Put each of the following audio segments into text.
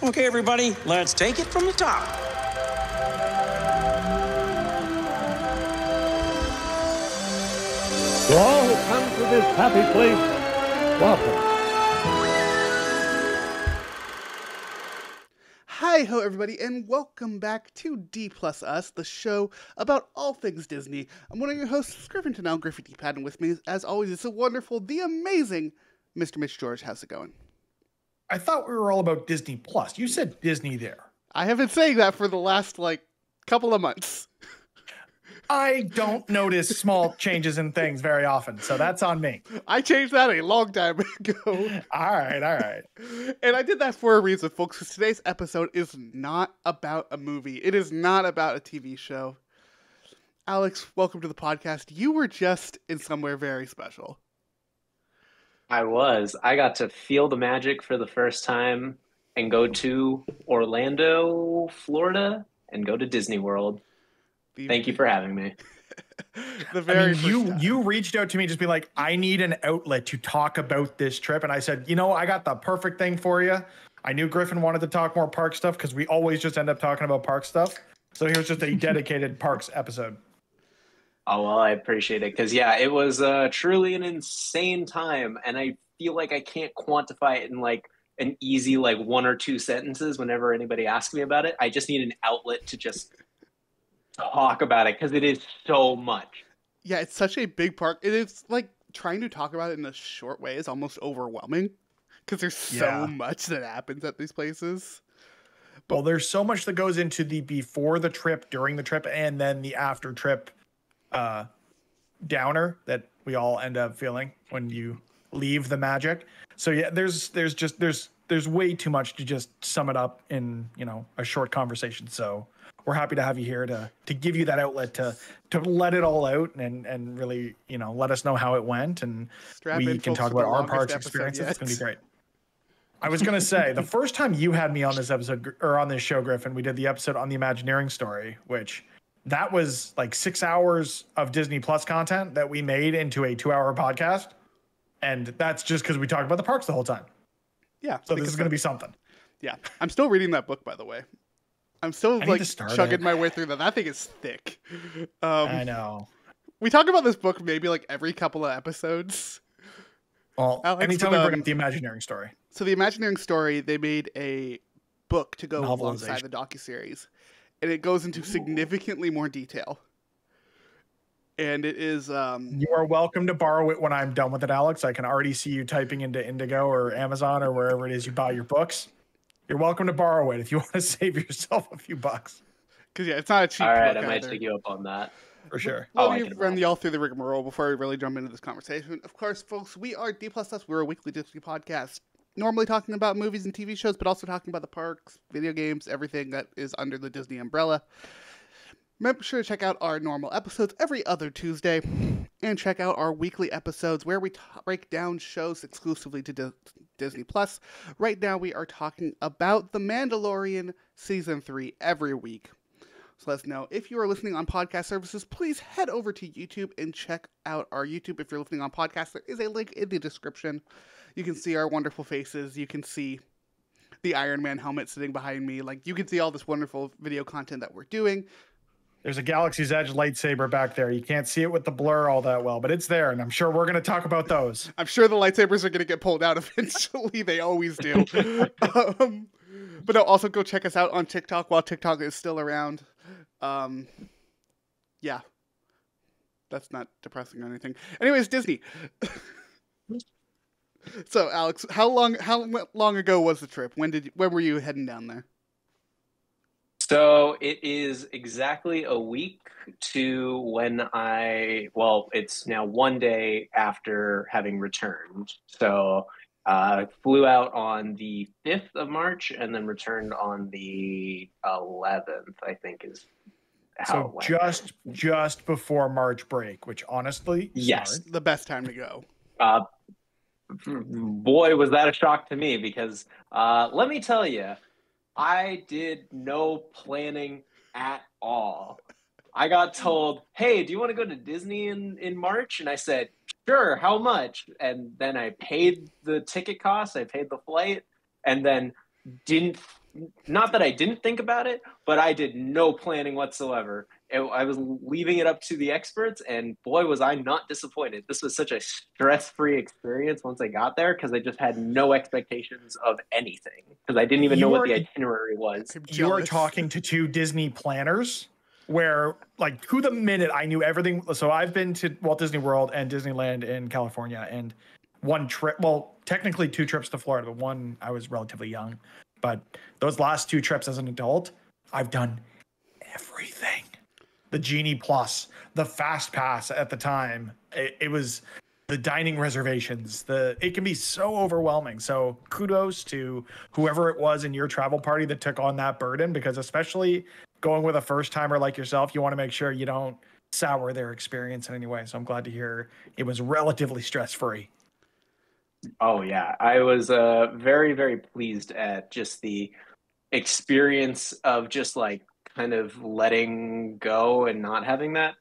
Okay, everybody, let's take it from the top. To all who come to this happy place, welcome. Hi-ho, everybody, and welcome back to D Plus Us, the show about all things Disney. I'm one of your hosts, Griffin Tennell, Griffin D. Patton. With me, as always, is the wonderful, the amazing Mr. Mitch George. How's it going? I thought we were all about Disney Plus. You said Disney there. I have been saying that for the last, couple of months. I don't notice small changes in things very often, so that's on me. I changed that a long time ago. All right. And I did that for a reason, folks, because today's episode is not about a movie. It is not about a TV show. Alex, welcome to the podcast. You were just in somewhere very special. I was. I got to feel the magic for the first time and go to Orlando, Florida, and go to Disney World. Thank you for having me. You reached out to me just be like, I need an outlet to talk about this trip. And I said, I got the perfect thing for you. I knew Griffin wanted to talk more park stuff because we always just end up talking about park stuff. So here's just a dedicated parks episode. Oh, well, I appreciate it because, it was truly an insane time. And I feel like I can't quantify it in an easy 1 or 2 sentences whenever anybody asks me about it. I just need an outlet to just talk about it because it is so much. Yeah, it's such a big park. It is trying to talk about it in a short way is almost overwhelming because there's so much that happens at these places. Well, there's so much that goes into the before the trip, during the trip, and then the after trip downer that we all end up feeling when you leave the magic. So yeah, there's way too much to just sum it up in, a short conversation. So we're happy to have you here to give you that outlet to let it all out and really, let us know how it went. And we can talk about our parks experiences. It's going to be great. I was going to say, the first time you had me on this episode or on this show, Griffin, we did the episode on the Imagineering story, which that was 6 hours of Disney Plus content that we made into a 2-hour podcast. And that's just because we talked about the parks the whole time. Yeah. So this is going to be something. Yeah. I'm still reading that book, by the way. I'm still chugging my way through that. That thing is thick. I know. We talk about this book maybe every couple of episodes. Well, anytime we bring up the Imagineering story. So the Imagineering story, they made a book to go alongside the docuseries. And it goes into significantly more detail. And it is... You are welcome to borrow it when I'm done with it, Alex. I can already see you typing into Indigo or Amazon or wherever it is you buy your books. You're welcome to borrow it if you want to save yourself a few bucks. Because, it's not a cheap book. All right, I might take you up on that. For sure. Let me run y'all through the rigmarole before we really jump into this conversation. Of course, folks, we are D Plus Us. We're a weekly Disney podcast. Normally talking about movies and TV shows, but also talking about the parks, video games, everything that is under the Disney umbrella. Make sure to check out our normal episodes every other Tuesday, and check out our weekly episodes where we break down shows exclusively to Disney Plus. Right now, we are talking about The Mandalorian Season 3 every week. So let us know. If you are listening on podcast services, please head over to YouTube and check out our YouTube. If you're listening on podcast, there is a link in the description. You can see our wonderful faces. You can see the Iron Man helmet sitting behind me. You can see all this wonderful video content that we're doing. There's a Galaxy's Edge lightsaber back there. You can't see it with the blur all that well, but it's there, and I'm sure we're going to talk about those. I'm sure the lightsabers are going to get pulled out eventually. They always do. But no, also go check us out on TikTok while TikTok is still around. Yeah. That's not depressing or anything. Anyways, Disney. So, Alex, how long ago was the trip? When were you heading down there? So it is exactly a week to when it's now 1 day after having returned. So I flew out on the 5th of March and then returned on the 11th, I think is how it went. Just before March break, which honestly, yes, the best time to go. Boy, was that a shock to me because let me tell you, I did no planning at all. I got told, hey, do you want to go to Disney in March? And I said, sure, how much? And then I paid the ticket cost, I paid the flight, and then didn't not that I didn't think about it, but I did no planning whatsoever. I was leaving it up to the experts, and boy, was I not disappointed. This was such a stress-free experience once I got there because I just had no expectations of anything because I didn't even know what the itinerary was. You are talking to two Disney planners where, like, to the minute I knew everything. So I've been to Walt Disney World and Disneyland in California, and one trip, well, technically 2 trips to Florida, but one I was relatively young. But those last 2 trips as an adult, I've done everything. The Genie Plus, the Fast Pass at the time, it was the dining reservations. It can be so overwhelming. So kudos to whoever it was in your travel party that took on that burden, because especially going with a first timer like yourself, you want to make sure you don't sour their experience in any way. So I'm glad to hear it was relatively stress-free. Oh yeah, I was very, very pleased at just the experience of just like kind of letting go and not having that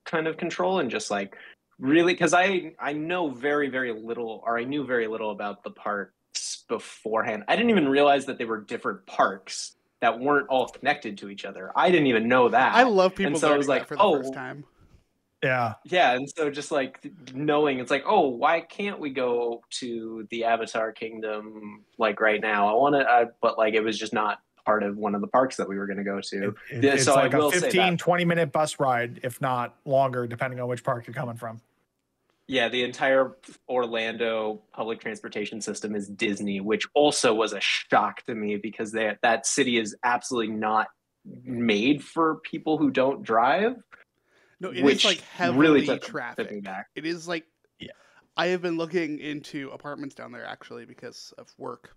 kind of control, and just like really, because I know very, very little, or I knew very little about the parks beforehand. I didn't even realize that they were different parks that weren't all connected to each other. I didn't even know that. I love people and so I was like, for the first time. Yeah. And so just like knowing it's like, oh, why can't we go to the Avatar Kingdom like right now? I want to, but like it was just not part of one of the parks that we were going to go to. It's so like I will a 15, 20-minute bus ride, if not longer, depending on which park you're coming from. Yeah, the entire Orlando public transportation system is Disney, which also was a shock to me because that city is absolutely not made for people who don't drive. No, it is like heavily traffic. It is like, yeah. I have been looking into apartments down there actually because of work.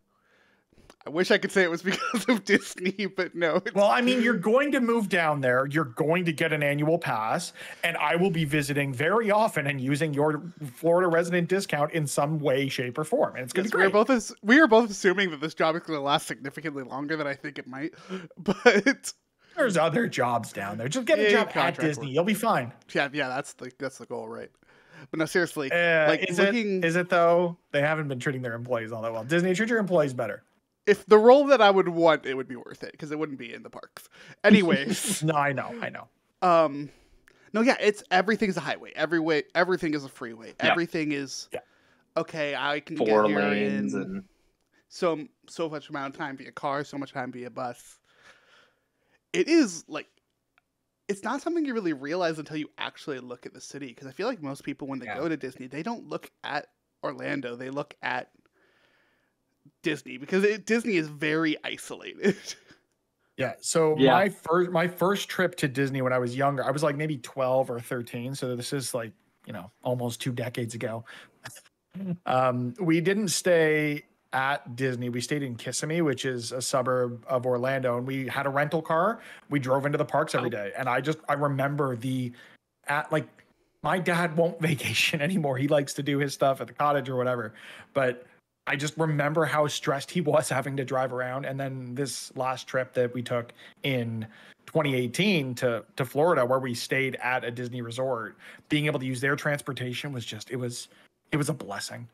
I wish I could say it was because of Disney, but no. Well, I mean, you're going to move down there. You're going to get an annual pass, and I will be visiting very often and using your Florida resident discount in some way, shape, or form. And it's going to be great. We are both assuming that this job is going to last significantly longer than I think it might, but there's other jobs down there. Just get a job at Disney. You'll be fine. Yeah, that's the goal, right? But no, seriously, is it though? They haven't been treating their employees all that well. Disney, treat your employees better. If the role that I would want, it would be worth it because it wouldn't be in the parks. Anyways. No, I know. No, yeah, everything's a highway. Everything is a freeway. Yeah. Everything is okay. I can 4 get here lanes in and so much amount of time via car, so much time via bus. It is like, it's not something you really realize until you actually look at the city. Because I feel like most people, when they go to Disney, they don't look at Orlando. They look at Disney because Disney is very isolated. Yeah. So my first trip to Disney when I was younger, I was like maybe 12 or 13. So this is like, almost 2 decades ago. We didn't stay at Disney. We stayed in Kissimmee, which is a suburb of Orlando, and we had a rental car. We drove into the parks every day. And I remember my dad won't vacation anymore. He likes to do his stuff at the cottage or whatever. But I just remember how stressed he was having to drive around. And then this last trip that we took in 2018 to Florida, where we stayed at a Disney resort, being able to use their transportation was just, it was a blessing,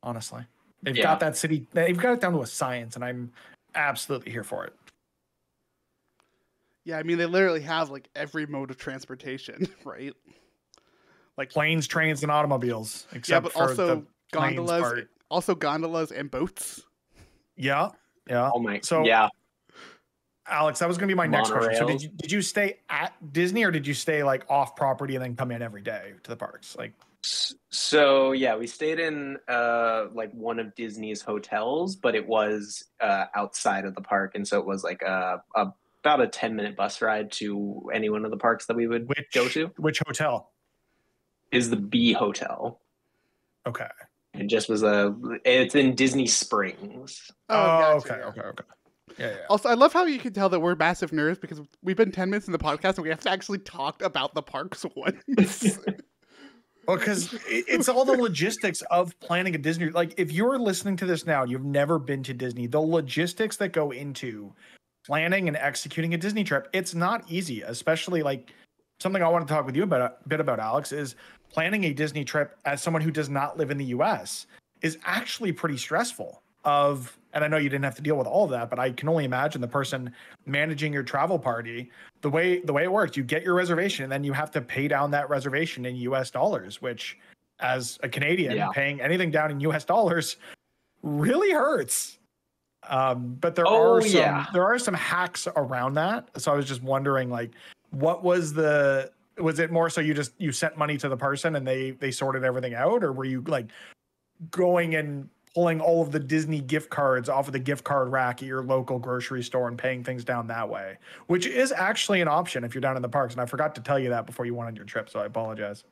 honestly. They've got that city, they've got it down to a science, and I'm absolutely here for it. Yeah, I mean, they literally have like every mode of transportation, right? Like planes, trains, and automobiles, except but for also the gondolas. Part. Also gondolas and boats. Yeah. Oh my. So yeah. Alex, that was going to be my next question. So Monorails. did you stay at Disney, or did you stay like off property and then come in every day to the parks? Like, so yeah, we stayed in like one of Disney's hotels, but it was outside of the park, and so it was like about a 10-minute bus ride to any one of the parks that we would go to. Which hotel? Is the B Hotel. Okay. It just was it's in Disney Springs. Okay. Yeah. Also, I love how you can tell that we're massive nerds because we've been 10 minutes in the podcast and we have to actually talk about the parks once. Well, because it's all the logistics of planning a Disney. Like, if you're listening to this now and you've never been to Disney, the logistics that go into planning and executing a Disney trip, it's not easy. Especially like something I want to talk with you about a bit about, Alex, is planning a Disney trip as someone who does not live in the U.S. is actually pretty stressful. of, and I know you didn't have to deal with all of that, but I can only imagine the person managing your travel party, the way it works, you get your reservation and then you have to pay down that reservation in US dollars, which as a Canadian paying anything down in US dollars really hurts. But there are some hacks around that. So I was just wondering, like, what was it more so you sent money to the person and they sorted everything out, or were you like going and pulling all of the Disney gift cards off of the gift card rack at your local grocery store and paying things down that way, which is actually an option if you're down in the parks. And I forgot to tell you that before you went on your trip, so I apologize.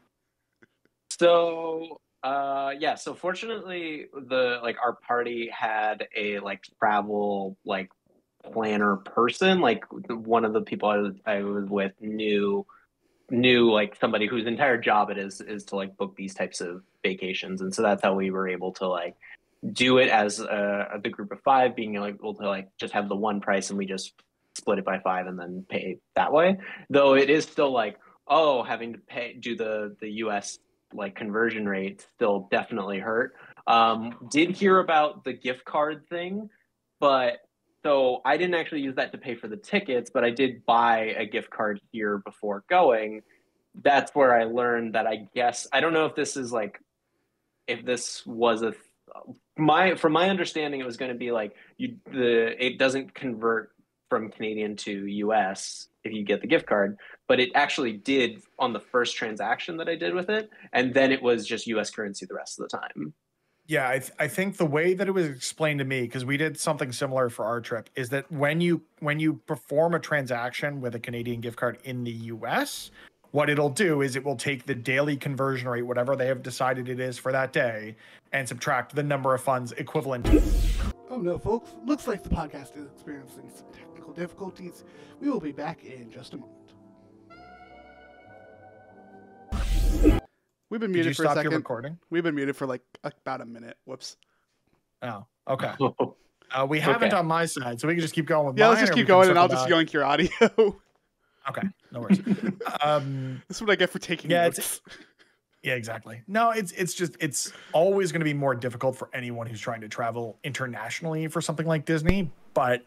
So so fortunately our party had a travel planner person, one of the people I was with knew somebody whose entire job it is to book these types of vacations, and so that's how we were able to do it as the group of 5, being able to just have the one price, and we just split it by 5 and then pay that way. Though it is still having to do the US conversion rate still definitely hurt. Did hear about the gift card thing, but so I didn't actually use that to pay for the tickets, but I did buy a gift card here before going. That's where I learned that I don't know if this is if this was from my understanding, it was going to be it doesn't convert from Canadian to US if you get the gift card, but it actually did on the first transaction that I did with it, and then it was just US currency the rest of the time. Yeah, I think the way that it was explained to me, because we did something similar for our trip, is that when you perform a transaction with a Canadian gift card in the US, what it'll do is it will take the daily conversion rate, whatever they have decided it is for that day, and subtract the number of funds equivalent to it. Oh no, folks. Looks like the podcast is experiencing some technical difficulties. We will be back in just a moment. We've been muted for a second. Your recording? We've been muted for about a minute. Whoops. Oh, okay. We haven't on my side, so we can just keep going with mine. Let's just keep going, and I'll just yoink your audio. Okay, no worries. This is what I get for taking notes. Yeah, exactly. No, it's always going to be more difficult for anyone who's trying to travel internationally for something like Disney. But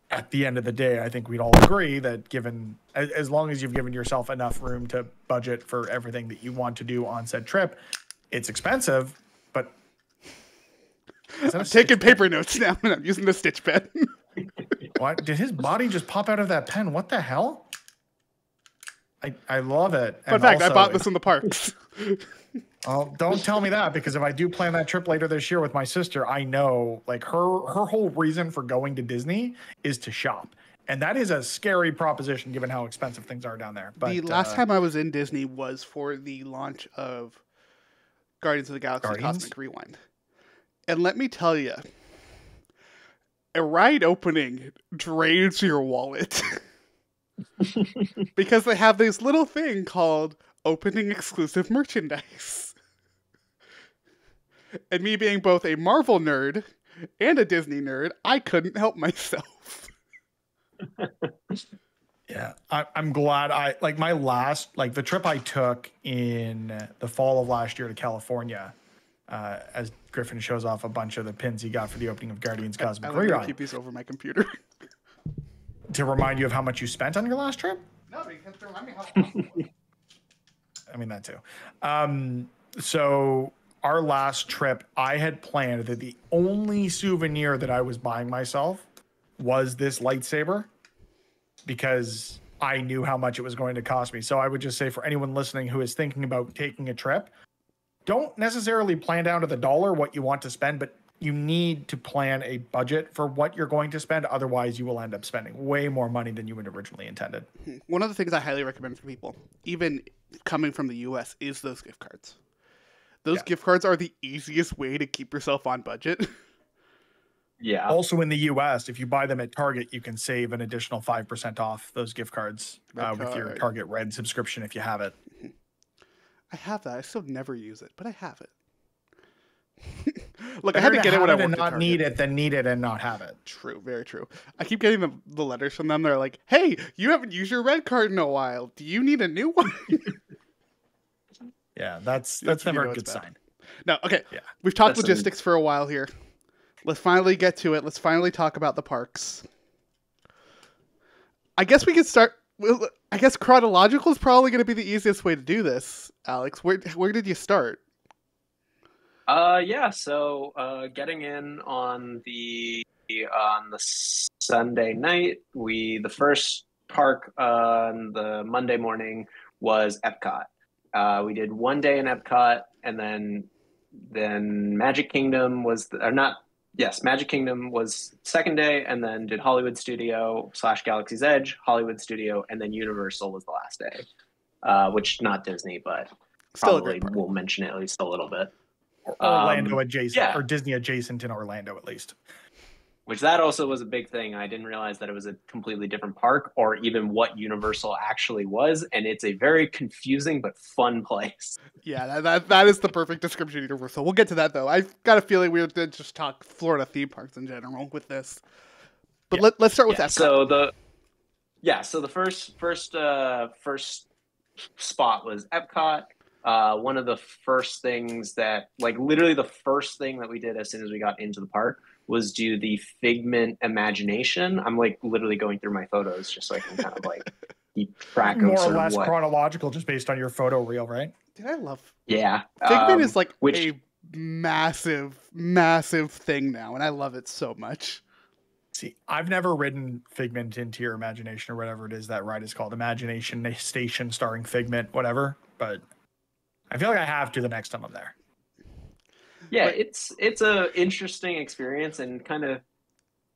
at the end of the day, I think we'd all agree that given, as long as you've given yourself enough room to budget for everything that you want to do on said trip, it's expensive, but I'm taking paper notes now, and I'm using the stitch pen. What? Did his body just pop out of that pen? What the hell? I love it. Fun fact, I bought this in the parks. Oh, don't tell me that, because if I do plan that trip later this year with my sister, I know her whole reason for going to Disney is to shop. And that is a scary proposition given how expensive things are down there. But the last time I was in Disney was for the launch of Guardians of the Galaxy Cosmic Rewind. And let me tell you, a ride opening drains your wallet. Because they have this little thing called opening exclusive merchandise. And me being both a Marvel nerd and a Disney nerd, I couldn't help myself. Yeah, I'm glad my last, the trip I took in the fall of last year to California, as Griffin shows off a bunch of the pins he got for the opening of Guardians Cosmic Rewind. Keep these over my computer. To remind you of how much you spent on your last trip? No, because to remind me how awesome it was. I mean, that too. So our last trip, I had planned that the only souvenir that I was buying myself was this lightsaber, because I knew how much it was going to cost me. So I would just say, for anyone listening who is thinking about taking a trip, don't necessarily plan down to the dollar what you want to spend, but you need to plan a budget for what you're going to spend. Otherwise, you will end up spending way more money than you had originally intended. One of the things I highly recommend for people, even coming from the US, is those gift cards. Those gift cards are the easiest way to keep yourself on budget. Yeah. Also in the US, if you buy them at Target, you can save an additional 5% off those gift cards with your Target Red subscription if you have it. I have that. I still never use it, but I have it. Look, I had to get it when I worked at Target. Not need it, then need it and not have it. True, very true. I keep getting the letters from them. They're like, "Hey, you haven't used your red card in a while. Do you need a new one?" Yeah, that's never a good sign. No, okay. Yeah. We've talked logistics for a while here. Let's finally get to it. Let's finally talk about the parks. I guess we could start. Well, I guess chronological is probably going to be the easiest way to do this. Alex, where did you start? Yeah. So, getting in on the Sunday night, the first park on the Monday morning was Epcot. We did one day in Epcot, and then Magic Kingdom was or not. Yes, Magic Kingdom was second day, and then did Hollywood Studio / Galaxy's Edge, Hollywood Studio, and then Universal was the last day, which not Disney, but Still probably we'll mention it at least a little bit. Orlando adjacent, yeah. or Disney adjacent in Orlando at least. Which that also was a big thing. I didn't realize that it was a completely different park or even what Universal actually was. And it's a very confusing but fun place. Yeah, that is the perfect description of Universal. We'll get to that, though. I've got a feeling we have to just talk Florida theme parks in general with this. But let's start with that. So the first spot was Epcot. One of the first things that, like, literally the first thing that we did as soon as we got into the park was do the Figment Imagination. I'm like literally going through my photos just so I can kind of like keep track of more or sort of less what... chronological, just based on your photo reel, right? Dude, I love Yeah. Figment is like a massive, massive thing now, and I love it so much. See, I've never ridden Figment into Your Imagination or whatever it is that ride is called, Imagination Station starring Figment, whatever. But I feel like I have to the next time I'm there. Yeah, it's a interesting experience, and kind of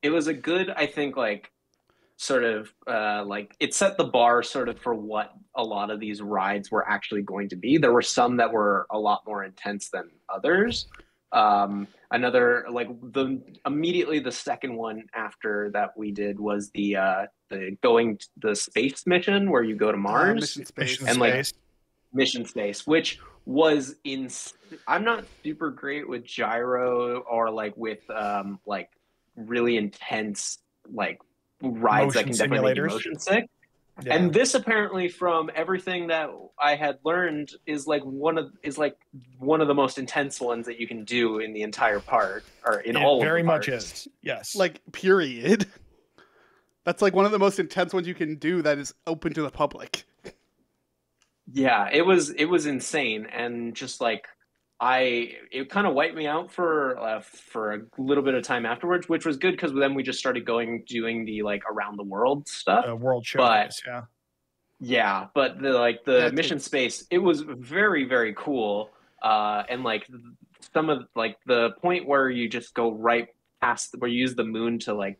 it was a good, I think, like sort of like it set the bar sort of for what a lot of these rides were actually going to be. There were some that were a lot more intense than others. Another, like, immediately the second one after that we did was the space mission where you go to Mars. Mission Space. And like Mission Space, which was I'm not super great with gyro or like with like really intense like rides that can definitely make you motion sick. Yeah. And this, apparently, from everything that I had learned, is one of the most intense ones that you can do in the entire park, or in all of the parks. Very much is. Yes. Like, period. That's like one of the most intense ones you can do that is open to the public. Yeah, it was insane, and just like it kind of wiped me out for a little bit of time afterwards, which was good because then we just started doing the like around the world stuff, world show. But the Mission Space, it was very, very cool, and like some of like the point where you just go right past where you use the moon to like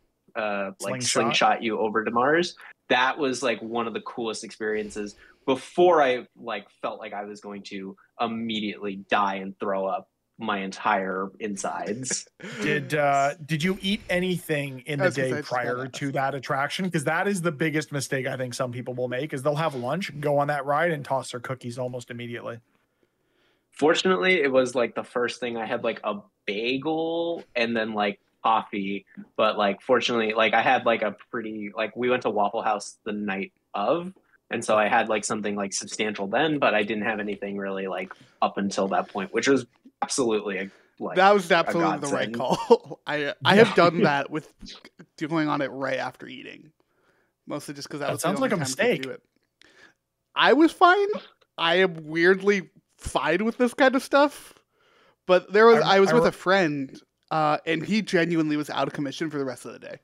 slingshot you over to Mars. That was like one of the coolest experiences before I like felt like I was going to immediately die and throw up my entire insides. Did you eat anything in the day prior to that attraction? Because that is the biggest mistake I think some people will make, is they'll have lunch, go on that ride, and toss their cookies almost immediately. Fortunately, it was like the first thing. I had like a bagel and then like coffee, but like fortunately, like I had like a pretty, like, we went to Waffle House the night of, and so I had like something like substantial then, but I didn't have anything really like up until that point, which was absolutely that was absolutely the right call. I have done that with going on it right after eating, mostly just because that was sounds like a mistake. I was fine. I am weirdly fine with this kind of stuff, but I was with a friend, and he genuinely was out of commission for the rest of the day.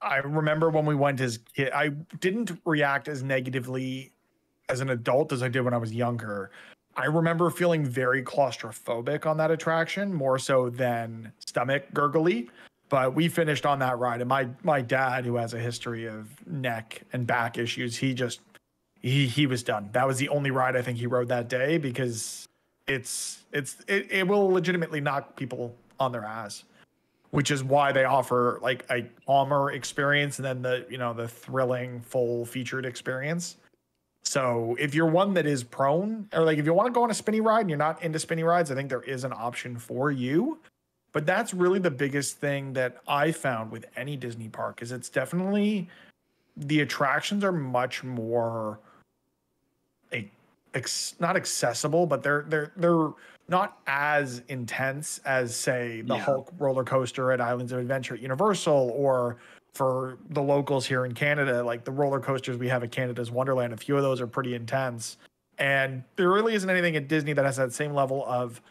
I remember when we went as kid, I didn't react as negatively as an adult as I did when I was younger. I remember feeling very claustrophobic on that attraction, more so than stomach gurgly. But we finished on that ride, and my dad, who has a history of neck and back issues, he was done. That was the only ride I think he rode that day, because it will legitimately knock people on their ass, which is why they offer like a calmer experience and then the thrilling full featured experience. So if you're one that is prone, or like if you want to go on a spinny ride and you're not into spinny rides, I think there is an option for you. But that's really the biggest thing that I found with any Disney park, is it's definitely, the attractions are much more not accessible, but they're not as intense as, say, the Yeah. Hulk roller coaster at Islands of Adventure at Universal, or for the locals here in Canada, like the roller coasters we have at Canada's Wonderland. A few of those are pretty intense. And there really isn't anything at Disney that has that same level of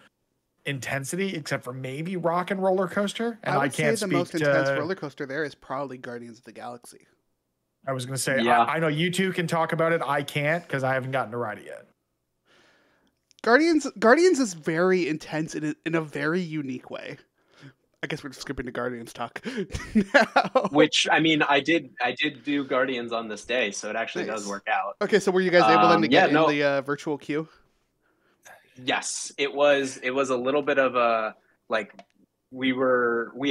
intensity, except for maybe Rock and Roller Coaster. And I would I can't say the speak most to, intense roller coaster there is probably Guardians of the Galaxy. I was going to say, Yeah. I know you two can talk about it. I can't because I haven't gotten to ride it yet. Guardians is very intense in a very unique way. I guess we're just skipping to Guardians talk now. Which, I mean, I did do Guardians on this day, so it actually Nice. does work out. Okay, so were you guys able then to yeah, get no. in the virtual queue? Yes, it was a little bit of a, like, we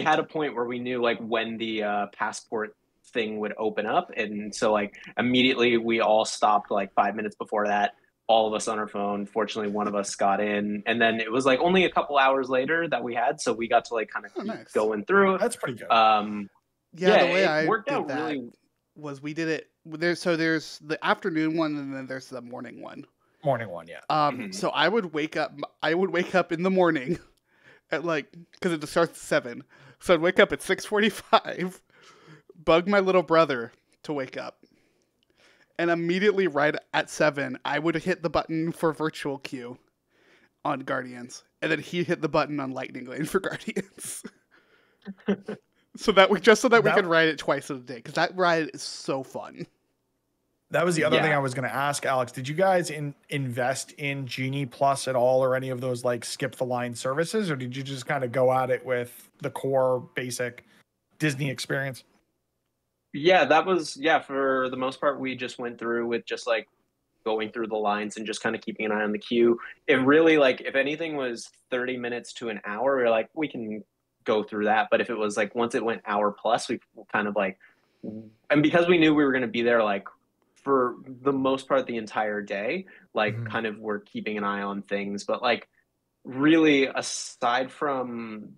had a point where we knew like when the passport thing would open up, and so like immediately we all stopped like 5 minutes before that, all of us on our phone. Fortunately, one of us got in, and then it was like only a couple hours later that we had, so we got to like kind of keep nice. going through it. That's pretty good. Yeah, the way it I worked did out that really. was we did it there's the afternoon one and then there's the morning one. Morning one, yeah. So I would wake up in the morning at like, because it starts at 7. So I'd wake up at 6:45, bug my little brother to wake up. And immediately right at 7, I would hit the button for virtual queue on Guardians. And then he hit the button on Lightning Lane for Guardians. so that we could ride it twice a day. Because that ride is so fun. That was the other thing Yeah. I was going to ask, Alex. Did you guys invest in Genie Plus at all, or any of those like skip the line services, or did you just kind of go at it with the core basic Disney experience? Yeah, that was, for the most part, we just went through with just like going through the lines and just kind of keeping an eye on the queue. It really, like, if anything was 30 minutes to an hour, we were like, we can go through that. But if it was like, once it went hour plus, we kind of like, and because we knew we were going to be there like for the most part the entire day, like kind of we're keeping an eye on things. But like really, aside from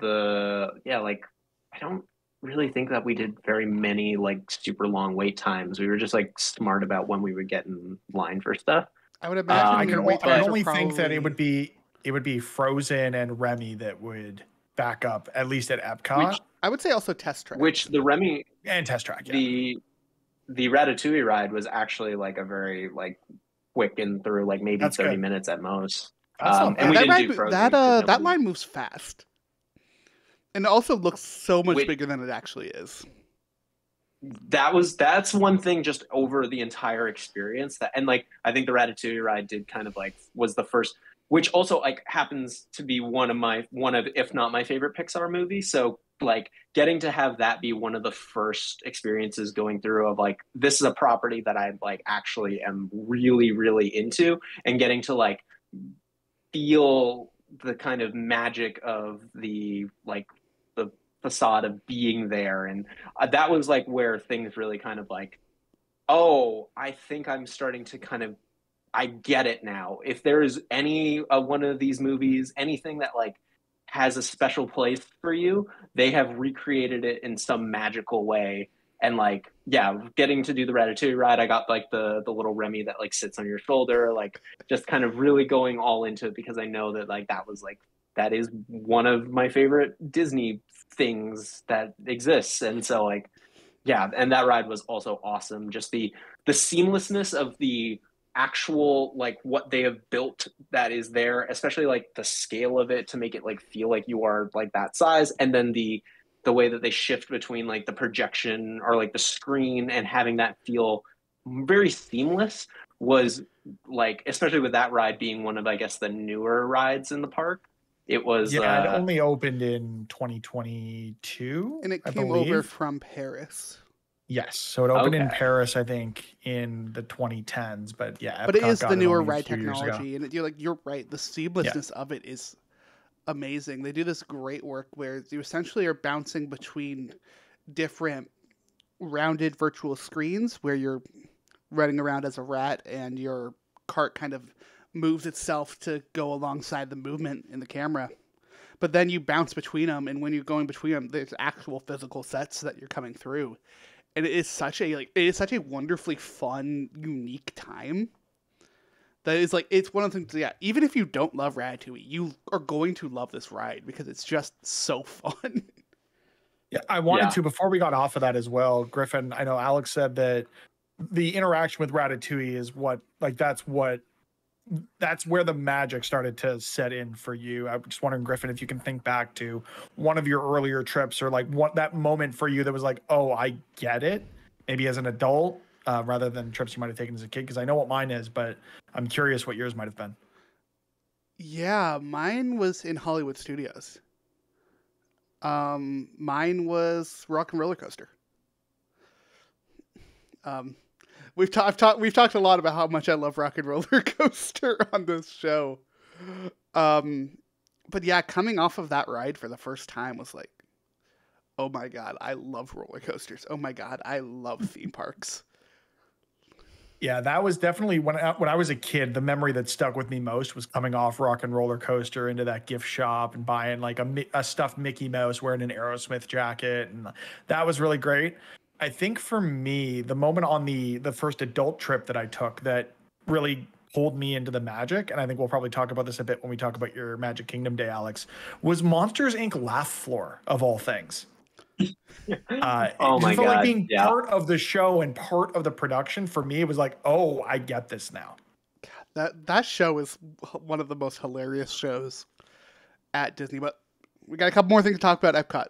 like, I don't really think that we did very many like super long wait times. We were just like smart about when we would get in line for stuff. I would imagine I your can wait I times only are think that probably- it would be Frozen and Remy that would back up, at least at Epcot. I would say also Test Track. Which the Remy And Test Track, yeah. the Ratatouille ride was actually like a very like quick and through, like maybe That's 30 good. minutes at most. That's not And we that didn't ride, do Frozen. that 'cause that nobody- line moves fast. And it also looks so much Wait. bigger than it actually is. That's one thing just over the entire experience, that, and like I think the Ratatouille ride did kind of like was the first, which also like happens to be one of if not my favorite Pixar movie. So like getting to have that be one of the first experiences going through of like, this is a property that I like actually am really really into, and getting to like feel the kind of magic of the like the facade of being there. And that was like where things really kind of like, oh, I think I'm starting to kind of, I get it now. If there is any one of these movies, anything that like has a special place for you, they have recreated it in some magical way. And like, yeah, getting to do the Ratatouille ride, I got like the little Remy that like sits on your shoulder, like just kind of really going all into it, because I know that like that is one of my favorite Disney things that exists. And so like, yeah, and that ride was also awesome. Just the seamlessness of the actual like what they have built that is there, especially like the scale of it to make it like feel like you are like that size, and then the way that they shift between like the projection or like the screen and having that feel very seamless was like, especially with that ride being one of, I guess, the newer rides in the park. It was It only opened in 2022, And it I came believe. over from Paris. Yes, so it opened in Okay. Paris, I think, in the 2010s. But yeah, But it Epcot is got the newer only a ride few years ago. technology, and you're right. The seamlessness of it is amazing. They do this great work where you essentially are bouncing between different rounded virtual screens where you're running around as a rat, and your cart kind of moves itself to go alongside the movement in the camera. But then you bounce between them, and when you're going between them, there's actual physical sets that you're coming through. And it is such a wonderfully fun, unique time That is like, it's one of the things, yeah, even if you don't love Ratatouille, you are going to love this ride because it's just so fun. Yeah, I wanted to, before we got off of that as well, Griffin, I know Alex said that the interaction with Ratatouille is what, like, that's where the magic started to set in for you. I'm just wondering, Griffin, if you can think back to one of your earlier trips or like what that moment for you that was like, oh, I get it, maybe as an adult, rather than trips you might have taken as a kid. Because I know what mine is, but I'm curious what yours might have been. Yeah, mine was in Hollywood Studios. Mine was Rock and Roller Coaster. We've talked a lot about how much I love Rock and Roller Coaster on this show. But yeah, coming off of that ride for the first time was like, oh my God, I love roller coasters. Oh my God, I love theme parks. Yeah, that was definitely when I was a kid, the memory that stuck with me most was coming off Rock and Roller Coaster into that gift shop and buying like a stuffed Mickey Mouse wearing an Aerosmith jacket. And that was really great. I think for me, the moment on the first adult trip that I took that really pulled me into the magic, and I think we'll probably talk about this a bit when we talk about your Magic Kingdom day, Alex, was Monsters, Inc. Laugh Floor, of all things. Oh my felt God. like being part of the show and part of the production. For me, it was like, oh, I get this now. That show is one of the most hilarious shows at Disney. But we got a couple more things to talk about Epcot.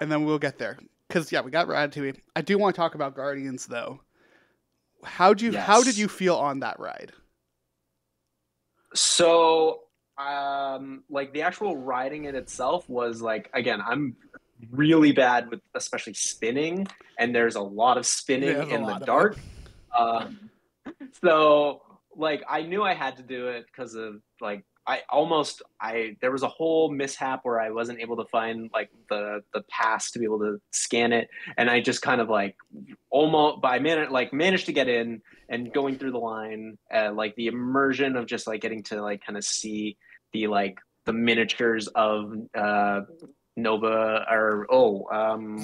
And then we'll get there. Because, yeah, we got Ratatouille. I do want to talk about Guardians, though. How did you feel on that ride? So, like the actual riding it itself was like, again, I'm really bad with especially spinning, and there's a lot of spinning in the dark. So like I knew I had to do it because of like there was a whole mishap where I wasn't able to find like the pass to be able to scan it, and I just kind of like managed to get in and going through the line, like the immersion of just like getting to like kind of see the miniatures of Nova or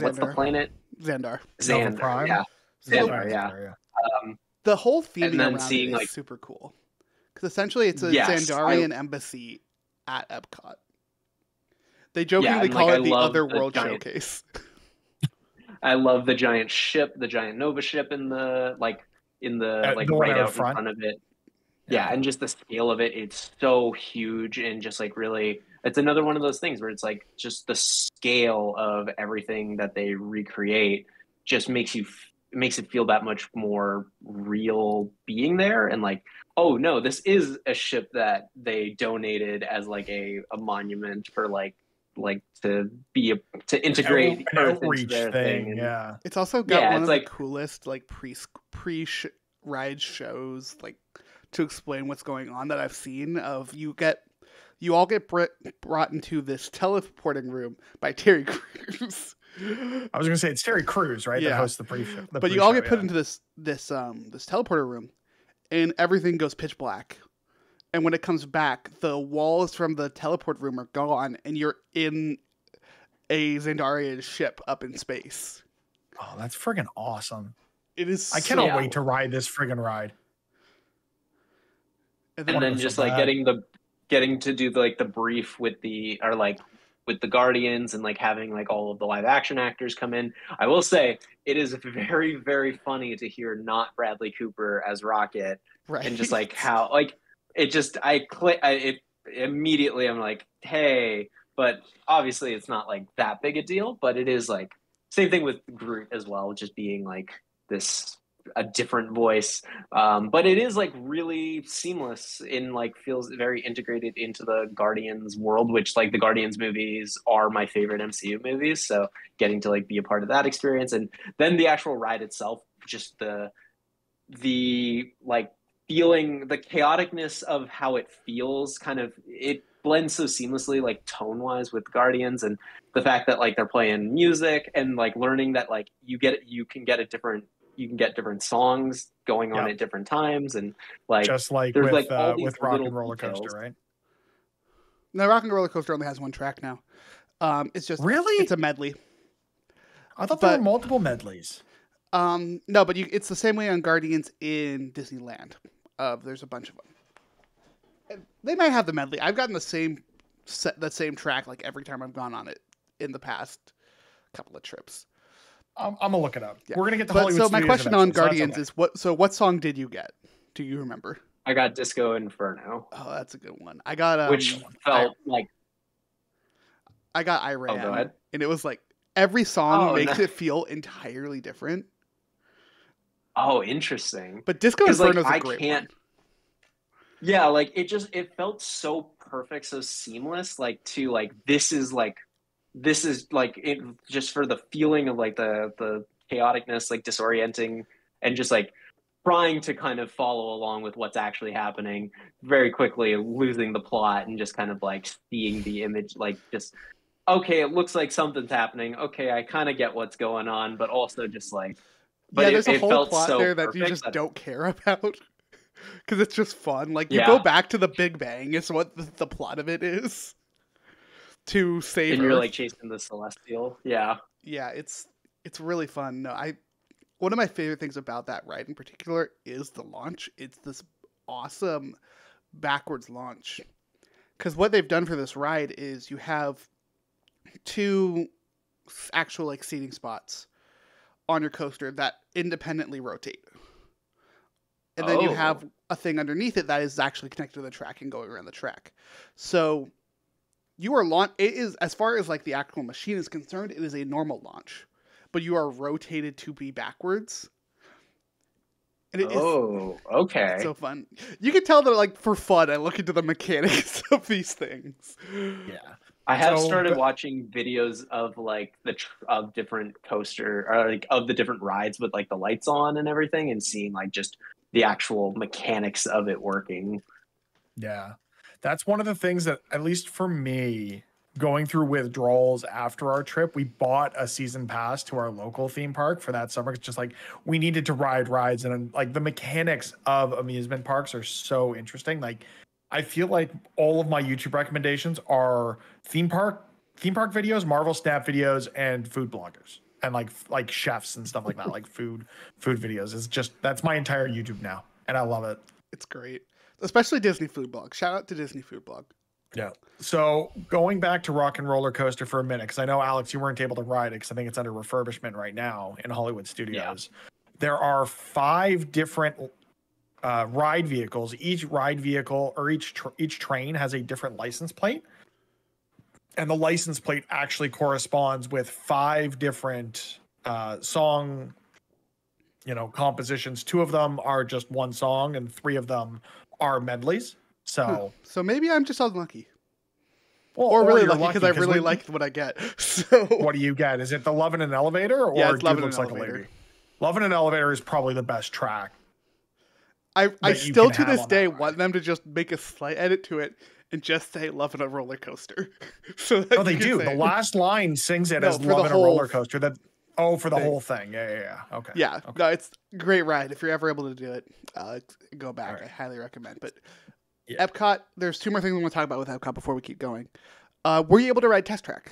what's the planet? Xandar. Prime? Yeah. Xandar, yeah. The whole theming around seeing, it is super cool. Because essentially it's a Xandarian embassy at Epcot. They jokingly call it the Otherworld Showcase. I love the giant ship, the giant Nova ship in the right out in front of it. Yeah, and just the scale of it, it's so huge and just like really, it's another one of those things where it's like just the scale of everything that they recreate just makes it feel that much more real being there. And like, oh no, this is a ship that they donated as like a monument for like to integrate Earth into their thing. And, yeah, it's also got one of the coolest like pre-ride shows like to explain what's going on that I've seen. Of you all get brought into this teleporting room by Terry Crews. I was gonna say it's Terry Crews, right? Yeah. That hosts the pre-show. But you all get put into this teleporter room, and everything goes pitch black. And when it comes back, the walls from the teleport room are gone, and you're in a Xandarian ship up in space. Oh, that's friggin' awesome! It is. I cannot wait to ride this friggin' ride. And then just like getting to do the brief with the Guardians and like having like all of the live action actors come in. I will say it is very, very funny to hear not Bradley Cooper as Rocket, right? And just like how like it just it immediately I'm like, hey, but obviously it's not like that big a deal, but it is like same thing with Groot as well, just being like a different voice, but it is like really seamless in like feels very integrated into the Guardians world, which like the Guardians movies are my favorite MCU movies, so getting to like be a part of that experience, and then the actual ride itself, just the like feeling the chaoticness of how it feels, kind of it blends so seamlessly like tone wise with Guardians, and the fact that like they're playing music and like learning that like you can get different songs going on at different times, and like just like there's with Rock and Roller Coaster, right? No, Rock and Roller Coaster only has one track now. It's just it's a medley. I thought there were multiple medleys. No, but it's the same way on Guardians in Disneyland. There's a bunch of them. They might have the medley. I've gotten the same track like every time I've gone on it in the past couple of trips. I'm gonna look it up. Yeah. We're gonna get to But Hollywood so my Studios question on eventually, so that's Guardians okay. is what song did you get? Do you remember? I got Disco Inferno, Oh, that's a good one. I got which felt like. I got Oh, Iran, go ahead. and it was like every song Oh, makes no. it feel entirely different. Oh, interesting. But Disco 'Cause, Inferno like, is a great can't. one. Yeah, like it felt so perfect, so seamless. Like this is like it just for the feeling of like the chaoticness, like disorienting, and just like trying to kind of follow along with what's actually happening, very quickly losing the plot and just kind of like seeing the image, like just okay, it looks like something's happening. Okay, I kind of get what's going on, but also just like, but Yeah, there's a it whole felt plot so there that you perfect just that don't care about because it's just fun. Like you yeah. go back to the Big Bang is what the plot of it is to save And you're Earth. like chasing the celestial. Yeah. Yeah, it's really fun. No, one of my favorite things about that ride in particular is the launch. It's this awesome backwards launch. Because what they've done for this ride is you have two actual like seating spots on your coaster that independently rotate. And then you have a thing underneath it that is actually connected to the track and going around the track. So you are it is, as far as like the actual machine is concerned, it is a normal launch, but you are rotated to be backwards. And it is okay. so fun. You can tell that like for fun, I look into the mechanics of these things. Yeah. I have started watching videos of like of different coaster or like of the different rides with like the lights on and everything, and seeing like just the actual mechanics of it working. Yeah. That's one of the things that, at least for me, going through withdrawals after our trip, we bought a season pass to our local theme park for that summer. It's just like we needed to ride rides, and like the mechanics of amusement parks are so interesting. Like I feel like all of my YouTube recommendations are theme park videos, Marvel Snap videos, and food bloggers, and like chefs and stuff like that, like food videos. It's just, that's my entire YouTube now, and I love it. It's great, especially Disney Food Blog. Shout out to Disney Food Blog. Yeah. So going back to Rock and Roller Coaster for a minute, because I know, Alex, you weren't able to ride it because I think it's under refurbishment right now in Hollywood Studios. Yeah. There are 5 different ride vehicles. Each ride vehicle or each train has a different license plate. And the license plate actually corresponds with 5 different song, compositions. 2 of them are just one song and 3 of them are medleys. So maybe I'm just unlucky. Well, or really lucky because I really liked what I get. So what do you get? Is it the Love in an Elevator or yeah, it's Love in an Looks Like Elevator? A Lady? Love in an Elevator is probably the best track. I still to this day want them to just make a slight edit to it and just say "Love in a Roller Coaster." So no, they do. The last line sings it as "Love in a Roller Coaster." For the whole thing. Yeah. Okay. Yeah. Okay. No, it's a great ride. If you're ever able to do it, go back. Right. I highly recommend. But yeah. Epcot, there's 2 more things we want to talk about with Epcot before we keep going. Were you able to ride Test Track?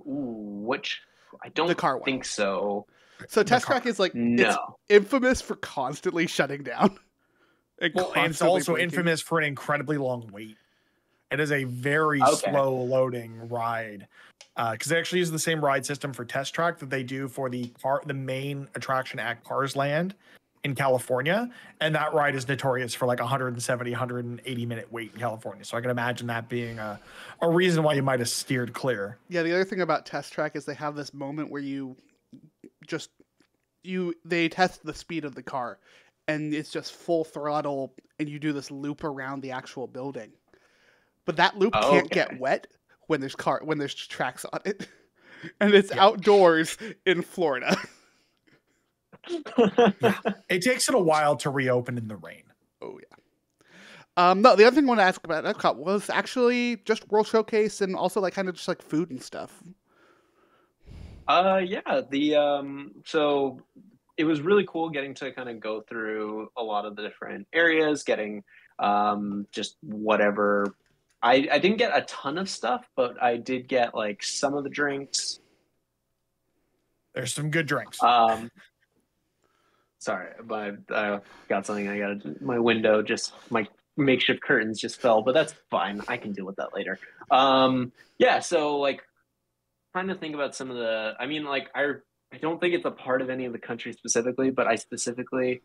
Which I don't the car think so. So Test Track is like it's infamous for constantly shutting down. And it's also breaking. Infamous for an incredibly long wait. It is a very slow loading ride because they actually use the same ride system for Test Track that they do for the main attraction at Cars Land in California, and that ride is notorious for like 170, 180 minute wait in California. So I can imagine that being a reason why you might have steered clear. Yeah, the other thing about Test Track is they have this moment where they test the speed of the car, and it's just full throttle, and you do this loop around the actual building. But that loop can't get wet when there's tracks on it, and it's outdoors in Florida. Yeah. It takes it a while to reopen in the rain. Oh yeah. No, the other thing I want to ask about Epcot was actually just World Showcase and also like kind of just like food and stuff. Yeah. So it was really cool getting to kind of go through a lot of the different areas, getting just whatever. I didn't get a ton of stuff, but I did get like some of the drinks. There's some good drinks. Sorry, but got something. I got my window. Just my makeshift curtains just fell, but that's fine. I can deal with that later. Yeah. So like, trying to think about some of the. I mean, like I don't think it's a part of any of the countries specifically, but I specifically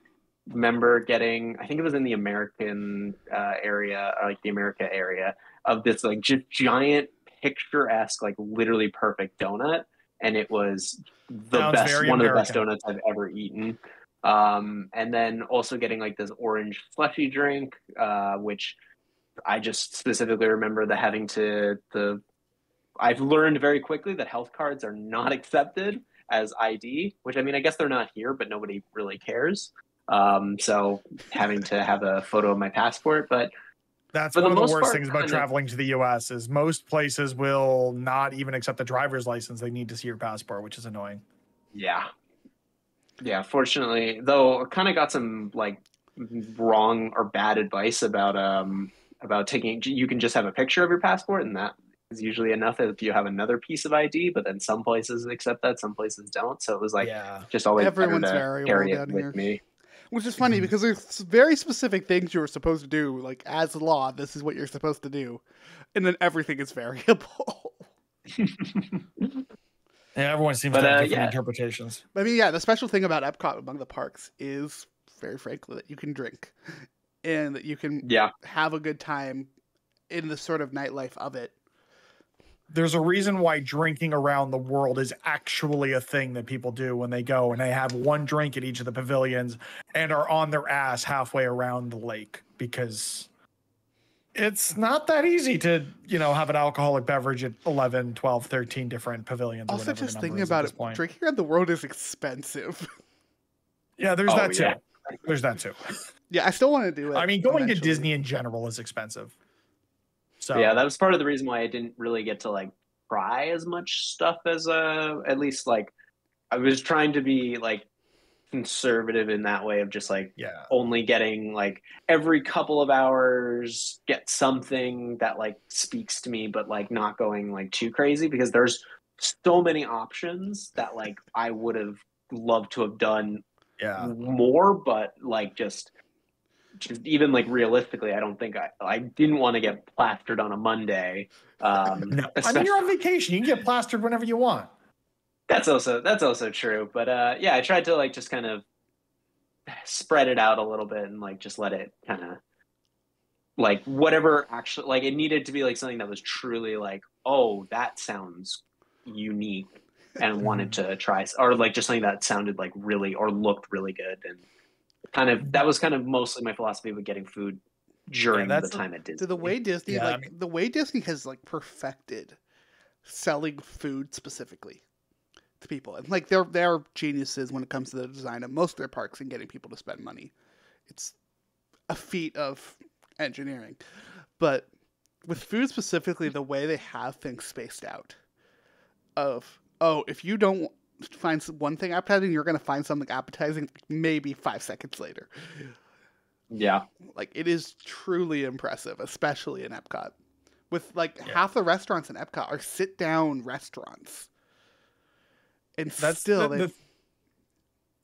remember getting. I think it was in the American area, or like the America area, of this like just giant picturesque, like literally perfect donut, and it was the Sounds best, very one of the best American. donuts I've ever eaten. And then also getting like this orange slushy drink, which I just specifically remember the having to the. I've learned very quickly that health cards are not accepted as ID, which I mean, I guess they're not here, but nobody really cares. So having to have a photo of my passport, but That's for the one of the most worst part, things about kind of, traveling to the US is most places will not even accept the driver's license. They need to see your passport, which is annoying. yeah, yeah. Fortunately, though, I kind of got some like wrong or bad advice about taking. You can just have a picture of your passport, and that is usually enough if you have another piece of ID. But then some places accept that, some places don't. So it was like Yeah. just always better Everyone's to variable carry it down with here. me. Which is funny because there's very specific things you're supposed to do. Like as law, this is what you're supposed to do, and then everything is variable. Yeah, everyone seems But to have different yeah, interpretations. I mean, yeah, the special thing about Epcot among the parks is, very frankly, that you can drink and that you can yeah. have a good time in the sort of nightlife of it. There's a reason why drinking around the world is actually a thing that people do when they go and they have one drink at each of the pavilions and are on their ass halfway around the lake, because it's not that easy to, have an alcoholic beverage at 11, 12, 13 different pavilions. Or Also, whatever just the number thinking is about at this it, point. drinking around the world is expensive. Yeah, there's Oh, that too. yeah. There's that too. Yeah, I still want to do it. I mean, going to eventually. Disney in general is expensive. So Yeah, that was part of the reason why I didn't really get to like try as much stuff as at least like I was trying to be like conservative in that way of just like yeah. only getting like every couple of hours get something that like speaks to me, but like not going like too crazy, because there's so many options that like I would have loved to have done Yeah. more, but like just even like realistically, I don't think I didn't want to get plastered on a Monday. No, I mean, Especially, you're on vacation. You can get plastered whenever you want. that's also true. But yeah, I tried to like just kind of spread it out a little bit and like just let it kind of like whatever actually like it needed to be like something that was truly like, oh, that sounds unique, and wanted to try, or like just something that sounded like really or looked really good. And kind of that was kind of mostly my philosophy with getting food during the time at Disney. To the way Disney, Yeah, like the way Disney has like perfected selling food specifically to people, and like they're geniuses when it comes to the design of most of their parks and getting people to spend money. It's a feat of engineering, but with food specifically, the way they have things spaced out, of if you don't find one thing appetizing, you're going to find something appetizing maybe 5 seconds later. Yeah. Like, it is truly impressive, especially in Epcot. With, like, half the restaurants in Epcot are sit-down restaurants. And That's still,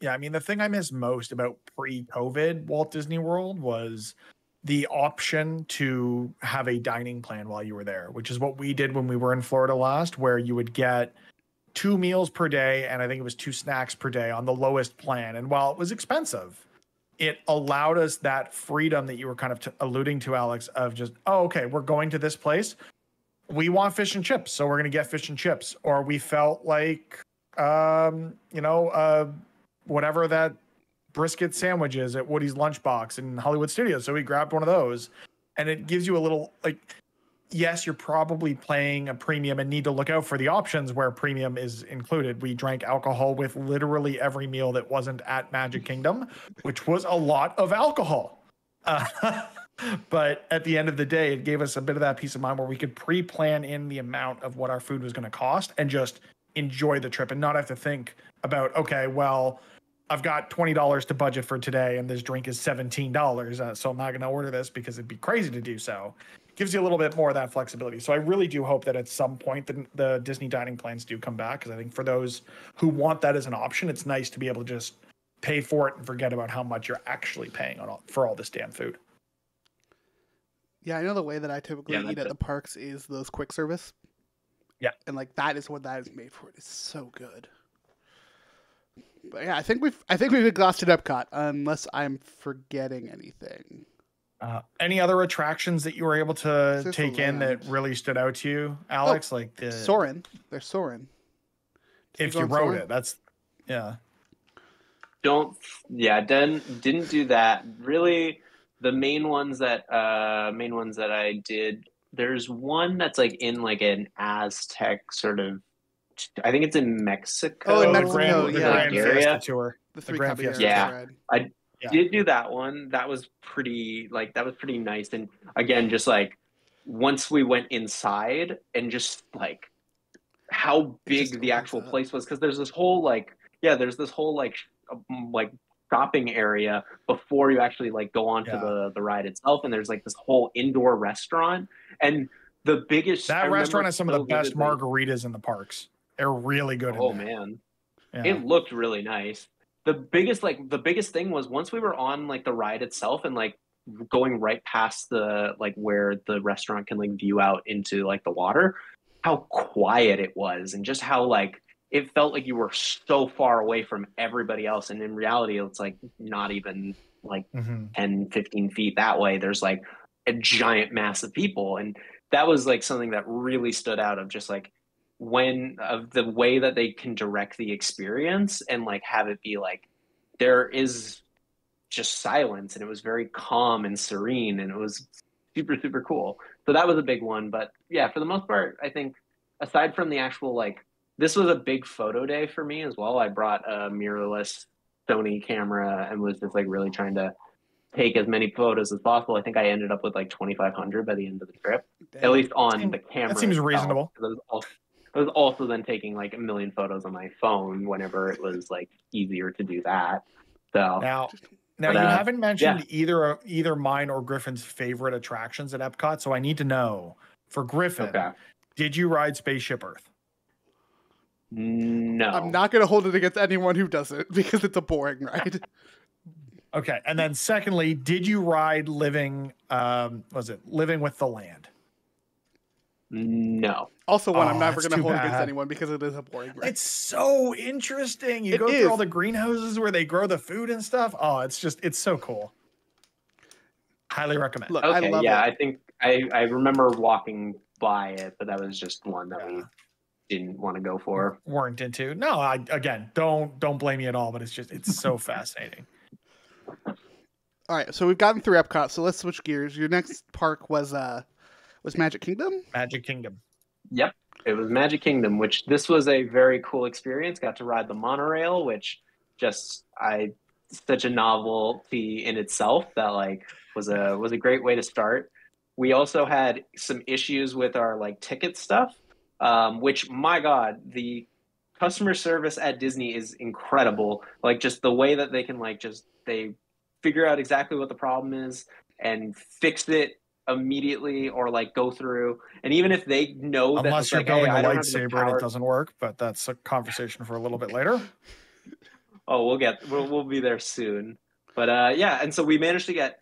yeah, I mean, the thing I miss most about pre-COVID Walt Disney World was the option to have a dining plan while you were there, which is what we did when we were in Florida last, where you would get 2 meals per day, and I think it was 2 snacks per day on the lowest plan. And while it was expensive, it allowed us that freedom that you were kind of alluding to, Alex, of just, oh, okay, we're going to this place. We want fish and chips, so we're going to get fish and chips. Or we felt like, whatever that brisket sandwich is at Woody's Lunchbox in Hollywood Studios. So we grabbed one of those, and it gives you a little like, yes, you're probably paying a premium and need to look out for the options where premium is included. We drank alcohol with literally every meal that wasn't at Magic Kingdom, which was a lot of alcohol. But at the end of the day, it gave us a bit of that peace of mind where we could pre-plan in the amount of what our food was going to cost and just enjoy the trip and not have to think about, okay, well, I've got $20 to budget for today and this drink is $17. So I'm not going to order this because it'd be crazy to do so. Gives you a little bit more of that flexibility. So I really do hope that at some point the Disney dining plans do come back, because I think for those who want that as an option, it's nice to be able to just pay for it and forget about how much you're actually paying for all this damn food. Yeah, I know the way that I typically Yeah, eat at the parks is those quick service. Yeah. And like that is what that is made for. It is so good. But yeah, I think we've exhausted Epcot unless I'm forgetting anything. Any other attractions that you were able to Just take the in that land. really stood out to you, Alex? Like the Soarin'. There's Soarin'. if go you on rode Soarin'? it, that's yeah. Didn't do that. Really, the main ones that I did. There's one that's like in like an Aztec sort of. I think it's in Mexico. Oh, in the Mexico, Grand, the yeah. Grand area. Fiesta tour. The Three Grand Caballeros Fiesta Yeah. ride. I Yeah. did do that one. That was pretty nice. And again, just like once we went inside and just like how big just the opens actual up. place was, because there's this whole like shopping area before you actually like go onto Yeah. the ride itself, and there's like this whole indoor restaurant, and the biggest That I remember restaurant has some of so the best vividly- margaritas in the parks. They're really good. Oh in there. man, Yeah. it looked really nice. The biggest thing was once we were on like the ride itself and like going right past the like where the restaurant can like view out into like the water, how quiet it was, and just how like it felt like you were so far away from everybody else, and in reality it's like not even like Mhm. 10 15 feet that way. There's like a giant mass of people, and that was like something that really stood out of just like of the way that they can direct the experience and like have it be like there is just silence, and it was very calm and serene, and it was super cool. So that was a big one. But yeah, for the most part, I think aside from the actual like this was a big photo day for me as well. I brought a mirrorless Sony camera and was just like really trying to take as many photos as possible. I think I ended up with like 2,500 by the end of the trip, at least on the camera. That seems itself. reasonable. I was also then taking like a million photos on my phone whenever it was like easier to do that. So Now But, you haven't mentioned yeah. either mine or Griffin's favorite attractions at Epcot, so I need to know for Griffin. Okay. Did you ride Spaceship Earth? No. I'm not going to hold it against anyone who does it because it's a boring ride. Okay, and then secondly, did you ride Living with the Land? No. Also, one I'm Oh, never that's going to too hold against bad. anyone because it is a boring ride. It's so interesting. You It go is. through all the greenhouses where they grow the food and stuff. Oh, it's so cool. Highly recommend. Look, I Okay, love yeah, it. I think I remember walking by it, but that was just one that we didn't want to go for. Weren't into. No, again, don't blame me at all, but it's so fascinating. All right, so we've gotten through Epcot, so let's switch gears. Your next park was Magic Kingdom? Magic Kingdom. Yep. It was Magic Kingdom, which this was a very cool experience. Got to ride the monorail, which such a novelty in itself that like was a great way to start. We also had some issues with our like ticket stuff, which my God, the customer service at Disney is incredible. Like just the way that they can like they figure out exactly what the problem is and fix it immediately, or like go through, and even if they know that Unless it's you're like, building hey, a I don't have the lightsaber and power. it doesn't work, but that's a conversation for a little bit later. Oh, we'll be there soon. But yeah, and so we managed to get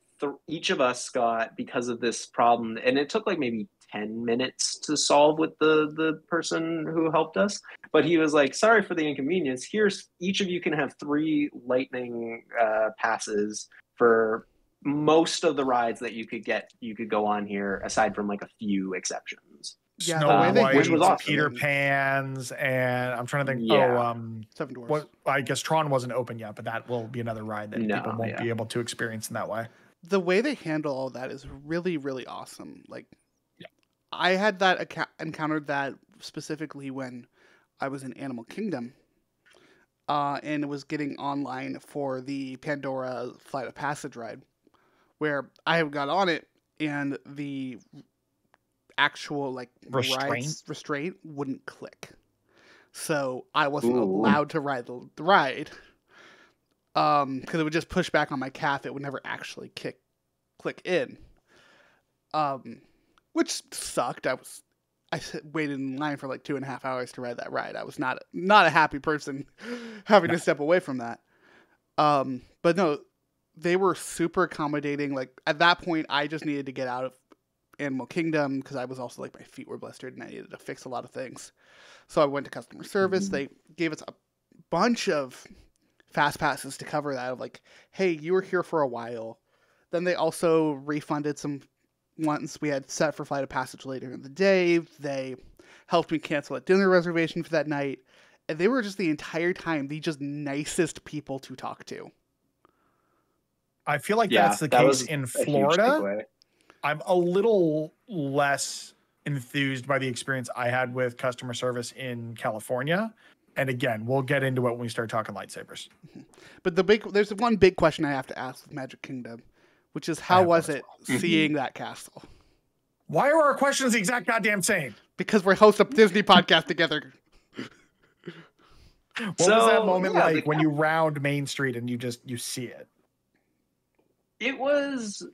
each of us got, because of this problem, and it took like maybe 10 minutes to solve with the person who helped us. But he was like, sorry for the inconvenience. Here's each of you can have 3 lightning passes for most of the rides that you could go on here, aside from like a few exceptions. Yeah, Snow the way they White, which was awesome. Peter Pan's, and I'm trying to think. Yeah. Seven Dwarfs. What I guess Tron wasn't open yet, but that will be another ride that No, people won't yeah. be able to experience in that way. The way they handle all that is really, really awesome. Like, Yeah. I had that encountered that specifically when I was in Animal Kingdom, and it was getting online for the Pandora Flight of Passage ride, where I got on it and the actual like restraint wouldn't click, so I wasn't Ooh. allowed to ride the ride. Because it would just push back on my calf. It would never actually click in. Which sucked. I waited in line for like 2.5 hours to ride that ride. I was not a happy person having to step away from that. But no, they were super accommodating. Like at that point, I just needed to get out of Animal Kingdom because I was also like my feet were blistered and I needed to fix a lot of things. So I went to customer service. They gave us a bunch of fast passes to cover that. Of like, hey, you were here for a while. Then they also refunded some ones we had set for Flight of Passage later in the day. They helped me cancel a dinner reservation for that night. And they were just the entire time the just nicest people to talk to. I feel like that's the case in Florida. I'm a little less enthused by the experience I had with customer service in California. And again, we'll get into it when we start talking lightsabers. But there's one big question I have to ask with Magic Kingdom, which is how was it seeing that castle? Why are our questions the exact goddamn same? Because we're host a Disney podcast together. What was that moment like when you round Main Street and you see it? It was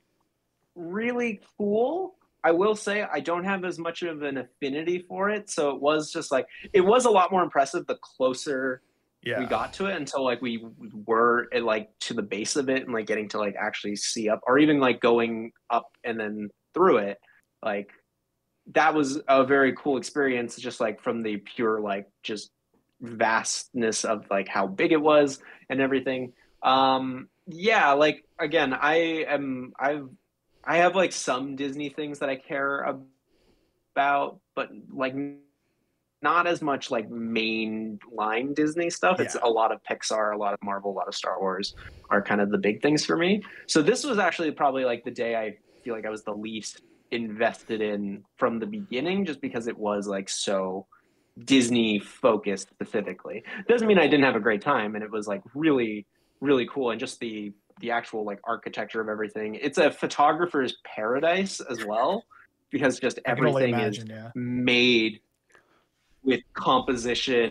really cool. I will say I don't have as much of an affinity for it, so it was just like it was a lot more impressive the closer we got to it until like we were at, like to the base of it and like getting to like actually see up or even like going up and then through it. Like that was a very cool experience just like from the pure like just vastness of like how big it was and everything. Yeah, like again, I have like some Disney things that I care about, but like not as much like mainline Disney stuff. It's a lot of Pixar, a lot of Marvel, a lot of Star Wars are kind of the big things for me. So this was actually probably like the day I feel like I was the least invested in from the beginning, just because it was like so Disney focused specifically. Doesn't mean I didn't have a great time, and it was like really, really cool, and just the actual like architecture of everything. It's a photographer's paradise as well, because just everything is made with composition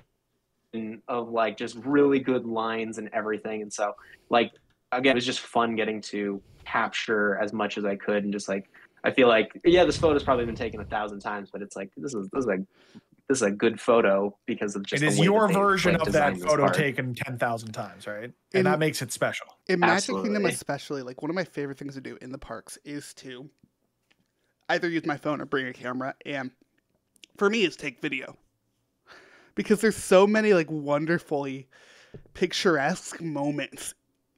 of like just really good lines and everything. And so like again, it was just fun getting to capture as much as I could, and just like I feel like this photo's probably been taken 1,000 times, but it's like this is a good photo because of just it is your version of that photo taken 10,000 times, right? And that makes it special. In Magic Kingdom especially, like one of my favorite things to do in the parks is to either use my phone or bring a camera, and for me it's take video. Because there's so many like wonderfully picturesque moments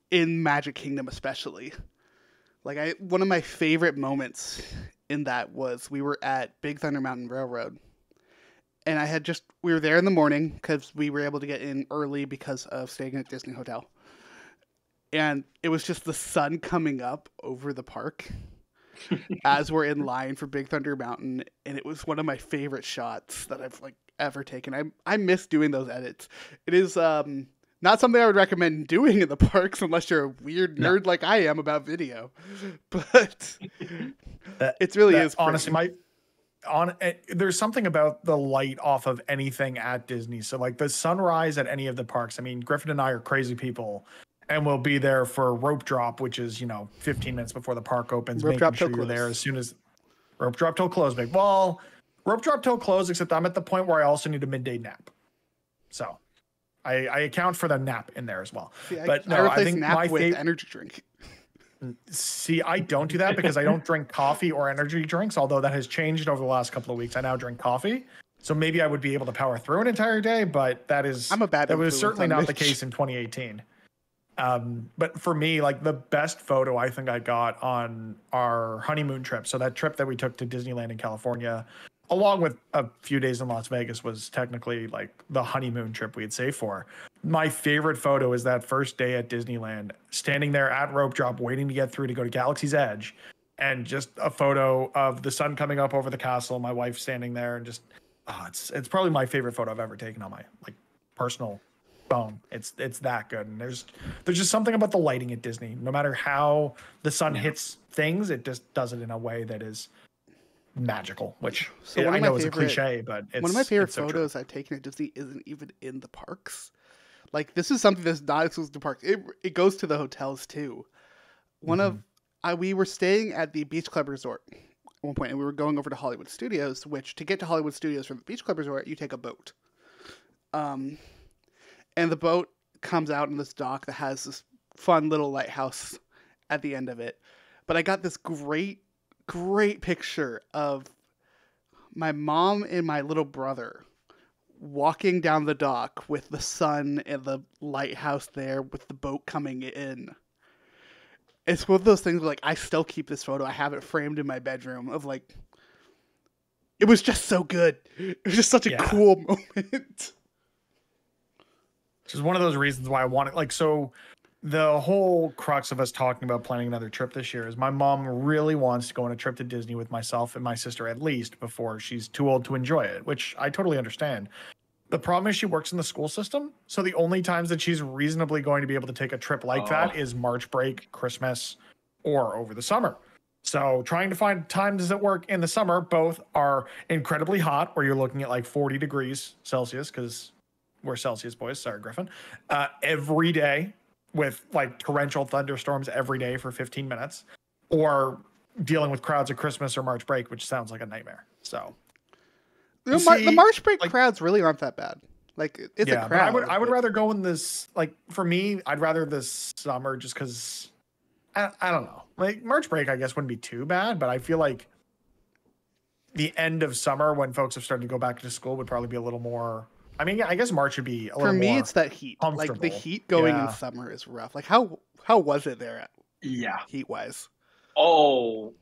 in Magic Kingdom especially. Like one of my favorite moments in that was we were at Big Thunder Mountain Railroad. And we were there in the morning because we were able to get in early because of staying at Disney Hotel. And it was just the sun coming up over the park as we're in line for Big Thunder Mountain. And it was one of my favorite shots that I've like ever taken. I miss doing those edits. It is not something I would recommend doing in the parks unless you're a weird nerd like I am about video. But it really is. Honestly, there's something about the light off of anything at Disney. So like the sunrise at any of the parks. I mean, Griffin and I are crazy people, and we'll be there for rope drop, which is 15 minutes before the park opens. Rope drop till you're close. There as soon as rope drop till close. Well, rope drop till close. Except I'm at the point where I also need a midday nap, so I account for the nap in there as well. See, but I think nap with energy drink. See, I don't do that because I don't drink coffee or energy drinks, although that has changed over the last couple of weeks. I now drink coffee. So maybe I would be able to power through an entire day, but that was certainly not the case in 2018. But for me, like the best photo I think I got on our honeymoon trip. So that trip that we took to Disneyland in California, along with a few days in Las Vegas, was technically like the honeymoon trip we had saved for. My favorite photo is that first day at Disneyland, standing there at rope drop, waiting to get through to go to Galaxy's Edge, and just a photo of the sun coming up over the castle, my wife standing there, and just it's probably my favorite photo I've ever taken on my like personal phone. It's that good, and there's just something about the lighting at Disney. No matter how the sun hits things, it just does it in a way that is magical, which I know is a cliche, but it's one of my favorite so photos I've taken at Disney isn't even in the parks. Like this is something that's not exclusive to parks. It goes to the hotels too. We were staying at the Beach Club Resort at one point, and we were going over to Hollywood Studios, which to get to Hollywood Studios from the Beach Club Resort, you take a boat. And the boat comes out in this dock that has this fun little lighthouse at the end of it. But I got this great picture of my mom and my little brother walking down the dock with the sun and the lighthouse there with the boat coming in. It's one of those things where, like, I still keep this photo. I have it framed in my bedroom of, like, it was just so good. It was just such a cool moment. Which is one of those reasons why I want it. Like, so the whole crux of us talking about planning another trip this year is my mom really wants to go on a trip to Disney with myself and my sister at least before she's too old to enjoy it, which I totally understand. The problem is she works in the school system. So the only times that she's reasonably going to be able to take a trip like that is March break, Christmas, or over the summer. So trying to find times that work in the summer, both are incredibly hot, where you're looking at like 40 degrees Celsius, because we're Celsius boys. Sorry, Griffin. Every day with like torrential thunderstorms every day for 15 minutes, or dealing with crowds at Christmas or March break, which sounds like a nightmare. So the March break crowds really aren't that bad. Like, it's a crowd. I would rather go in this, like, for me, I'd rather this summer just because I don't know. Like, March break, I guess, wouldn't be too bad, but I feel like the end of summer when folks have started to go back to school would probably be a little more. I mean, I guess March would be a little more. For me, it's that heat. Like, the heat going in summer is rough. Like, how was it there? Heat wise. Oh,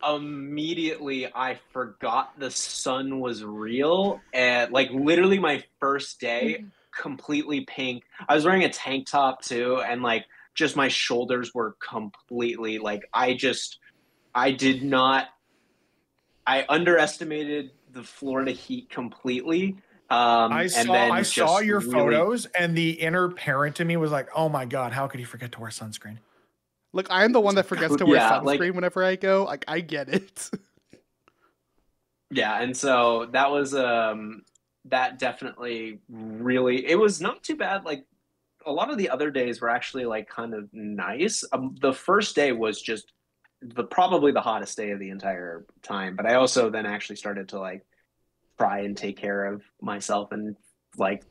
immediately I forgot the sun was real, and like literally my first day, completely pink. I was wearing a tank top too, and like just my shoulders were completely like I underestimated the Florida heat completely. I saw your photos, and the inner parent in me was like, "Oh my god, how could he forget to wear sunscreen?" Look, I'm the one that forgets to wear sunscreen whenever I go. Like, I get it. Yeah, and so that was that definitely really, it was not too bad. Like, a lot of the other days were actually like kind of nice. The first day was just probably the hottest day of the entire time, but I also then actually started to like try and take care of myself and like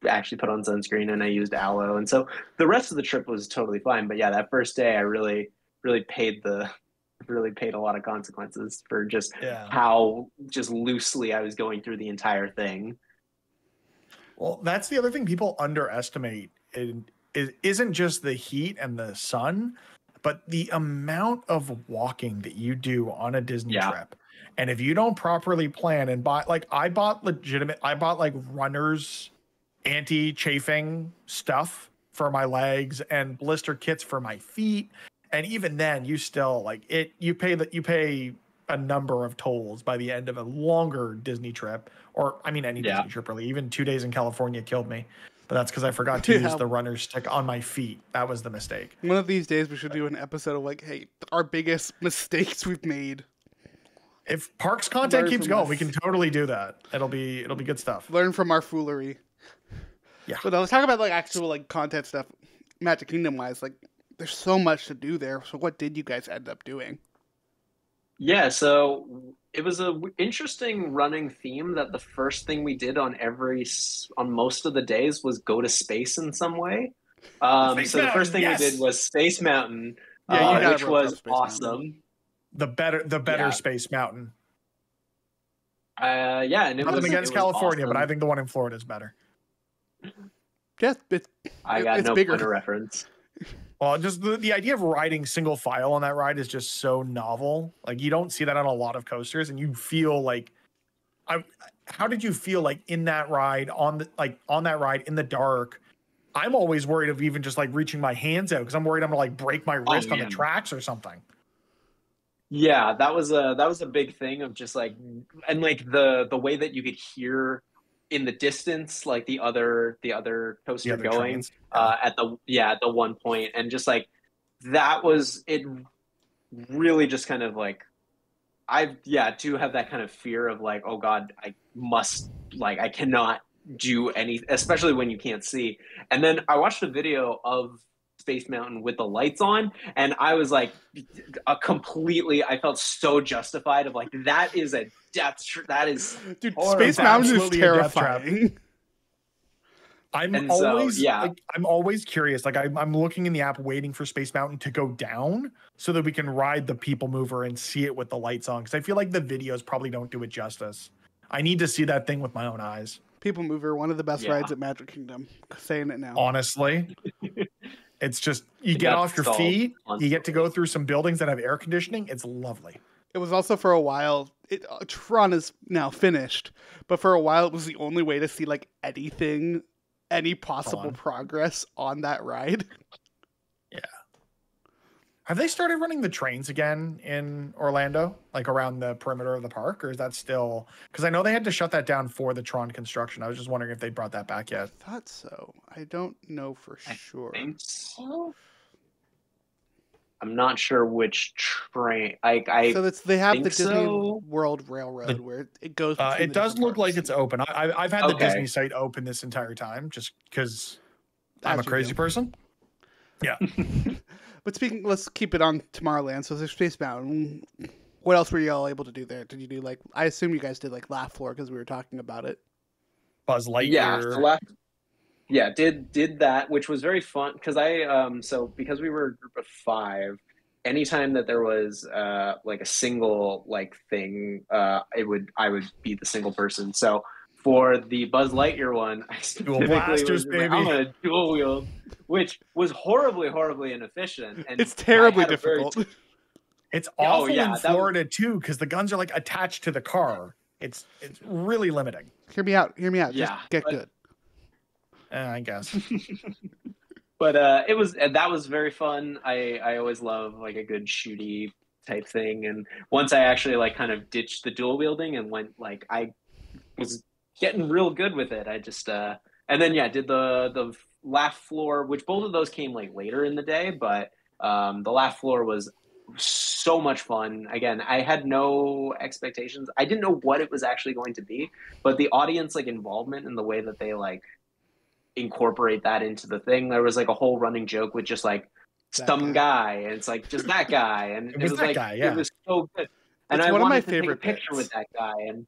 actually put on sunscreen, and I used aloe, and so the rest of the trip was totally fine. But yeah, that first day I really paid a lot of consequences for just how just loosely I was going through the entire thing. Well, that's the other thing people underestimate. It isn't just the heat and the sun, but the amount of walking that you do on a Disney trip. And if you don't properly plan and buy, like, I bought like runners anti-chafing stuff for my legs and blister kits for my feet, and even then you still you pay a number of tolls by the end of a longer Disney trip, or I mean any Disney trip really. Even 2 days in California killed me, but that's because I forgot to use the runner stick on my feet. That was the mistake. One of these days we should do an episode of like, hey, our biggest mistakes we've made. If parks content keeps going, we can totally do that. It'll be good stuff. Learn from our foolery. Yeah. But let's talk about like actual like content stuff, Magic Kingdom wise. Like, there's so much to do there. So what did you guys end up doing? Yeah, so it was a interesting running theme that the first thing we did on most of the days was go to space in some way. So the first thing we did was Space Mountain, which was awesome. Mountain. The better Space Mountain. Yeah, and nothing against California, awesome. But I think the one in Florida is better. Yes, I got no bigger reference. Well, just the idea of riding single file on that ride is just so novel. Like, you don't see that on a lot of coasters, and you feel like, how did you feel like in that ride on that ride in the dark? I'm always worried of even just like reaching my hands out because I'm worried I'm gonna like break my wrist on the tracks or something. Yeah, that was a big thing of just like, and like the way that you could hear in the distance, like the other coaster going at the one point, and just like that was it. Really, just kind of like I do have that kind of fear of like, oh God, I cannot do any, especially when you can't see. And then I watched a video of Space Mountain with the lights on, and I was like, I felt so justified of like, that is a death trap. That is, dude, Space Mountain is terrifying. I'm And always so, yeah. like I'm always curious. Like I'm looking in the app waiting for Space Mountain to go down so that we can ride the People Mover and see it with the lights on. Because I feel like the videos probably don't do it justice. I need to see that thing with my own eyes. People Mover, one of the best Yeah. rides at Magic Kingdom. Saying it now. Honestly, it's just you get That's off your all feet. on You get to story. go through some buildings that have air conditioning. It's lovely. It was also for a while. Tron is now finished, but for a while it was the only way to see like anything, any possible On. progress on that ride. Have they started running the trains again in Orlando, like around the perimeter of the park, or is that still? Because I know they had to shut that down for the Tron construction. I was just wondering if they brought that back yet. I thought so. I don't know for sure. I think so. I'm not sure which train. I So they have think the Disney so. World Railroad where it goes. between It the does different look like parks. it's open. I've had the Okay. Disney site open this entire time just because I'm a As you crazy do. person. Yeah. But speaking, let's keep it on Tomorrowland. So there's Space Mountain. What else were you all able to do there? Did you do like? I assume you guys did like Laugh Floor because we were talking about it. Buzz Lightyear. Yeah, did that, which was very fun because because we were a group of 5. Anytime that there was like a single like thing, I would be the single person. So for the Buzz Lightyear one, I specifically blasters, was like, baby. I'm gonna dual wield, which was horribly inefficient. And It's terribly I had a very difficult. It's Oh, awful yeah, in that was- Florida too because the guns are like attached to the car. It's really limiting. Hear me out. Yeah, Just get but- good. I guess. But that was very fun. I always love like a good shooty type thing. And once I actually like kind of ditched the dual wielding and went like I was getting real good with it. I just and then did the Laugh Floor, which both of those came like later in the day, but the Laugh Floor was so much fun. Again, I had no expectations. I didn't know what it was actually going to be, but the audience like involvement and the way that they like incorporate that into the thing. There was like a whole running joke with just like That some guy. guy, and it's like just that guy, and It was that like guy, yeah. it was so good. And It's I one of my wanted to favorite take a picture bits. with that guy, and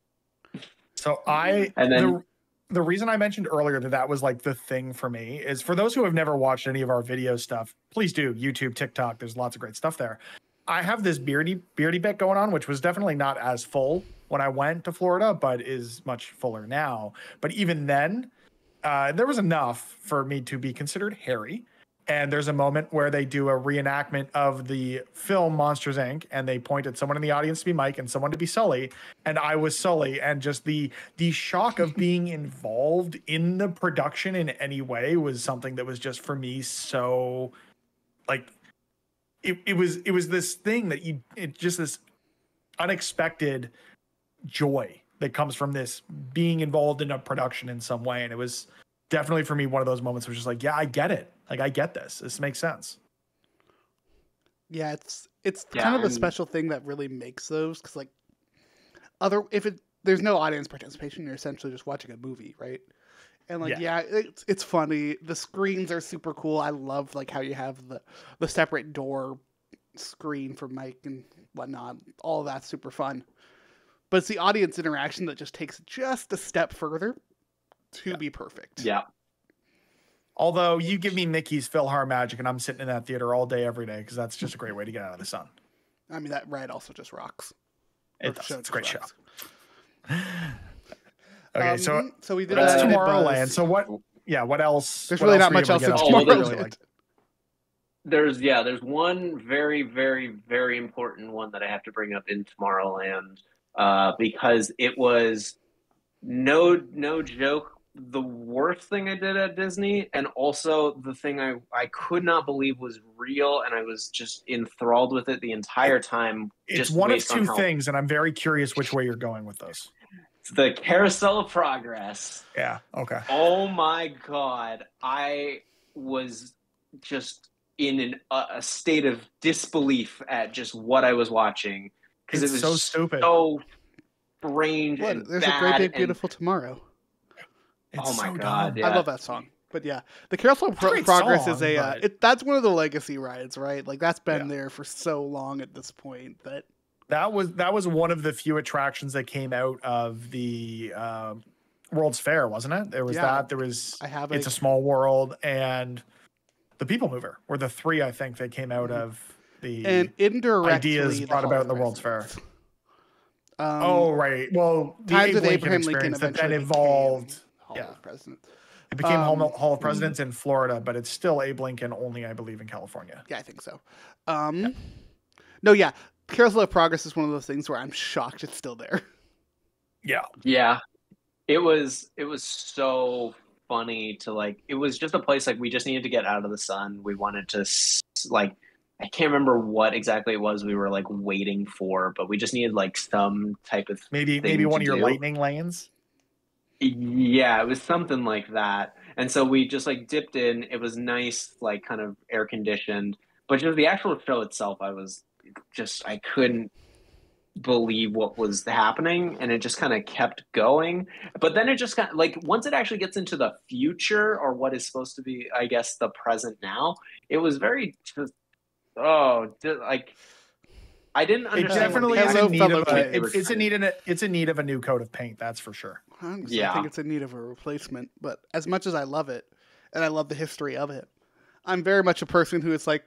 So And then- the reason I mentioned earlier that was like the thing for me is for those who have never watched any of our video stuff, please do YouTube, TikTok. There's lots of great stuff there. I have this beardy bit going on, which was definitely not as full when I went to Florida, but is much fuller now. But even then, there was enough for me to be considered hairy. And there's a moment where they do a reenactment of the film Monsters Inc. and they point at someone in the audience to be Mike and someone to be Sully. And I was Sully. And just the shock of being involved in the production in any way was something that was just for me so like it was this thing that just this unexpected joy that comes from this being involved in a production in some way. And it was definitely for me one of those moments was just like, yeah, I get it. Like I get this. This makes sense. Yeah, it's Yeah, kind of a and- special thing that really makes those because like there's no audience participation, you're essentially just watching a movie, right? And like it's funny. The screens are super cool. I love like how you have the separate door screen for Mike and whatnot. All of that's super fun. But it's the audience interaction that just takes just a step further to be perfect. yeah. Although you give me Mickey's Philhar Magic and I'm sitting in that theater all day, every day, because that's just a great way to get out of the sun. I mean, that ride also just rocks. It Or does. show It's a great just show. rocks. Okay, so we did that's Big Tomorrowland. Buzz. So what else? There's what really else not were you much able else to in get up to? Oh, What you Tomorrowland. really liked? There's one very, very, very important one that I have to bring up in Tomorrowland because it was no joke the worst thing I did at Disney, and also the thing I could not believe was real, and I was just enthralled with it the entire time. It's just one of based on two how- things, and I'm very curious which way you're going with those. It's the Carousel of Progress. Yeah. Okay. Oh my God. I was just in a state of disbelief at just what I was watching because it It's was so stupid. so strange What? and There's bad a great big and- beautiful tomorrow. It's Oh my so God, dumb. yeah. I love that song. But yeah, the Carousel of a great Progress song, is a but- that's one of the legacy rides, right? Like that's been Yeah. there for so long at this point that That was one of the few attractions that came out of the World's Fair, wasn't it? There was that. There was It's a Small World and The People Mover were the three, I think, that came out of the and indirectly ideas the brought Hall about of in the World's Fair. Presidents. Right. Well, the Times with Abraham Abraham Lincoln experience that then eventually evolved. Hall of Presidents. It became Hall of Presidents in Florida, but it's still Abe Lincoln only, I believe, in California. Yeah, I think so. No, yeah. Carousel of Progress is one of those things where I'm shocked it's still there. Yeah. It was so funny to like, it was just a place like we just needed to get out of the sun. We wanted to like, I can't remember what exactly it was we were like waiting for, but we just needed like some type of maybe one of your lightning lanes. Yeah, it was something like that. And so we just like dipped in. It was nice, like kind of air conditioned, but just the actual show itself, I couldn't believe what was happening, and it just kind of kept going. But then it just got like, once it actually gets into the future or what is supposed to be, I guess, the present now, it was very just, like I didn't understand. It definitely is in need of it's in need of a new coat of paint, that's for sure. I think it's in need of a replacement, but as much as I love it and I love the history of it, I'm very much a person who is like,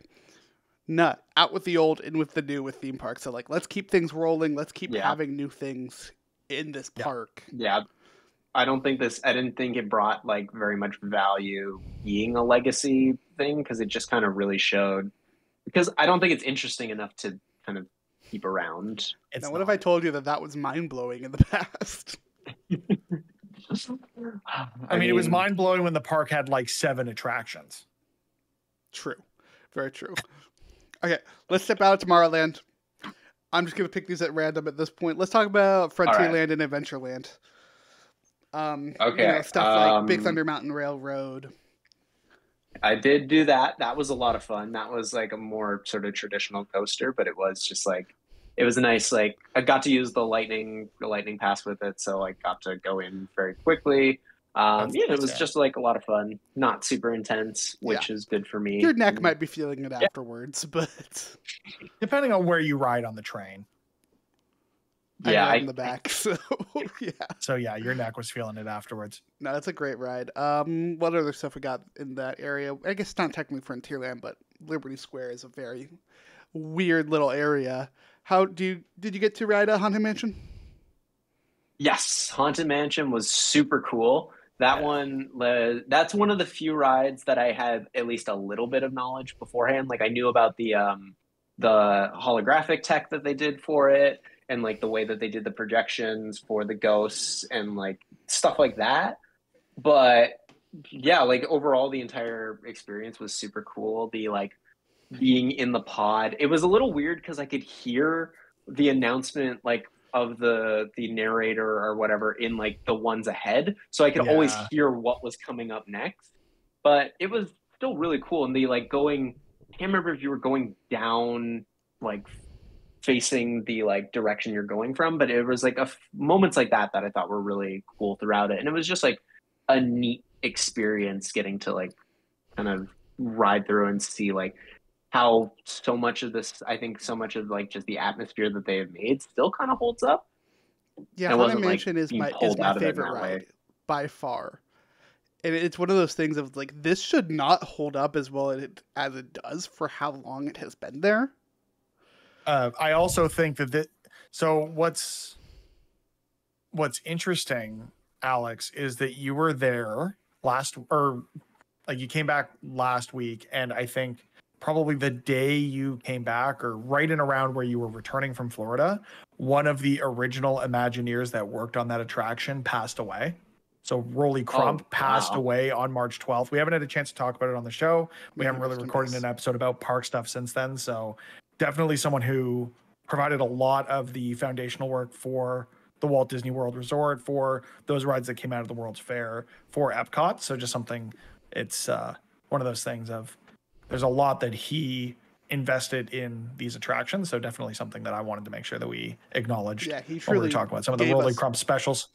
nut, out with the old, in with the new with theme parks. So like, let's keep things rolling. Let's keep having new things in this park. Yeah. I didn't think it brought like very much value being a legacy thing, because it just kind of really showed, because I don't think it's interesting enough to kind of keep around. Now, what if I told you that was mind-blowing in the past? I mean, it was mind-blowing when the park had like 7 attractions. True. Very true. Okay, let's step out of Tomorrowland. I'm just going to pick these at random at this point. Let's talk about Frontierland and Adventureland. Okay. Stuff like Big Thunder Mountain Railroad. I did do that. That was a lot of fun. That was like a more sort of traditional coaster, but it was just like, it was a nice, like, I got to use the lightning pass with it, so I got to go in very quickly. It was just like a lot of fun, not super intense, which is good for me. Your neck might be feeling it afterwards, but depending on where you ride on the train. I in the back, so yeah. So yeah, your neck was feeling it afterwards. No, that's a great ride. What other stuff we got in that area? I guess it's not technically Frontierland, but Liberty Square is a very weird little area. Did you get to ride a Haunted Mansion? Yes, Haunted Mansion was super cool. That's one of the few rides that I had at least a little bit of knowledge beforehand. Like I knew about the holographic tech that they did for it, and like the way that they did the projections for the ghosts and like stuff like that. But yeah, like overall the entire experience was super cool. The like being in the pod, it was a little weird because I could hear the announcement like of the narrator or whatever in like the ones ahead, so I could always hear what was coming up next. But it was still really cool. And they like going, I can't remember if you were going down like facing the like direction you're going from, but it was like moments like that I thought were really cool throughout it. And it was just like a neat experience getting to like kind of ride through and see like how so much of like just the atmosphere that they have made still kind of holds up. Yeah, Haunted Mansion is my favorite ride by far. And it's one of those things of like, this should not hold up as well as it does for how long it has been there. I also think so what's interesting, Alex, is that you were there you came back last week, and I think probably the day you came back or right in around where you were returning from Florida, one of the original Imagineers that worked on that attraction passed away. So Rolly Crump passed away on March 12th. We haven't had a chance to talk about it on the show. We haven't really recorded an episode about park stuff since then. So definitely someone who provided a lot of the foundational work for the Walt Disney World Resort, for those rides that came out of the World's Fair, for Epcot. So just something, it's one of those things of, there's a lot that he invested in these attractions. So definitely something that I wanted to make sure that we acknowledged. Yeah, he truly when we were talking about some of the Rolly Crump specials.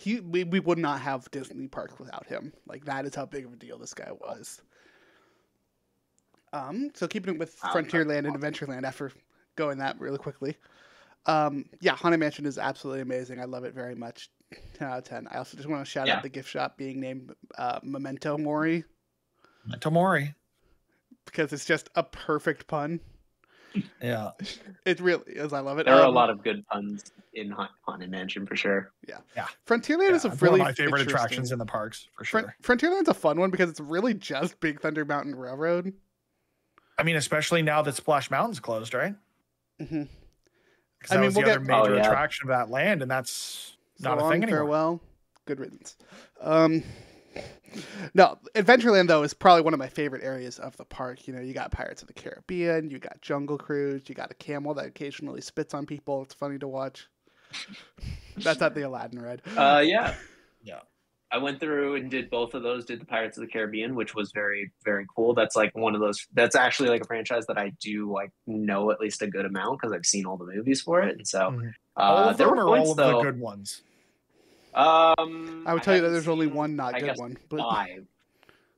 We would not have Disney parks without him. Like, that is how big of a deal this guy was. So keeping it with Frontierland and Adventureland after going that really quickly. Haunted Mansion is absolutely amazing. I love it very much. 10 out of 10. I also just want to shout Yeah. out the gift shop being named Memento Mori Tomori. because it's just a perfect pun. Yeah. It really is. I love it. There are a lot of good puns in Haunted Mansion for sure. Yeah. Yeah. Frontierland is a It's really one of my favorite interesting- attractions in the parks for sure. Frontierland's a fun one because it's really just Big Thunder Mountain Railroad. I mean, especially now that Splash Mountain's closed, right? Mm-hmm. Because that was the other major Oh, yeah. attraction of that land, and that's not a thing anymore. Farewell. Good riddance. No, Adventureland though is probably one of my favorite areas of the park. You know, you got Pirates of the Caribbean, you got Jungle Cruise, you got a camel that occasionally spits on people. It's funny to watch. That's at the Aladdin ride. Yeah. Yeah. I went through and did both of those, did the Pirates of the Caribbean, which was very, very cool. That's like one of those, that's actually like a franchise that I do like know at least a good amount because I've seen all the movies for it. And so All of there them were or points all of though. the good ones? I would tell you that haven't there's only seen, one not I good guess, one. But 5.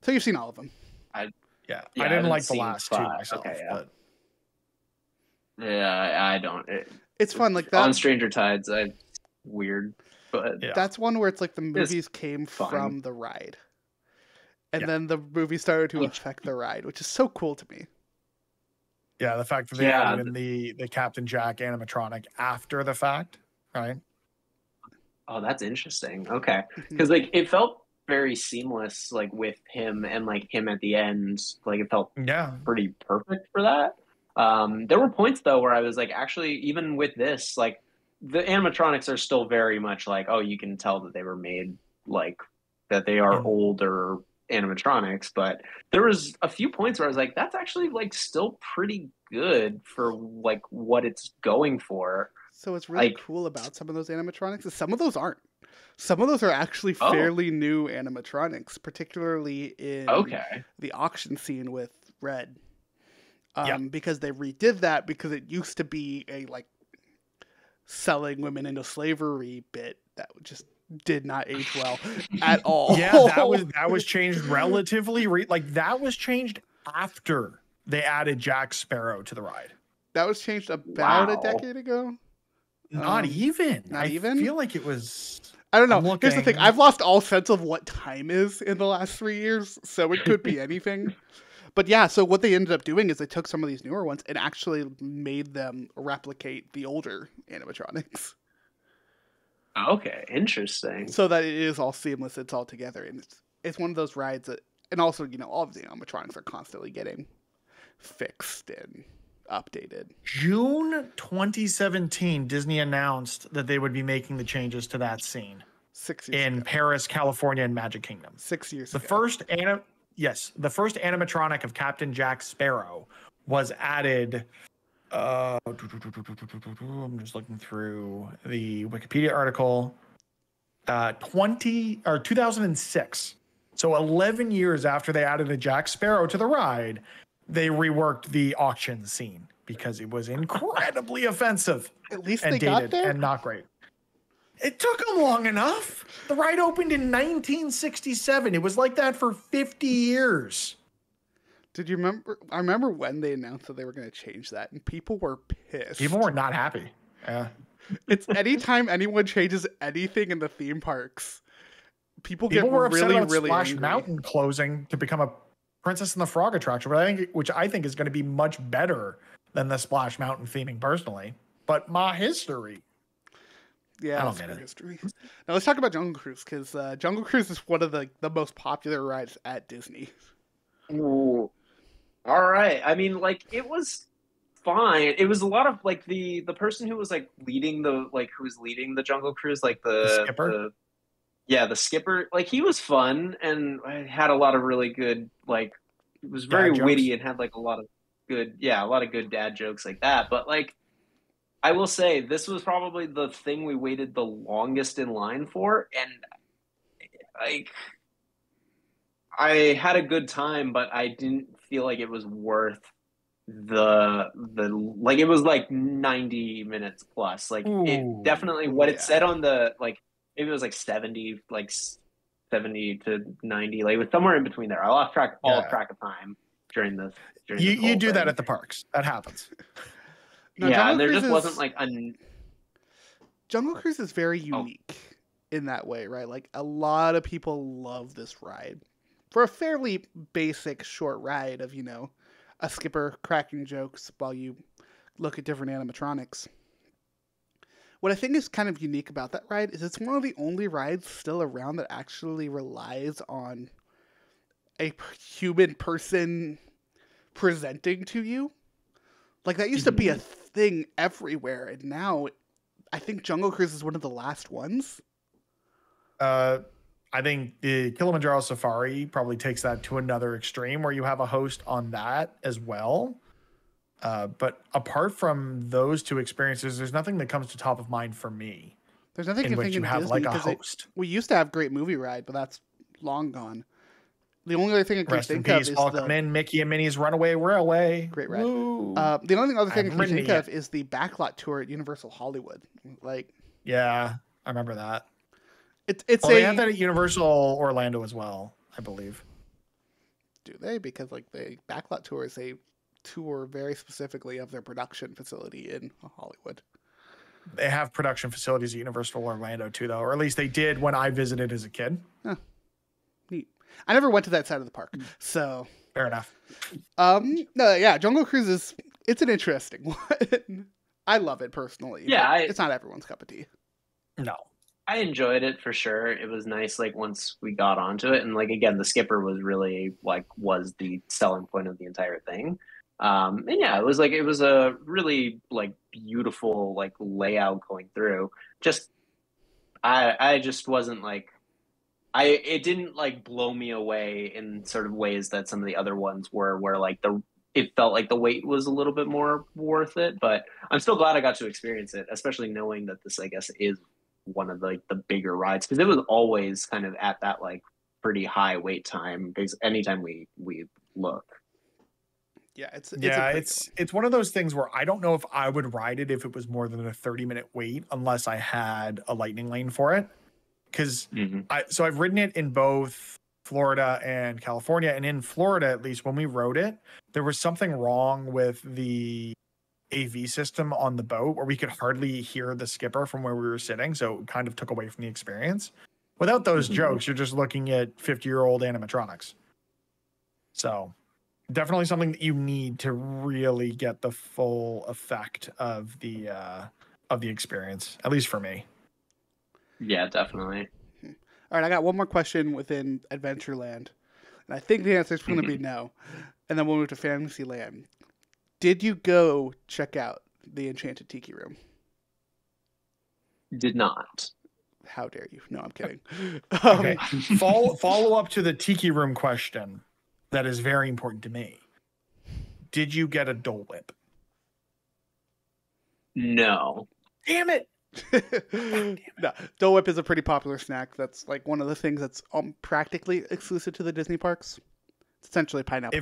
so you've seen all of them. Yeah. Yeah, I I didn't haven't like the seen last two 5. myself. Okay, yeah. But Yeah, I don't. It's fun like that. On Stranger Tides, weird, but yeah. That's one where it's like the movies came fine. from the ride. And Yeah. then the movie started to affect the ride, which is so cool to me. Yeah, the fact that they Yeah, added in the Captain Jack animatronic after the fact, right? oh, that's interesting. Okay, Mhm. because like it felt very seamless, like with him and like him at the end. Like it felt Yeah. pretty perfect for that. There were points though where I was like, actually, even with this, like the animatronics are still very much like, oh, you can tell that they were made like that they are Mm. older animatronics. But there was a few points where I was like, that's actually like still pretty good for like what it's going for. So what's really Like- cool about some of those animatronics is some of those aren't. Some of those are actually Oh. fairly new animatronics, particularly in Okay. the auction scene with Red. Yeah. Because they redid that because it used to be a like selling women into slavery bit that just did not age well at all. Yeah, that was changed relatively that was changed after they added Jack Sparrow to the ride. That was changed about a Wow. decade ago. Not even. not I even? feel like it was. I don't know. I'm Here's the thing. looking. I've lost all sense of what time is in the last 3 years, so it could be anything. But yeah, so what they ended up doing is they took some of these newer ones and actually made them replicate the older animatronics. Okay. Interesting. So that it is all seamless, it's all together. And it's one of those rides that, and also, you know, all of the animatronics are constantly getting fixed and updated. June 2017, Disney announced that they would be making the changes to that scene 6 years in ago. Paris, California, and Magic Kingdom. 6 years The ago. first animatronic of Captain Jack Sparrow was added. I'm just looking through the Wikipedia article. 2006. So 11 years after they added a Jack Sparrow to the ride, they reworked the auction scene because it was incredibly offensive At least and they got dated there. and not great. It took them long enough. The ride opened in 1967. It was like that for 50 years. Did you remember? I remember when they announced that they were going to change that, and people were pissed. People were not happy. Yeah. It's anytime anyone changes anything in the theme parks, people People get were upset really, about really Splash angry. Mountain closing to become a Princess and the Frog attraction, which I think is going to be much better than the Splash Mountain theming personally. But my history. Yeah, I don't that's get for it. history. Now let's talk about Jungle Cruise because Jungle Cruise is one of the most popular rides at Disney. Ooh. All right. I mean, like it was fine. It was a lot of like the person who was like leading the Jungle Cruise, like The skipper? the skipper. Like he was fun and I had a lot of really good like it was very Dad jokes? witty and had like a lot of good dad jokes like that. But like I will say this was probably the thing we waited the longest in line for, and like I had a good time, but I didn't feel like it was worth the like it was like 90 minutes plus. Like Ooh. it definitely what Yeah. it said on the like maybe it was like 70 to 90, like it was somewhere in between there. I lost track Yeah. track of time during this. During You this whole do that thing. at the parks. That happens. Now, yeah, Jungle there Cruise just is- wasn't like a Jungle Cruise is very unique in that way, right? Like a lot of people love this ride for a fairly basic short ride of, a skipper cracking jokes while you look at different animatronics. What I think is kind of unique about that ride is it's one of the only rides still around that actually relies on a human person presenting to you. Like, that used to be a thing everywhere, and now I think Jungle Cruise is one of the last ones. I think the Kilimanjaro Safari probably takes that to another extreme where you have a host on that as well. But apart from those two experiences, there's nothing that comes to top of mind for me. There's nothing in which you have Disney, like a host. We used to have Great Movie Ride, but that's long gone. The only other thing I can Rest in think of peace, is welcome in Mickey and Minnie's Runaway Railway. Great ride. Woo. The only other thing I can ridden think it of is the backlot tour at Universal Hollywood. Like, Yeah, I remember that. They have that at Universal Orlando as well, I believe. Do they? Because like the backlot tour is a tour very specifically of their production facility in Hollywood. They have production facilities at Universal Orlando too, though, or at least they did when I visited as a kid. Huh. Neat. I never went to that side of the park, so fair enough. No, yeah, Jungle Cruise it's an interesting one. I love it personally. Yeah, it's not everyone's cup of tea. No. I enjoyed it for sure. It was nice, like once we got onto it, and like again, the skipper was really was the selling point of the entire thing. And yeah, it was a really beautiful layout going through. Just I just wasn't it didn't blow me away in sort of ways that some of the other ones were, where it felt like the wait was a little bit more worth it. But I'm still glad I got to experience it, especially knowing that this, I guess, is one of the bigger rides, because it was always kind of at that pretty high wait time because anytime we look. Yeah, it's one of those things where I don't know if I would ride it if it was more than a 30-minute wait, unless I had a lightning lane for it. Because I've ridden it in both Florida and California, and in Florida, at least when we rode it, there was something wrong with the AV system on the boat where we could hardly hear the skipper from where we were sitting, so it kind of took away from the experience. Without those jokes, you're just looking at 50-year-old animatronics. So definitely something that you need to really get the full effect of the experience, at least for me. Yeah, definitely. All right, I got one more question within Adventureland, and I think the answer is going to be no, and then we'll move to Fantasyland. Did you go check out the Enchanted Tiki Room? Did not. How dare you? No, I'm kidding. Okay. Follow up to the Tiki Room question that is very important to me. Did you get a Dole Whip? No. Damn it! No, Dole Whip is a pretty popular snack. That's one of the things that's practically exclusive to the Disney parks. It's essentially pineapple.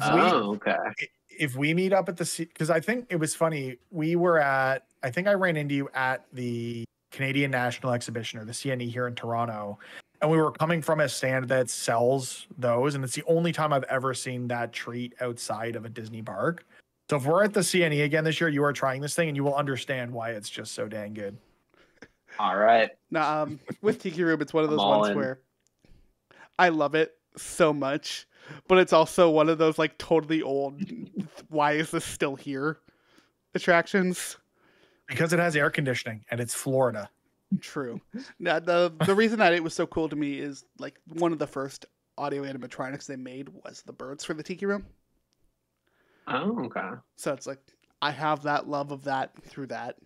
Okay. If we meet up at the, because I think it was funny, I think I ran into you at the Canadian National Exhibition, or the CNE, here in Toronto, and we were coming from a stand that sells those, and it's the only time I've ever seen that treat outside of a Disney park. So if we're at the CNE again this year, you are trying this thing, and you will understand why it's just so dang good. All right. Now, with Tiki Room, it's one of those ones where I love it so much, but it's also one of those totally old, why is this still here attractions. Because it has air conditioning and it's Florida. True. Now, the reason that it was so cool to me is one of the first audio animatronics they made was the birds for the Tiki Room. Oh, okay. So it's I have that love of that through that.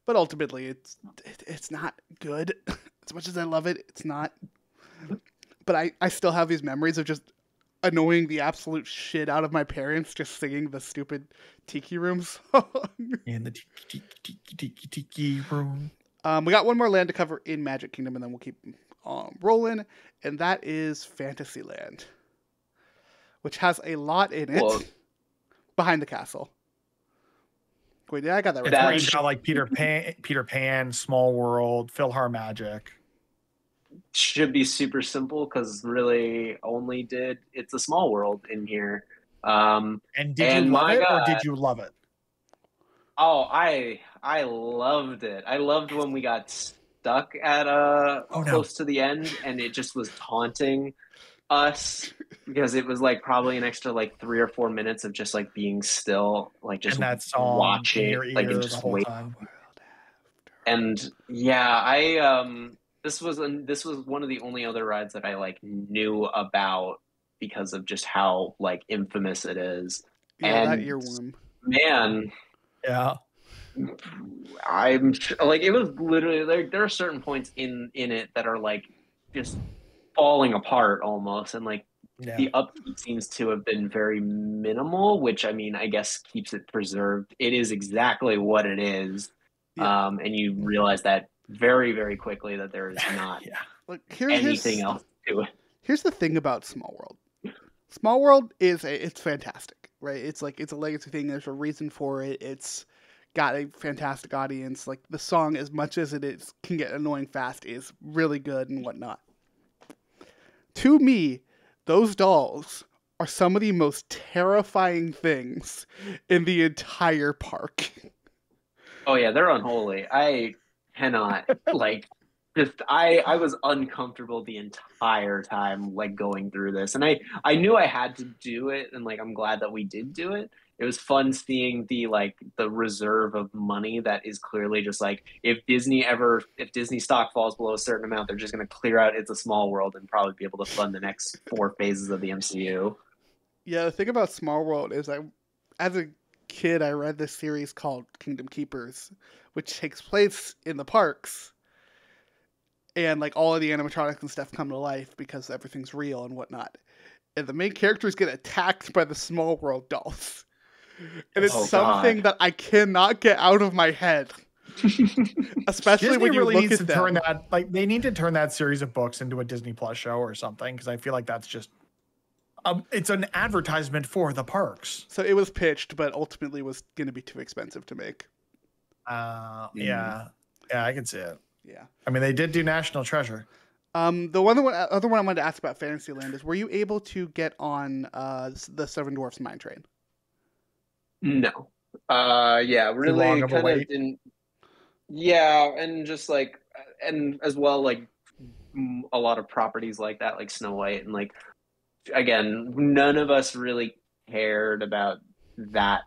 But ultimately, it's not good. As much as I love it, it's not. But I still have these memories of just annoying the absolute shit out of my parents just singing the stupid Tiki Room song. In the Tiki Room. We got one more land to cover in Magic Kingdom, and then we'll keep rolling. And that is Fantasyland, which has a lot in it behind the castle. Wait, yeah, I got that right. It's got Peter Pan, Small World, PhilharMagic. Should be super simple because really only did It's a Small World in here. And did you love it, or did you love it? Oh, I loved it. I loved when we got stuck at Oh, no. close to the end, and it just was taunting us because it was like probably an extra like 3 or 4 minutes of just like being still, like just And that song in watching, your like ear and the just whole wait. time. And yeah, I this was one of the only other rides that I like knew about because of just how like infamous it is. Yeah, that And earworm. man, Yeah. like it was literally like there are certain points in it that are like just falling apart almost, and like Yeah. the upkeep seems to have been very minimal, which I mean I guess keeps it preserved. It is exactly what it is. Yeah. And you realize that very, very quickly that there is not Yeah. Like anything else to it. here's the thing about Small World. Small World it's fantastic, right? It's like it's a legacy thing. There's a reason for it. It's got a fantastic audience. Like the song, as much as can get annoying fast, is really good and whatnot. To me, those dolls are some of the most terrifying things in the entire park. Oh yeah, they're unholy. I cannot like just I was uncomfortable the entire time like going through this. And I knew I had to do it, and like I'm glad that we did do it. It was fun seeing the reserve of money that is clearly just like if Disney stock falls below a certain amount, they're just gonna clear out It's a Small World and probably be able to fund the next 4 phases of the MCU. Yeah, the thing about Small World is as a kid, I read this series called Kingdom Keepers, which takes place in the parks. And like all of the animatronics and stuff come to life because everything's real and whatnot. And the main characters get attacked by the Small World dolls. And it's something that I cannot get out of my head. Especially Disney when you really look needs at to turn them. that, like, they need to turn that series of books into a Disney Plus show or something, because I feel like that's just it's an advertisement for the parks. So it was pitched, but ultimately was going to be too expensive to make. Yeah, I can see it. Yeah. I mean, they did do National Treasure. Other one I wanted to ask about Fantasyland is: were you able to get on the Seven Dwarfs Mine Train? No. Yeah, Too long really of a kind of wait. didn't. Yeah, and just like, and as well, like a lot of properties like that, like Snow White, and like again, none of us really cared about that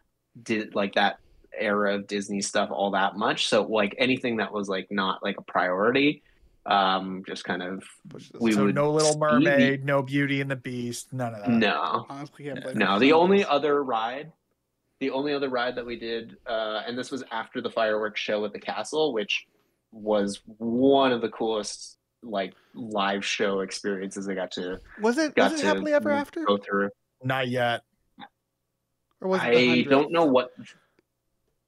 like that era of Disney stuff all that much. So like anything that was like not like a priority, just kind of So no Little see Mermaid, no Beauty and the Beast, none of that. no, Honestly, can't blame no. you. The only other ride that we did, and this was after the fireworks show at the castle, which was one of the coolest like live show experiences I got to Was it Happily Ever After? go through. Not yet. Or was it the I 100th? don't know what.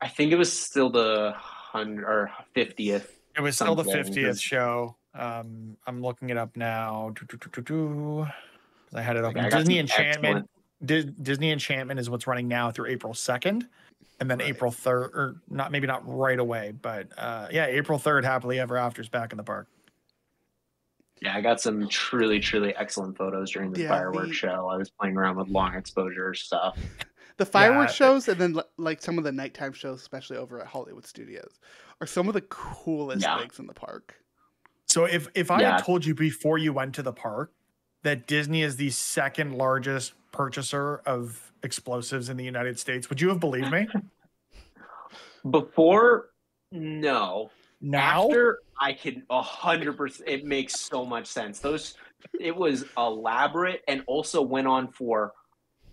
I think it was still the 100 or 50th. It was still the something, 50th show. I'm looking it up now. I had it open. I got Disney some Enchantment. Disney Enchantment is what's running now through April 2nd, and then April 3rd, or not, maybe not right away, but yeah, April 3rd, Happily Ever After is back in the park. Yeah, I got some truly, truly excellent photos during the fireworks show. I was playing around with long exposure stuff. The fireworks shows, and then like some of the nighttime shows, especially over at Hollywood Studios, are some of the coolest things in the park. So if I had told you before you went to the park that Disney is the second largest purchaser of explosives in the United States, would you have believed me? Before, no. Now? After, I can 100%. It makes so much sense. It was elaborate and also went on for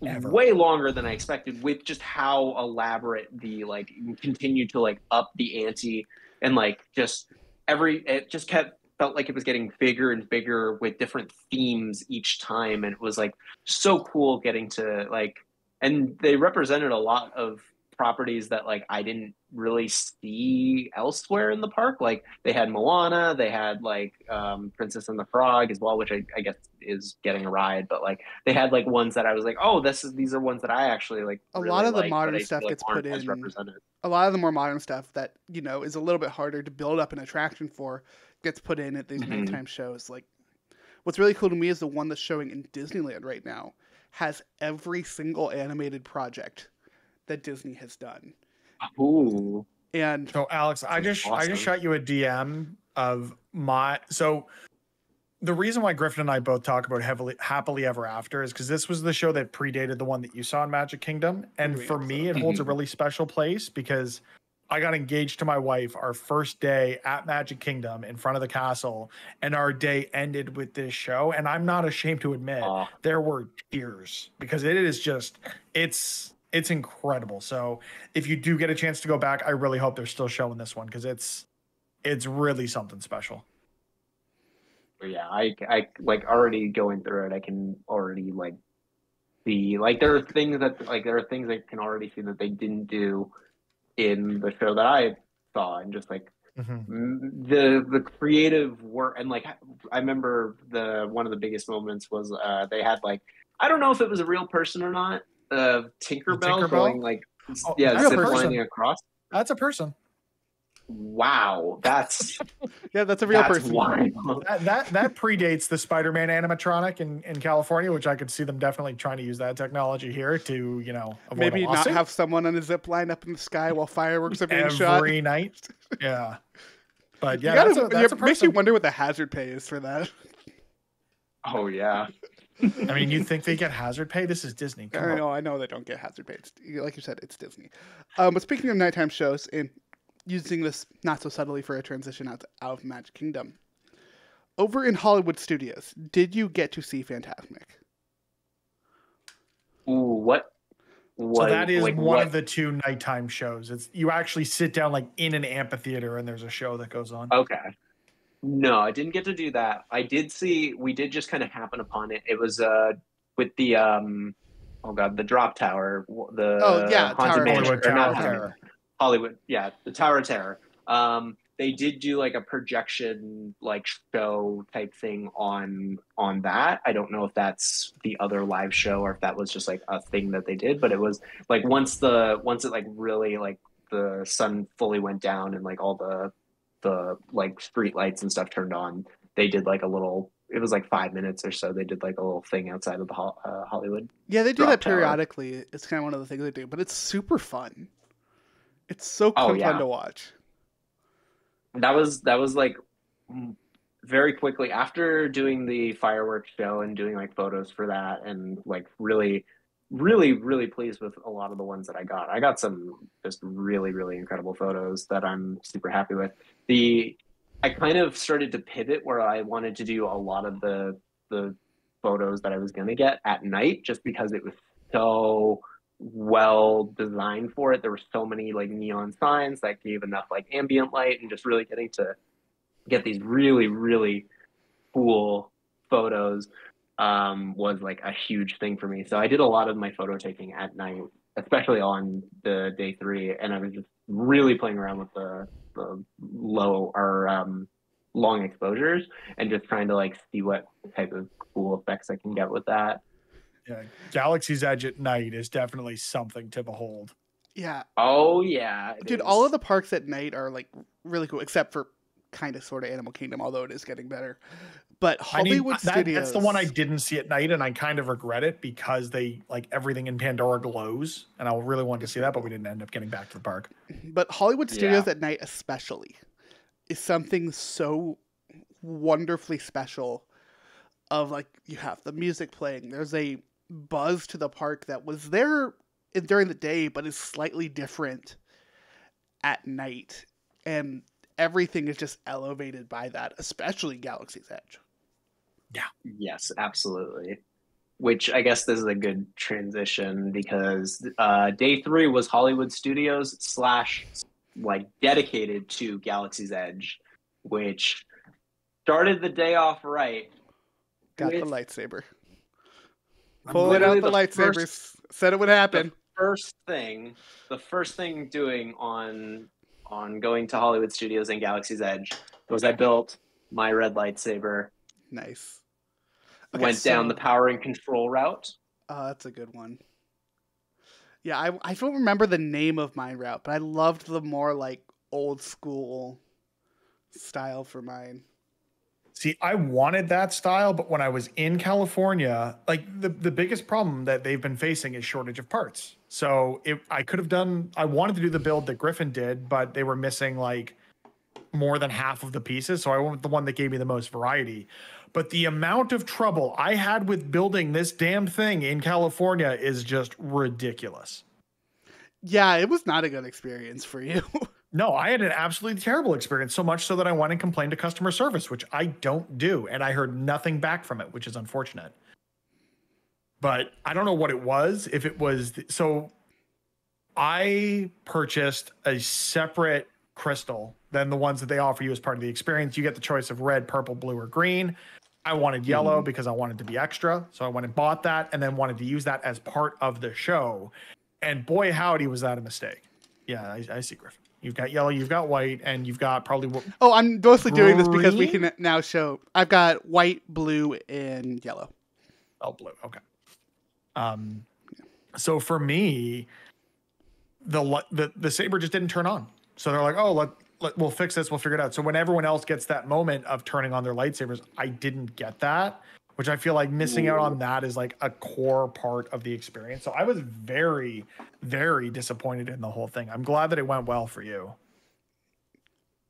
way longer than I expected, with just how elaborate the like continued to like up the ante, and like just it just felt like it was getting bigger and bigger with different themes each time, and it was like so cool getting to like, and they represented a lot of properties that like I didn't really see elsewhere in the park. Like they had Moana, they had like Princess and the Frog as well, which I guess is getting a ride, but like they had like ones that I was like, oh, these are ones that I actually like. A really lot of the like, modern stuff gets put in. A lot of the more modern stuff that is a little bit harder to build up an attraction for gets put in at these nighttime shows. Like what's really cool to me is the one that's showing in Disneyland right now has every single animated project that Disney has done. Ooh. And so Alex, I just shot you a DM of my the reason why Griffin and I both talk about Happily Ever After is because this was the show that predated the one that you saw in Magic Kingdom. And for me, it holds a really special place because I got engaged to my wife our first day at Magic Kingdom in front of the castle, and our day ended with this show. And I'm not ashamed to admit there were tears because it is just, it's incredible. So if you do get a chance to go back, I really hope they're still showing this one because it's really something special. Yeah, I like already going through it. I can already like see like there are things I can already see that they didn't do in the show that I saw, and just like the creative work. And like I remember one of the biggest moments was they had like, I don't know if it was a real person or not, Tinkerbell going like ziplining across. That's a person. Wow, that's that's a real person. Wild. That predates the Spider-Man animatronic in California, which I could see them definitely trying to use that technology here to, avoid maybe not have someone on a zip line up in the sky while fireworks are being shot every night. Yeah, but yeah, it makes you wonder what the hazard pay is for that. Oh yeah. I mean, you think they get hazard pay? This is Disney. I know they don't get hazard pay. Like you said, it's Disney. But speaking of nighttime shows, and using this not so subtly for a transition out of Magic Kingdom, over in Hollywood Studios, did you get to see Fantasmic? Ooh, what? So that is like one of the two nighttime shows. It's you actually sit down like in an amphitheater and there's a show that goes on. Okay. No, I didn't get to do that. We did just kind of happen upon it. It was with the the drop tower, Haunted Mansion, Hollywood, yeah, the Tower of Terror. They did do like a projection like show type thing on that. I don't know if that's the other live show or if that was just like a thing that they did, but it was like once it like really like the sun fully went down and like all the like street lights and stuff turned on, they did like it was like 5 minutes or so. They did like a little thing outside of the Hollywood. Yeah, they do that periodically. Tower. It's kind of one of the things they do, but it's super fun. It's so fun to watch. That was like very quickly after doing the fireworks show and doing like photos for that, and like really, really, really pleased with a lot of the ones that I got. I got some just really, really incredible photos that I'm super happy with. I kind of started to pivot where I wanted to do a lot of the photos that I was going to get at night, just because it was so well designed for it. There were so many like neon signs that gave enough like ambient light, and just really getting to get these really, really cool photos was like a huge thing for me. So I did a lot of my photo taking at night, especially on the day 3, and I was just really playing around with the low or long exposures and just trying to like see what type of cool effects I can get with that. Yeah, Galaxy's Edge at night is definitely something to behold. Yeah. Oh yeah, dude, all of the parks at night are like really cool, except for kind of sort of Animal Kingdom, although it is getting better. But Hollywood Studios, that's the one I didn't see at night, and I kind of regret it because they like everything in Pandora glows, and I really wanted to see that, but we didn't end up getting back to the park. But Hollywood Studios at night especially is something so wonderfully special. Of like, you have the music playing, there's a buzz to the park that was there during the day but is slightly different at night, and everything is just elevated by that, especially Galaxy's Edge. Yeah. Yes, absolutely. Which I guess this is a good transition because day 3 was Hollywood Studios / like dedicated to Galaxy's Edge, which started the day off right. Got the lightsaber. Pulling out the lightsabers. Said it would happen. The first thing doing on going to Hollywood Studios and Galaxy's Edge was I built my red lightsaber. Nice. Okay, went down the power and control route. Oh, that's a good one. Yeah, I don't remember the name of my route, but I loved the more like old school style for mine. See, I wanted that style, but when I was in California, like the biggest problem that they've been facing is shortage of parts. So I wanted to do the build that Griffin did, but they were missing like more than half of the pieces, so I went with the one that gave me the most variety. But the amount of trouble I had with building this damn thing in California is just ridiculous. Yeah, it was not a good experience for you. No, I had an absolutely terrible experience, so much so that I went and complained to customer service, which I don't do, and I heard nothing back from it, which is unfortunate. But I don't know what it was. If it was so, I purchased a separate crystal than the ones that they offer you as part of the experience. You get the choice of red, purple, blue, or green. I wanted yellow because I wanted to be extra, so I went and bought that, and then wanted to use that as part of the show. And boy, howdy, was that a mistake. Yeah, I see, Griffin. You've got yellow, you've got white, and you've got probably... Oh, I'm mostly doing this because we can now show... I've got white, blue, and yellow. Oh, blue. Okay. So for me, the saber just didn't turn on. So they're like, oh, we'll fix this. We'll figure it out. So when everyone else gets that moment of turning on their lightsabers, I didn't get that, which I feel like missing out on that is like a core part of the experience. So I was very, very disappointed in the whole thing. I'm glad that it went well for you.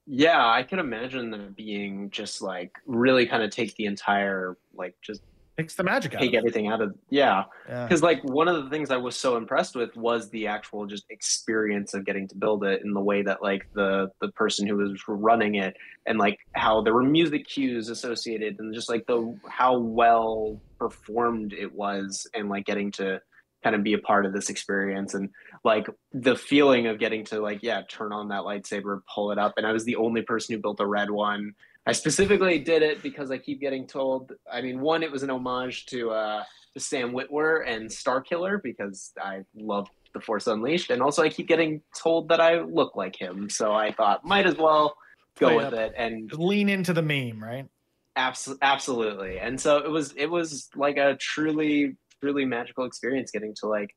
Yeah, I could imagine that being just like really kind of take the entire, like just takes the magic out. Take everything out of, yeah. Yeah. Because like one of the things I was so impressed with was the actual just experience of getting to build it in the way that like the person who was running it and like how there were music cues associated and just like how well performed it was and like getting to kind of be a part of this experience and like the feeling of getting to like, yeah, turn on that lightsaber, pull it up. And I was the only person who built a red one. I specifically did it because I keep getting told, I mean, one, it was an homage to Sam Witwer and Starkiller because I love The Force Unleashed. And also I keep getting told that I look like him. So I thought might as well go with it and just lean into the meme, right? Absolutely. And so it was like a truly, truly magical experience getting to like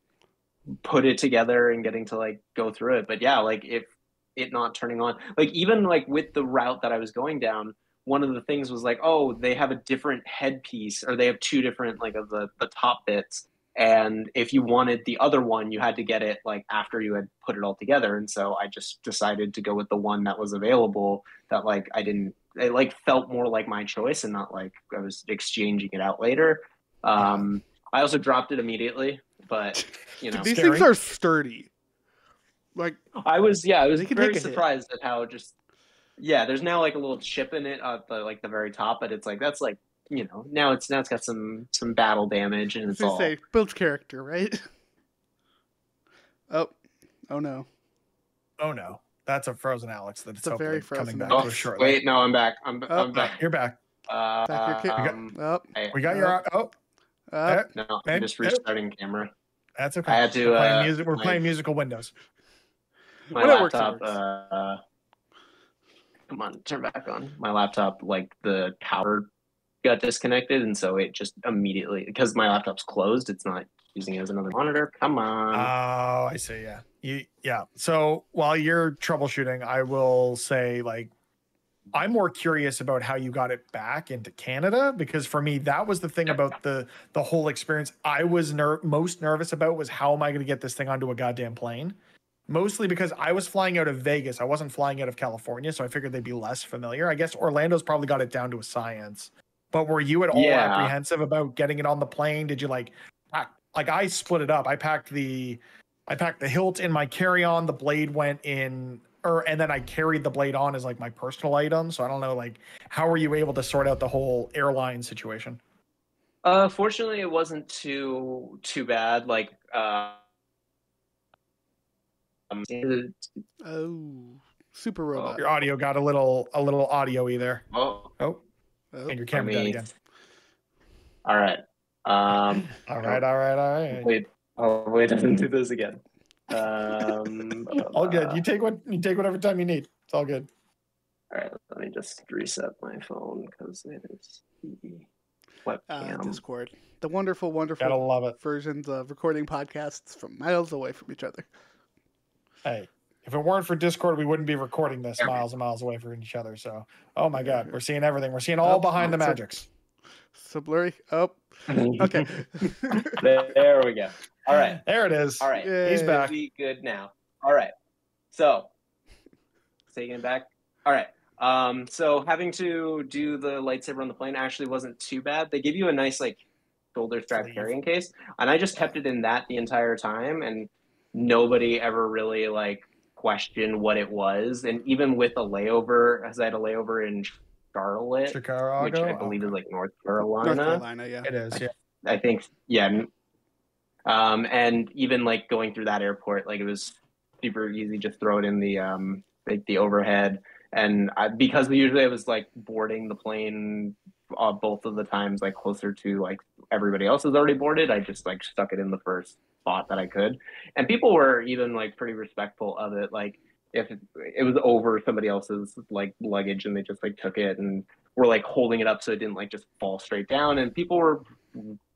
put it together and getting to like go through it. But yeah, like if it not turning on, like even like with the route that I was going down, one of the things was like, oh, they have a different headpiece or they have two different like of the top bits. And if you wanted the other one, you had to get it like after you had put it all together. And so I just decided to go with the one that was available that like it like felt more like my choice and not like I was exchanging it out later. I also dropped it immediately, but you know, these things are sturdy. Like I was very surprised at how just there's now like a little chip in it at the very top, but it's like that's like, you know, now it's got some battle damage and it's all builds character, right? Oh no. Oh no. That's a frozen Alex that's a very coming back Alex. shortly. Wait, no, I'm back. I'm back. You're back. We got your no, I'm just restarting camera. That's okay. I had to we're playing musical windows. My laptop come on, turn back on. My laptop, like the power got disconnected, and so it just immediately, because my laptop's closed, it's not using it as another monitor. Come on. Oh, I see. Yeah. So while you're troubleshooting, I will say, like, I'm more curious about how you got it back into Canada, because for me, that was the thing about the whole experience. I was most nervous about was how am I going to get this thing onto a goddamn plane? Mostly because I was flying out of Vegas. I wasn't flying out of California, so I figured they'd be less familiar. I guess Orlando's probably got it down to a science. But were you at all apprehensive about getting it on the plane? Did you like I split it up. I packed the hilt in my carry-on, the blade went in, and then I carried the blade on as like my personal item. So I don't know, like, how were you able to sort out the whole airline situation? Fortunately, it wasn't too bad. Like, super robot. Your audio got a little audio either. And your camera dead again. All right. All right. Wait, I didn't do this again. All good. You take whatever time you need. It's all good. All right, let me just reset my phone because it is the webcam. Discord. The wonderful Gotta love it. versions of recording podcasts from miles away from each other. Hey, if it weren't for Discord, we wouldn't be recording this miles and miles away from each other. So, oh my God, we're seeing everything. We're seeing all behind the magics. So blurry. Oh, okay. There we go. All right. There it is. All right. Yay. He's back. Be good now. All right. So, taking it back. All right. So having to do the lightsaber on the plane actually wasn't too bad. They give you a nice like shoulder strap Sleeve. carrying case, and I just kept it in that the entire time, and nobody ever really like questioned what it was. And even with a layover, as I had a layover in Charlotte, Chicago, which I believe is like North North Carolina. Carolina, yeah. It is, yeah. I think, yeah. And even like going through that airport, like it was super easy. Just throw it in the like the overhead. And because usually I was like boarding the plane both of the times, like closer to like everybody else is already boarded. I just like stuck it in the first spot that I could, and people were even like pretty respectful of it. Like if it was over somebody else's like luggage, and they just like took it and were like holding it up so it didn't like just fall straight down, and people were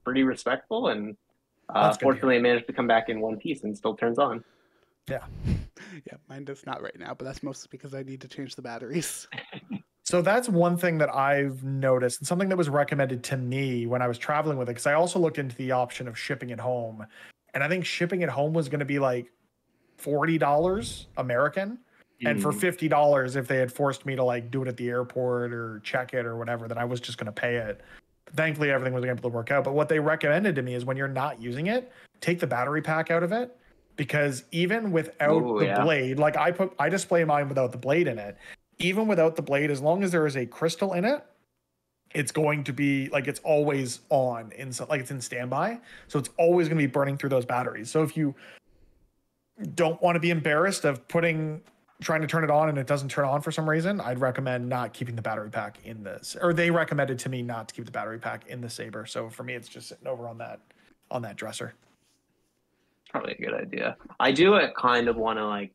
pretty respectful. And fortunately, I managed to come back in one piece and still turns on. Yeah. Yeah, mine does not right now, but that's mostly because I need to change the batteries. So that's one thing that I've noticed, and something that was recommended to me when I was traveling with it, because I also looked into the option of shipping it home. And I think shipping it home was going to be like $40 American. And for $50, if they had forced me to like do it at the airport or check it or whatever, then I was just going to pay it. Thankfully, everything was able to work out. But what they recommended to me is when you're not using it, take the battery pack out of it. Because even without blade, like I display mine without the blade in it. Even without the blade, as long as there is a crystal in it, it's going to be like it's always on, like it's in standby. So it's always going to be burning through those batteries. So if you don't want to be embarrassed of trying to turn it on and it doesn't turn on for some reason, I'd recommend not keeping the battery pack in this. Or they recommended to me not to keep the battery pack in the Saber. So for me, it's just sitting over on that dresser. Probably a good idea. I do kind of want to like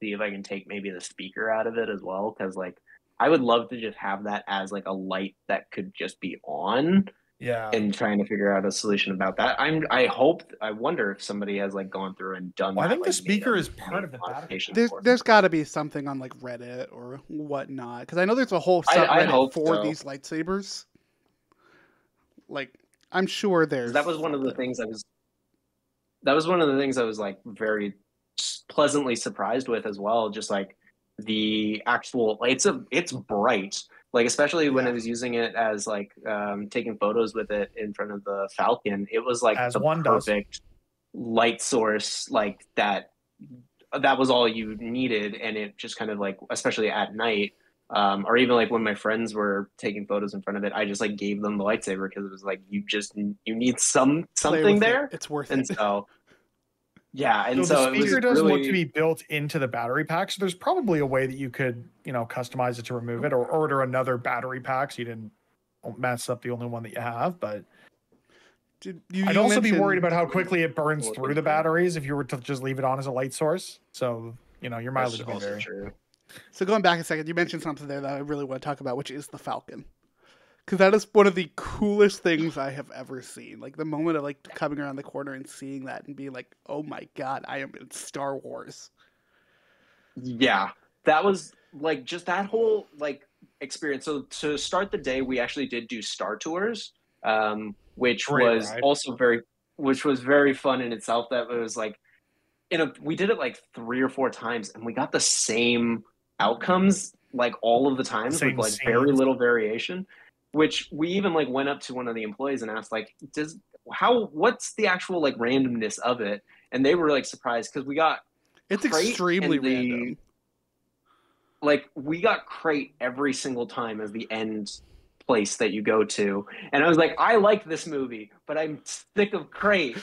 see if I can take maybe the speaker out of it as well, because like I would love to just have that as like a light that could just be on. Yeah. And trying to figure out a solution about that. I wonder if somebody has like gone through and done that. I think like, the speaker is part of the battery. There's got to be something on like Reddit or whatnot, because I know there's a whole subreddit for these lightsabers. Like, I'm sure there's. That was one of the things I was. That was one of the things I was like very pleasantly surprised with as well. Just like the actual, it's bright. Like, especially when I was using it as like taking photos with it in front of the Falcon, it was like as the perfect light source. Like that was all you needed, and it just kind of like, especially at night, or even like when my friends were taking photos in front of it, I just like gave them the lightsaber because it was like you need something there. It's worth it. So yeah, and so the speaker does look to be built into the battery pack. So there's probably a way that you could, customize it to remove it, or order another battery pack so you didn't mess up the only one that you have. But I'd also be worried about how quickly it burns through the batteries if you were to just leave it on as a light source. So your mileage would be very true. So going back a second, you mentioned something there that I really want to talk about, which is the Falcon. Because that is one of the coolest things I have ever seen. Like the moment of like coming around the corner and seeing that and being like, oh my God, I am in Star Wars. Yeah, that was like just that whole like experience. So to start the day, we actually did do Star Tours, which was very fun in itself. That was like, we did it like 3 or 4 times and we got the same outcomes like all of the times with like very little variation. Which we even like went up to one of the employees and asked like, what's the actual like randomness of it? And they were like surprised because we got extremely random. Like we got crate every single time as the end place that you go to, and I was like, I like this movie, but I'm sick of crate.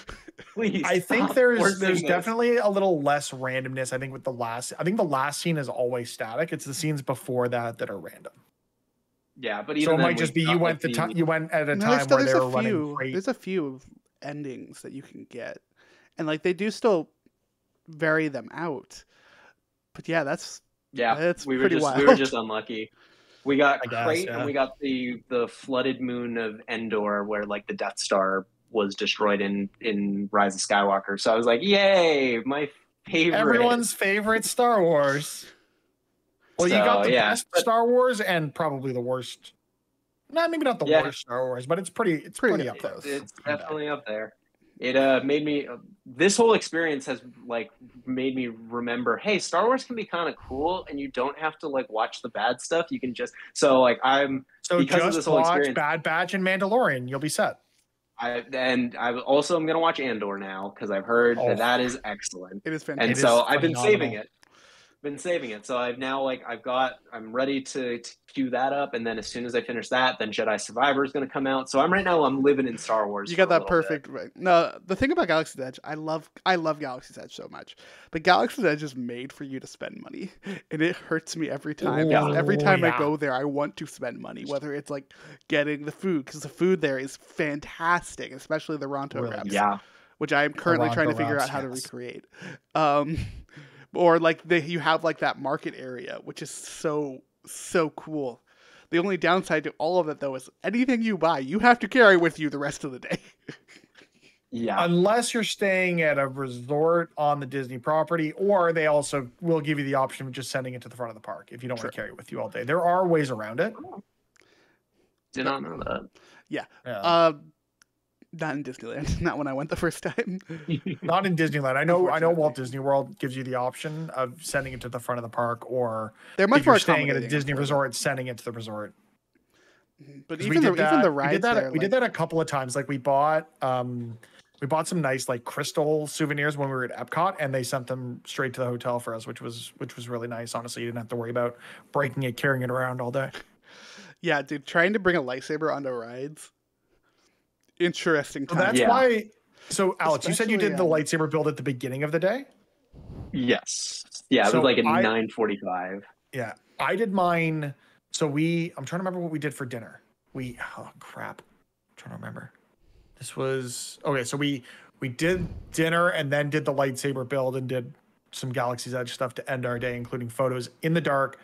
Please. I think there's definitely a little less randomness. I think the last scene is always static. It's the scenes before that are random. Yeah, but even so it might just be you went at a time where they were running crate. There's a few endings that you can get, and like they do still vary them out. But yeah, that's pretty wild. We were just unlucky. We got crate, and we got the flooded moon of Endor, where like the Death Star was destroyed in Rise of Skywalker. So I was like, yay, my favorite, everyone's favorite Star Wars. Well, you got the best Star Wars and probably the worst. No, maybe not the worst Star Wars, but it's pretty up there. It's definitely up there. It made me. This whole experience has like made me remember, hey, Star Wars can be kind of cool, and you don't have to like watch the bad stuff. You can just So because of this just whole watch experience. Bad Batch and Mandalorian. You'll be set. I also am gonna watch Andor now because I've heard that is excellent. It is And fantastic. so is I've been saving phenomenal. it. So I've now I'm ready to queue that up, and then as soon as I finish that, then Jedi Survivor is going to come out. So I'm living in Star Wars. You for got a that little perfect right. No, the thing about Galaxy's Edge, I love Galaxy's Edge so much, but Galaxy's Edge is made for you to spend money, and it hurts me every time. Yeah. Every time I Yeah. go there, I want to spend money, whether it's like getting the food, because the food there is fantastic, especially the Ronto Really wraps, good. Yeah. which I am currently Ronto trying to figure wraps, out how to yes. recreate. Or like you have like that market area, which is so cool. The only downside to all of it, though, is anything you buy, you have to carry with you the rest of the day. Yeah. Unless you're staying at a resort on the Disney property, or they also will give you the option of just sending it to the front of the park if you don't want to carry it with you all day. There are ways around it. Did not know that. Yeah. Yeah. Not in Disneyland. Not when I went the first time. Not in Disneyland. I know Walt Unfortunately. Disney World gives you the option of sending it to the front of the park, or They're much if you're more staying at a accommodating, Disney I'm sure. resort, sending it to the resort. But 'Cause even the rides we did that. there, We did that a couple of times. Like we bought some nice like crystal souvenirs when we were at Epcot, and they sent them straight to the hotel for us, which was really nice. Honestly, you didn't have to worry about breaking it, carrying it around all day. Yeah, dude, trying to bring a lightsaber onto rides. Interesting So time. that's Yeah. why. So Alex, you said you Especially, did the lightsaber build at the beginning of the day. Yes. Yeah, it So was like at I- 9:45. Yeah, I did mine. So I'm trying to remember what we did for dinner. Oh crap, I'm trying to remember. This was okay. So we did dinner and then did the lightsaber build and did some Galaxy's Edge stuff to end our day, including photos in the dark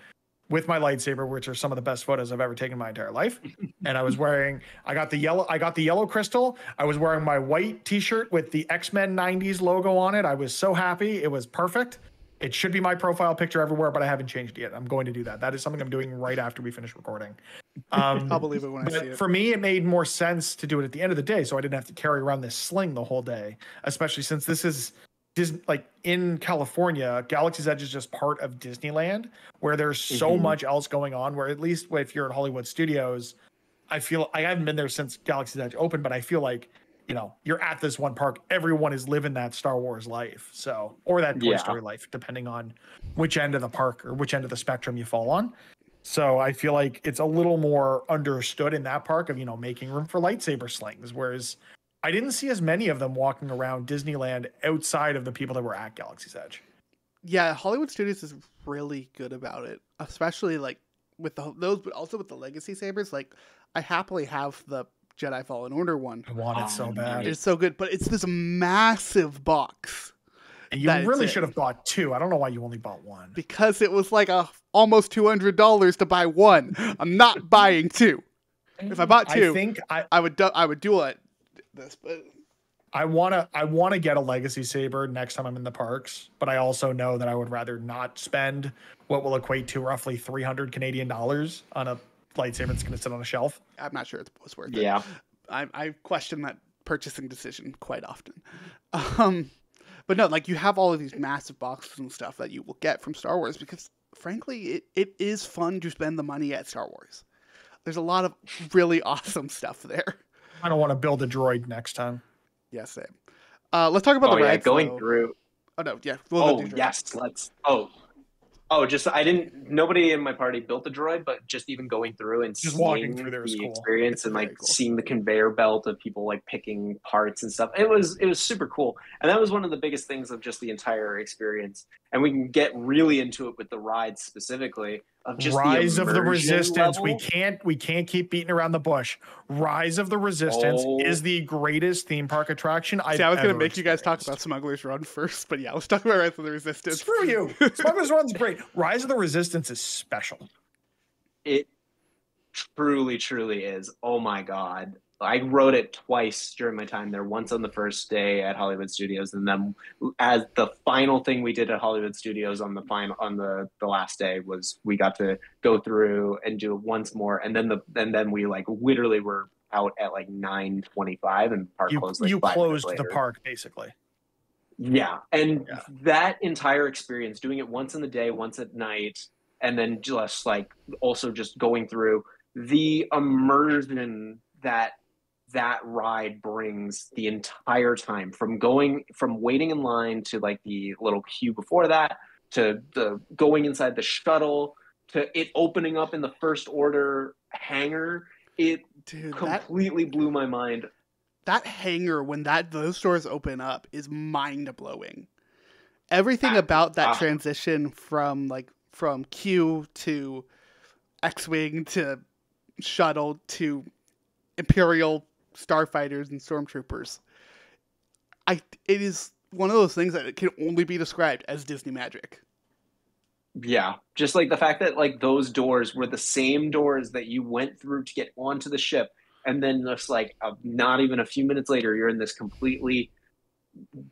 with my lightsaber, which are some of the best photos I've ever taken in my entire life. And I got the yellow crystal. I was wearing my white t-shirt with the X-Men 90s logo on it. I was so happy. It was perfect. It should be my profile picture everywhere, but I haven't changed it yet. I'm going to do that. That is something I'm doing right after we finish recording. I'll believe it when I see But it. for me, it made more sense to do it at the end of the day, so I didn't have to carry around this sling the whole day, especially since this is like in California, Galaxy's Edge is just part of Disneyland, where there's so much else going on, where at least if you're at Hollywood Studios, I feel I haven't been there since Galaxy's Edge opened, but I feel like, you're at this one park, everyone is living that Star Wars life. So, or that Toy Story life, depending on which end of the park or which end of the spectrum you fall on. So I feel like it's a little more understood in that park of, making room for lightsaber slings. Whereas I didn't see as many of them walking around Disneyland outside of the people that were at Galaxy's Edge. Yeah, Hollywood Studios is really good about it, especially like with those, but also with the Legacy sabers. Like, I happily have the Jedi Fallen Order one. I want it so bad. It's so good, but it's this massive box. You That's really it. should have bought two. I don't know why you only bought one. Because it was like almost $200 to buy one. I'm not buying two. If I bought two, I think I would do it. This, but I wanna get a Legacy saber next time I'm in the parks, but I also know that I would rather not spend what will equate to roughly 300 Canadian dollars on a lightsaber that's going to sit on a shelf. I'm not sure it was worth it. Yeah. I question that purchasing decision quite often. But no, like you have all of these massive boxes and stuff that you will get from Star Wars because, frankly, it is fun to spend the money at Star Wars. There's a lot of really awesome stuff there. I don't want to build a droid next time. Yeah, same. Let's talk about the rides. going though. through. Oh no, yeah. Yes, let's. Just nobody in my party built a droid, but just even going through and Just seeing walking through there is the cool. experience It's and very like cool. seeing the conveyor belt of people like picking parts and stuff. It was super cool, and that was one of the biggest things of just the entire experience. And we can get really into it with the rides specifically of just Rise the of the immersion Resistance. level. We can't keep beating around the bush. Rise of the Resistance is the greatest theme park attraction I've See, I was going to ever make you guys talk experienced. about Smuggler's Run first, but yeah, let's talk about Rise of the Resistance. Screw you. Smuggler's Run's great. Rise of the Resistance is special. It truly is. Oh my god. I rode it twice during my time there, once on the first day at Hollywood Studios, and then as the final thing we did at Hollywood Studios on the last day was we got to go through and do it once more, and then we like literally were out at like 9:25 and park closed. Like You 5 minutes closed the later. park basically. Yeah, and Yeah. that entire experience, doing it once in the day, once at night, and then just like also just going through the immersion that that ride brings the entire time, from waiting in line to like the little queue before that, to the going inside the shuttle, to it opening up in the first order hangar. It Dude, completely blew my mind. that hangar when those doors open up is mind blowing. Everything about that Ah, transition from Q to X-wing to shuttle to Imperial starfighters and stormtroopers. It is one of those things that it can only be described as Disney magic. yeah, just like the fact that like those doors were the same doors that you went through to get onto the ship, and then just like not even a few minutes later, you're in this completely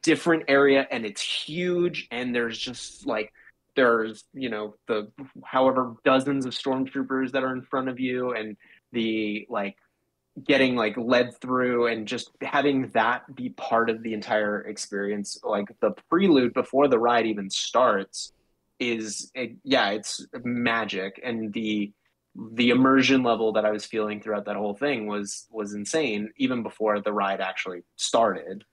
different area, and it's huge, and there's just like there's the however dozens of stormtroopers that are in front of you, and the like getting like led through, and just having that be part of the entire experience, like the prelude before the ride even starts, yeah, it's magic. And the immersion level that I was feeling throughout that whole thing was insane, even before the ride actually started.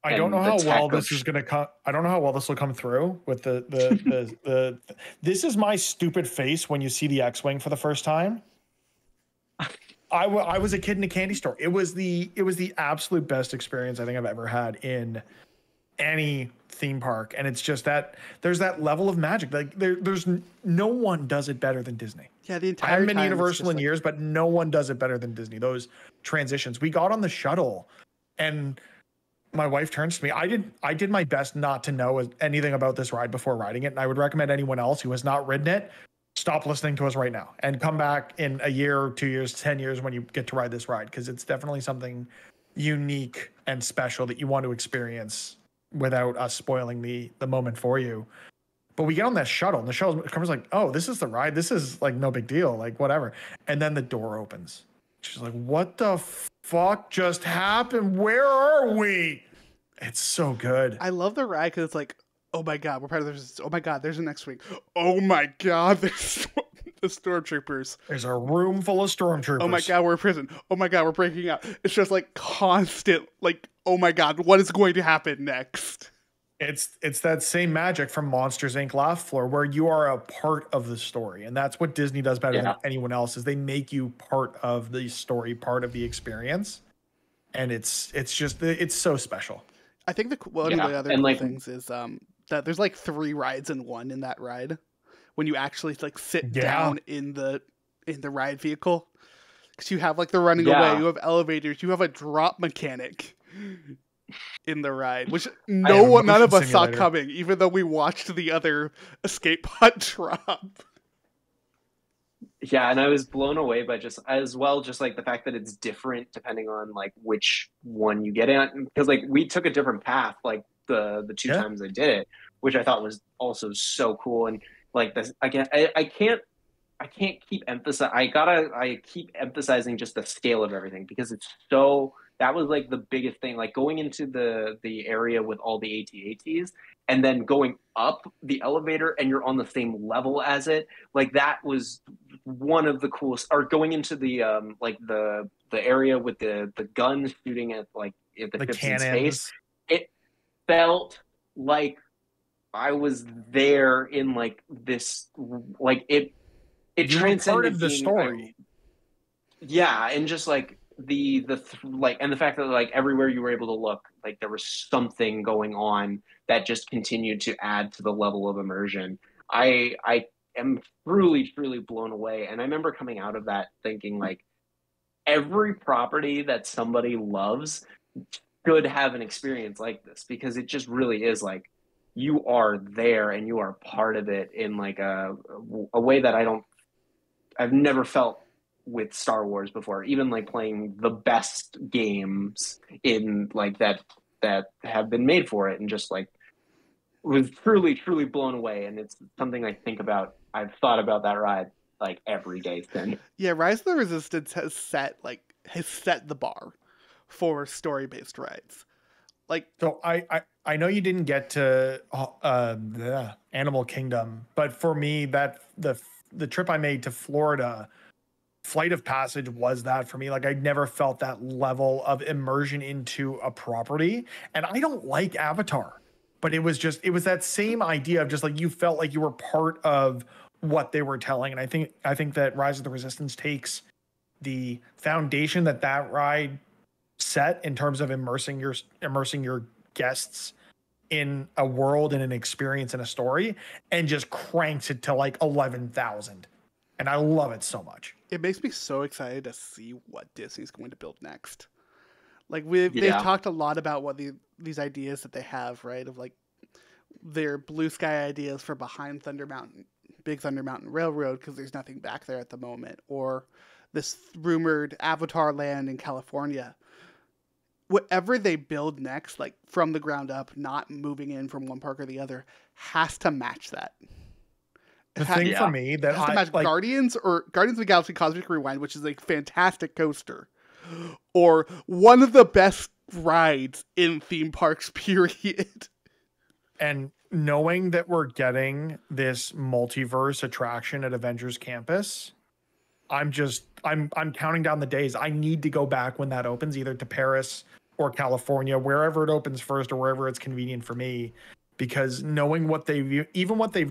I don't know And the how well tech of this is going to come. I don't know how well this will come through with the. This is my stupid face when you see the X-wing for the first time. I was a kid in a candy store. It was the absolute best experience I think I've ever had in any theme park, and it's just that there's that level of magic. Like there's no one does it better than Disney. Yeah, the I entire haven't been to time Universal in years, but no one does it better than Disney. Those transitions. We got on the shuttle, and my wife turns to me. I did my best not to know anything about this ride before riding it, and I would recommend anyone else who has not ridden it, stop listening to us right now and come back in a year, 2 years, 10 years when you get to ride this ride, because it's definitely something unique and special that you want to experience without us spoiling the moment for you. But we get on that shuttle, and the shuttle comes like, oh, this is the ride. This is like no big deal, like whatever. And then the door opens. She's like, what the fuck just happened? Where are we? It's so good. I love the ride because it's like, oh my god, we're part of this. Oh my god, there's an X-wing. Oh my god, there's the stormtroopers. There's a room full of stormtroopers. Oh my god, we're in prison. Oh my god, we're breaking out. It's just like constant, like, oh my god, what is going to happen next? It's that same magic from Monsters Inc. Laugh Floor, where you are a part of the story, and that's what Disney does better than anyone else. Is they make you part of the story, part of the experience, and it's so special. I think one of the other and cool like things is that there's like 3 rides in one in that ride. When you actually like sit down in the ride vehicle, because you have like the running away, you have elevators, you have a drop mechanic in the ride, which none of us saw coming, even though we watched the other escape pod drop. Yeah, and I was blown away by just like the fact that it's different depending on like which one you get in, because like we took a different path like the 2 times I did it, which I thought was also so cool. And like this again, I can't keep I keep emphasizing just the scale of everything, because it's so, that was like the biggest thing, like going into the area with all the AT-ATs and then going up the elevator and you're on the same level as it. Like that was one of the coolest, or going into the like the area with the guns shooting at like at the ships in space. It felt like I was there in like this, like it transcended the story. Yeah, and just like like, and the fact that like everywhere you were able to look, like there was something going on that just continued to add to the level of immersion. I am truly blown away. And I remember coming out of that thinking like every property that somebody loves should have an experience like this, because it just really is like you are there and you are part of it in like a way that I've never felt with Star Wars before, even like playing the best games in like that have been made for it, and just like was truly blown away. And it's something I think about. I've thought about that ride like every day since. Yeah, Rise of the Resistance has set the bar for story-based rides. Like, So I know you didn't get to the Animal Kingdom, but for me, that the trip I made to Florida, Flight of Passage was that for me. Like I never felt that level of immersion into a property, and I don't like Avatar, but it was that same idea of just like you felt like you were part of what they were telling, and I think that Rise of the Resistance takes the foundation that ride set in terms of immersing your guests in a world and an experience and a story, and just cranks it to like 11,000. And I love it so much. it makes me so excited to see what Disney's going to build next. Like they've Yeah. talked a lot about what these ideas that they have, right? Of like their blue sky ideas for behind Big Thunder Mountain Railroad, because there's nothing back there at the moment, or this rumored Avatar land in California. Whatever they build next, like from the ground up, not moving in from one park or the other, has to match that. The thing Yeah. for me that Has to I match like, Guardians of the Galaxy Cosmic Rewind, which is a fantastic coaster, or one of the best rides in theme parks, period. and knowing that we're getting this multiverse attraction at Avengers Campus, I'm counting down the days. I need to go back when that opens, either to Paris or California, wherever it opens first or wherever it's convenient for me, because knowing what they've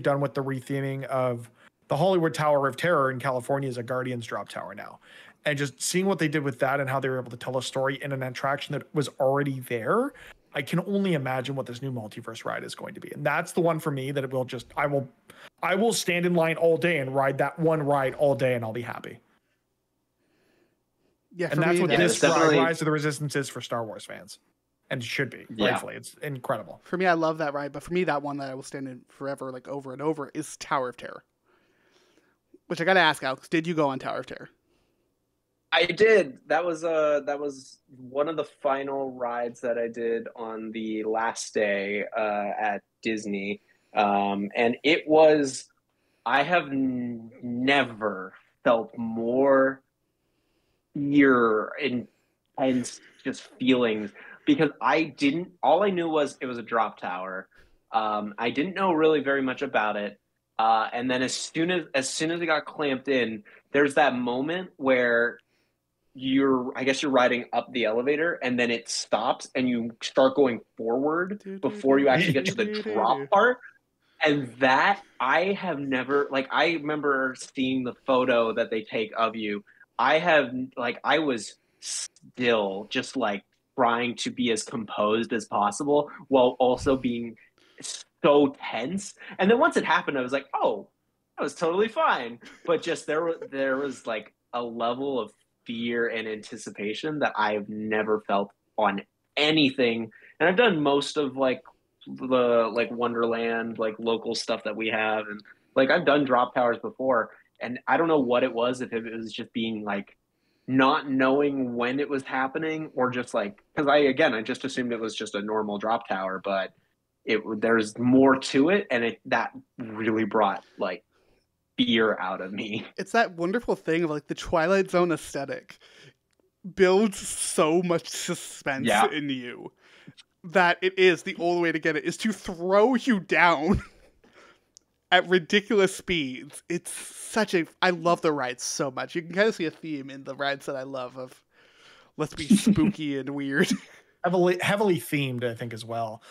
done with the retheming of the Hollywood Tower of Terror in California is a Guardians drop tower now. And just seeing what they did with that and how they were able to tell a story in an attraction that was already there, I can only imagine what this new multiverse ride is going to be. And that's the one for me that it will just, I will stand in line all day and ride that one ride all day and I'll be happy. Yeah, And that's what this definitely- Rise of the Resistance is for Star Wars fans. And it should be, Yeah. rightfully. It's incredible. For me, I love that ride, but for me, that one that I will stand in forever, like over and over, is Tower of Terror. Which I gotta ask, Alex, did you go on Tower of Terror? I did. That was one of the final rides that I did on the last day at Disney, and it was. I have never felt more fear and just feelings, because all I knew was it was a drop tower. I didn't know really very much about it, and then as soon as it got clamped in, there's that moment where I guess you're riding up the elevator and then it stops and you start going forward before you actually get to the drop part. And that I have never, like, I remember seeing the photo that they take of you. I was still just like trying to be as composed as possible while also being so tense. And then once it happened, I was like, oh, that was totally fine. But just there was like a level of fear and anticipation that I've never felt on anything. And I've done most of like the like Wonderland, like local stuff that we have, and like I've done drop towers before, and I don't know what it was, if it was just being like not knowing when it was happening, or just like, because I just assumed it was just a normal drop tower, but there's more to it, and that really brought like fear out of me. It's that wonderful thing of like the Twilight Zone aesthetic builds so much suspense in you that it is the only way to get it is to throw you down at ridiculous speeds. I love the rides so much. You can kind of see a theme in the rides that I love of let's be spooky and weird. Heavily themed, I think, as well.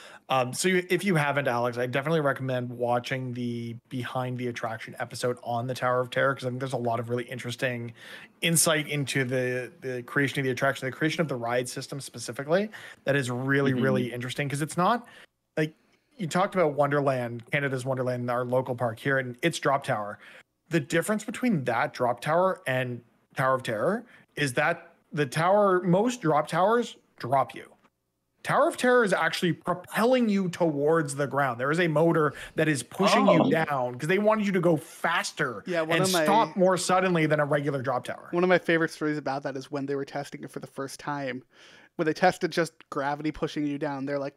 So if you haven't, Alex, I definitely recommend watching the Behind the Attraction episode on the Tower of Terror, because I think there's a lot of really interesting insight into the creation of the attraction, the creation of the ride system specifically, that is really, really interesting, because it's not like you talked about Wonderland, Canada's Wonderland, our local park here, and its drop tower. The difference between that drop tower and Tower of Terror is that most drop towers drop you. Tower of Terror is actually propelling you towards the ground. There is a motor that is pushing you down because they wanted you to go faster and stop more suddenly than a regular drop tower. One of my favorite stories about that is when they were testing it for the first time. When they tested just gravity pushing you down, they're like,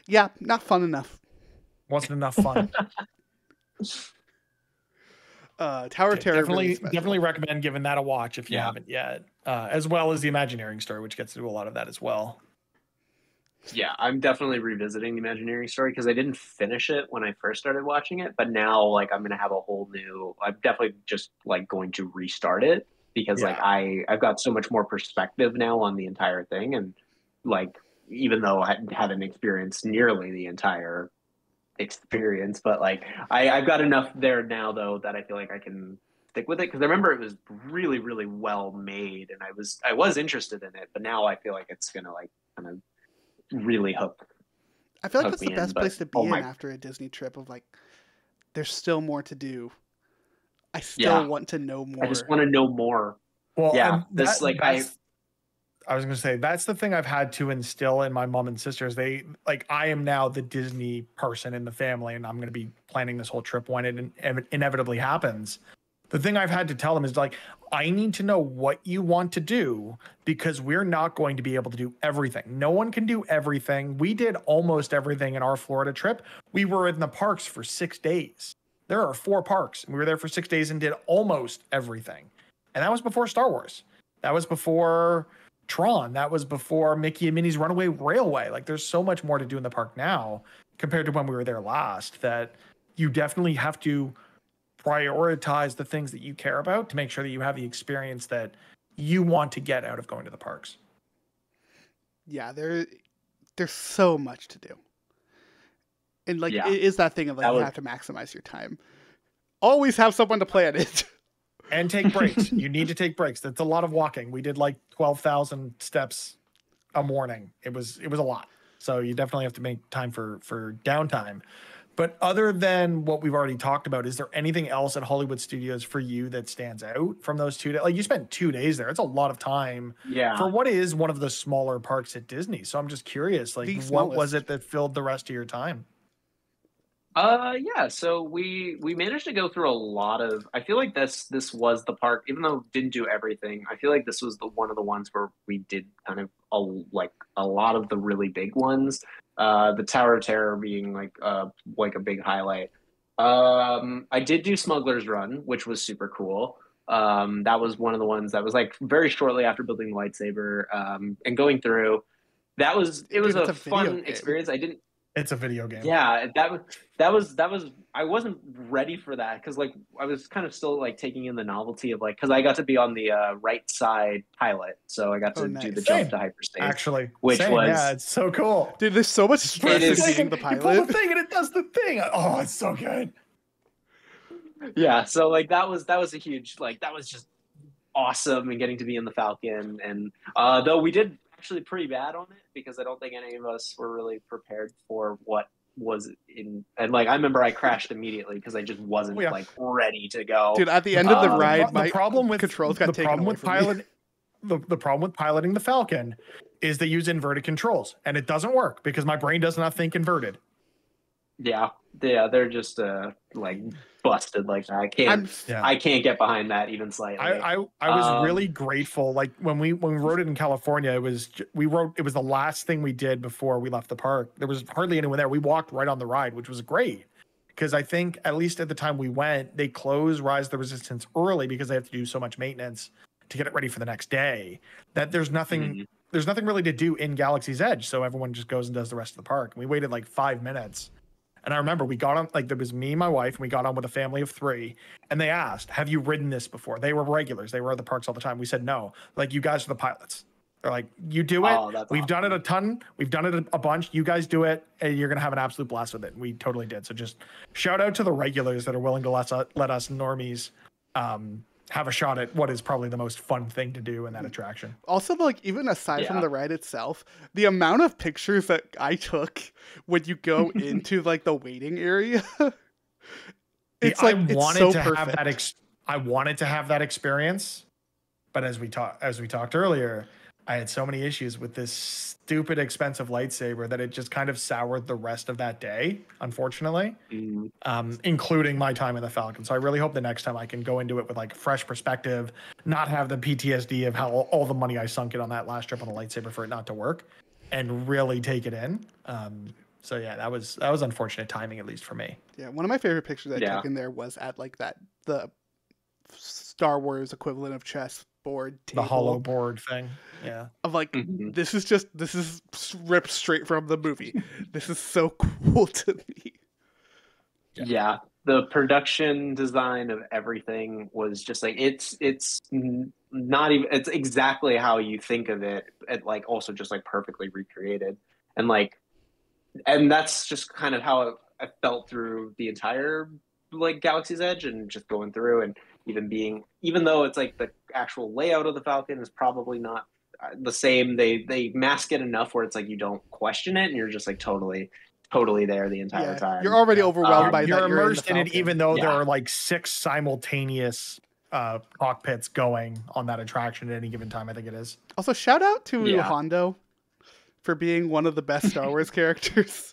yeah, not fun enough. Wasn't enough fun. Tower of Terror. Definitely recommend giving that a watch if you haven't yet. As well as the Imagineering story, which gets to do a lot of that as well. Yeah, I'm definitely revisiting the Imagineering story because I didn't finish it when I first started watching it, but now like I'm gonna have a whole new. I'm definitely just like going to restart it because like Yeah. I've got so much more perspective now on the entire thing, and like even though I haven't experienced nearly the entire experience, but like I've got enough there now though that I feel like I can stick with it because I remember it was really really well made, and I was interested in it, but now I feel like it's gonna like kind of really I feel like hook that's the me in. best But place to oh be in my, after a Disney trip of like, there's still more to do. I still yeah, want to know I just more. want to know more. Well, Yeah, and this like I I was going to say that's the thing I've had to instill in my mom and sisters. They like I am now the Disney person in the family, and I'm going to be planning this whole trip when it inevitably happens. The thing I've had to tell them is like, I need to know what you want to do because we're not going to be able to do everything. No one can do everything. We did almost everything in our Florida trip. We were in the parks for 6 days. There are 4 parks, and we were there for 6 days and did almost everything. And that was before Star Wars. That was before Tron. That was before Mickey and Minnie's Runaway Railway. Like, there's so much more to do in the park now compared to when we were there last that you definitely have to prioritize the things that you care about to make sure that you have the experience that you want to get out of going to the parks. Yeah, there's so much to do. And like yeah it is that thing of like that you was have to maximize your time. Always have someone to plan it. And take breaks. You need to take breaks. That's a lot of walking. We did like 12,000 steps a morning. It was a lot. So you definitely have to make time for downtime. But other than what we've already talked about, is there anything else at Hollywood Studios for you that stands out from those 2 days? Like you spent 2 days there. It's a lot of time yeah. for what is one of the smaller parks at Disney. So I'm just curious, like The what was smallest. it that filled the rest of your time? Yeah, so we managed to go through a lot of I feel like this was the park, even though we didn't do everything, I feel like this was the one of the ones where we did kind of a lot of the really big ones. The Tower of Terror being like a big highlight. I did do Smuggler's Run, which was super cool. That was one of the ones that was like very shortly after building the lightsaber, and going through. It was Dude, it's a a video fun game. experience. I didn't It's a video game. Yeah, that was I wasn't ready for that because like I was kind of still like taking in the novelty of like because I got to be on the right side pilot, so I got Oh, to do the nice. jump Same. to hyperspace, Actually, which same. was Yeah, it's so cool. Dude, there's so much stress It in is. being the You pull the pilot. thing and it does the thing. Oh, it's so good. Yeah, so like that was a huge like that was just awesome and getting to be in the Falcon and though we did actually pretty bad on it because I don't think any of us were really prepared for what was in and like I remember I crashed immediately because I just wasn't Oh, yeah. like ready to go. Dude, at the end of the ride, my the problem with controls got the taken problem away with from me. pilot the problem with piloting the Falcon is they use inverted controls and it doesn't work because my brain does not think inverted. Yeah, they're just like busted like that. I'm I can't get behind that even slightly. I was really grateful. Like when we rode it in California, it was the last thing we did before we left the park. There was hardly anyone there. We walked right on the ride, which was great because I think at least at the time we went, they closed Rise of the Resistance early because they have to do so much maintenance to get it ready for the next day. That there's nothing really to do in Galaxy's Edge, so everyone just goes and does the rest of the park. We waited like 5 minutes. And I remember we got on, like, there was me and my wife, and we got on with a family of 3. And they asked, have you ridden this before? They were regulars. They were at the parks all the time. We said, no. Like, you guys are the pilots. They're like, you do it. Oh, that's We've awesome. done it a ton. We've done it a bunch. You guys do it, and you're going to have an absolute blast with it. And we totally did. So just shout out to the regulars that are willing to let us normies have a shot at what is probably the most fun thing to do in that attraction. also like even aside from Yeah. the ride itself, the amount of pictures that I took when you go into like the waiting area. It's like it's so perfect. I wanted to have that experience, but as we talked earlier, I had so many issues with this stupid expensive lightsaber that it just kind of soured the rest of that day, unfortunately, including my time in the Falcon. So I really hope the next time I can go into it with like fresh perspective, not have the PTSD of how all the money I sunk in on that last trip on the lightsaber for it not to work, and really take it in. So yeah, that was unfortunate timing, at least for me. Yeah, one of my favorite pictures I Yeah. took in there was at like the Star Wars equivalent of chess board The table. hollow board thing. Yeah. I'm like, Mhm. this is ripped straight from the movie. This is so cool to me. Yeah, the production design of everything was just like not even it's exactly how you think of it, and like also just like perfectly recreated, and like and that's just kind of how I felt through the entire like Galaxy's Edge and just going through and even though it's like the actual layout of the Falcon is probably not the same, they mask it enough where it's like you don't question it and you're just like totally there the entire time. You're already overwhelmed by You're that. immersed in it, even though there Yeah. are like 6 simultaneous cockpits going on that attraction at any given time. I think it is. Also, shout out to Yeah. Hondo for being one of the best Star Wars characters.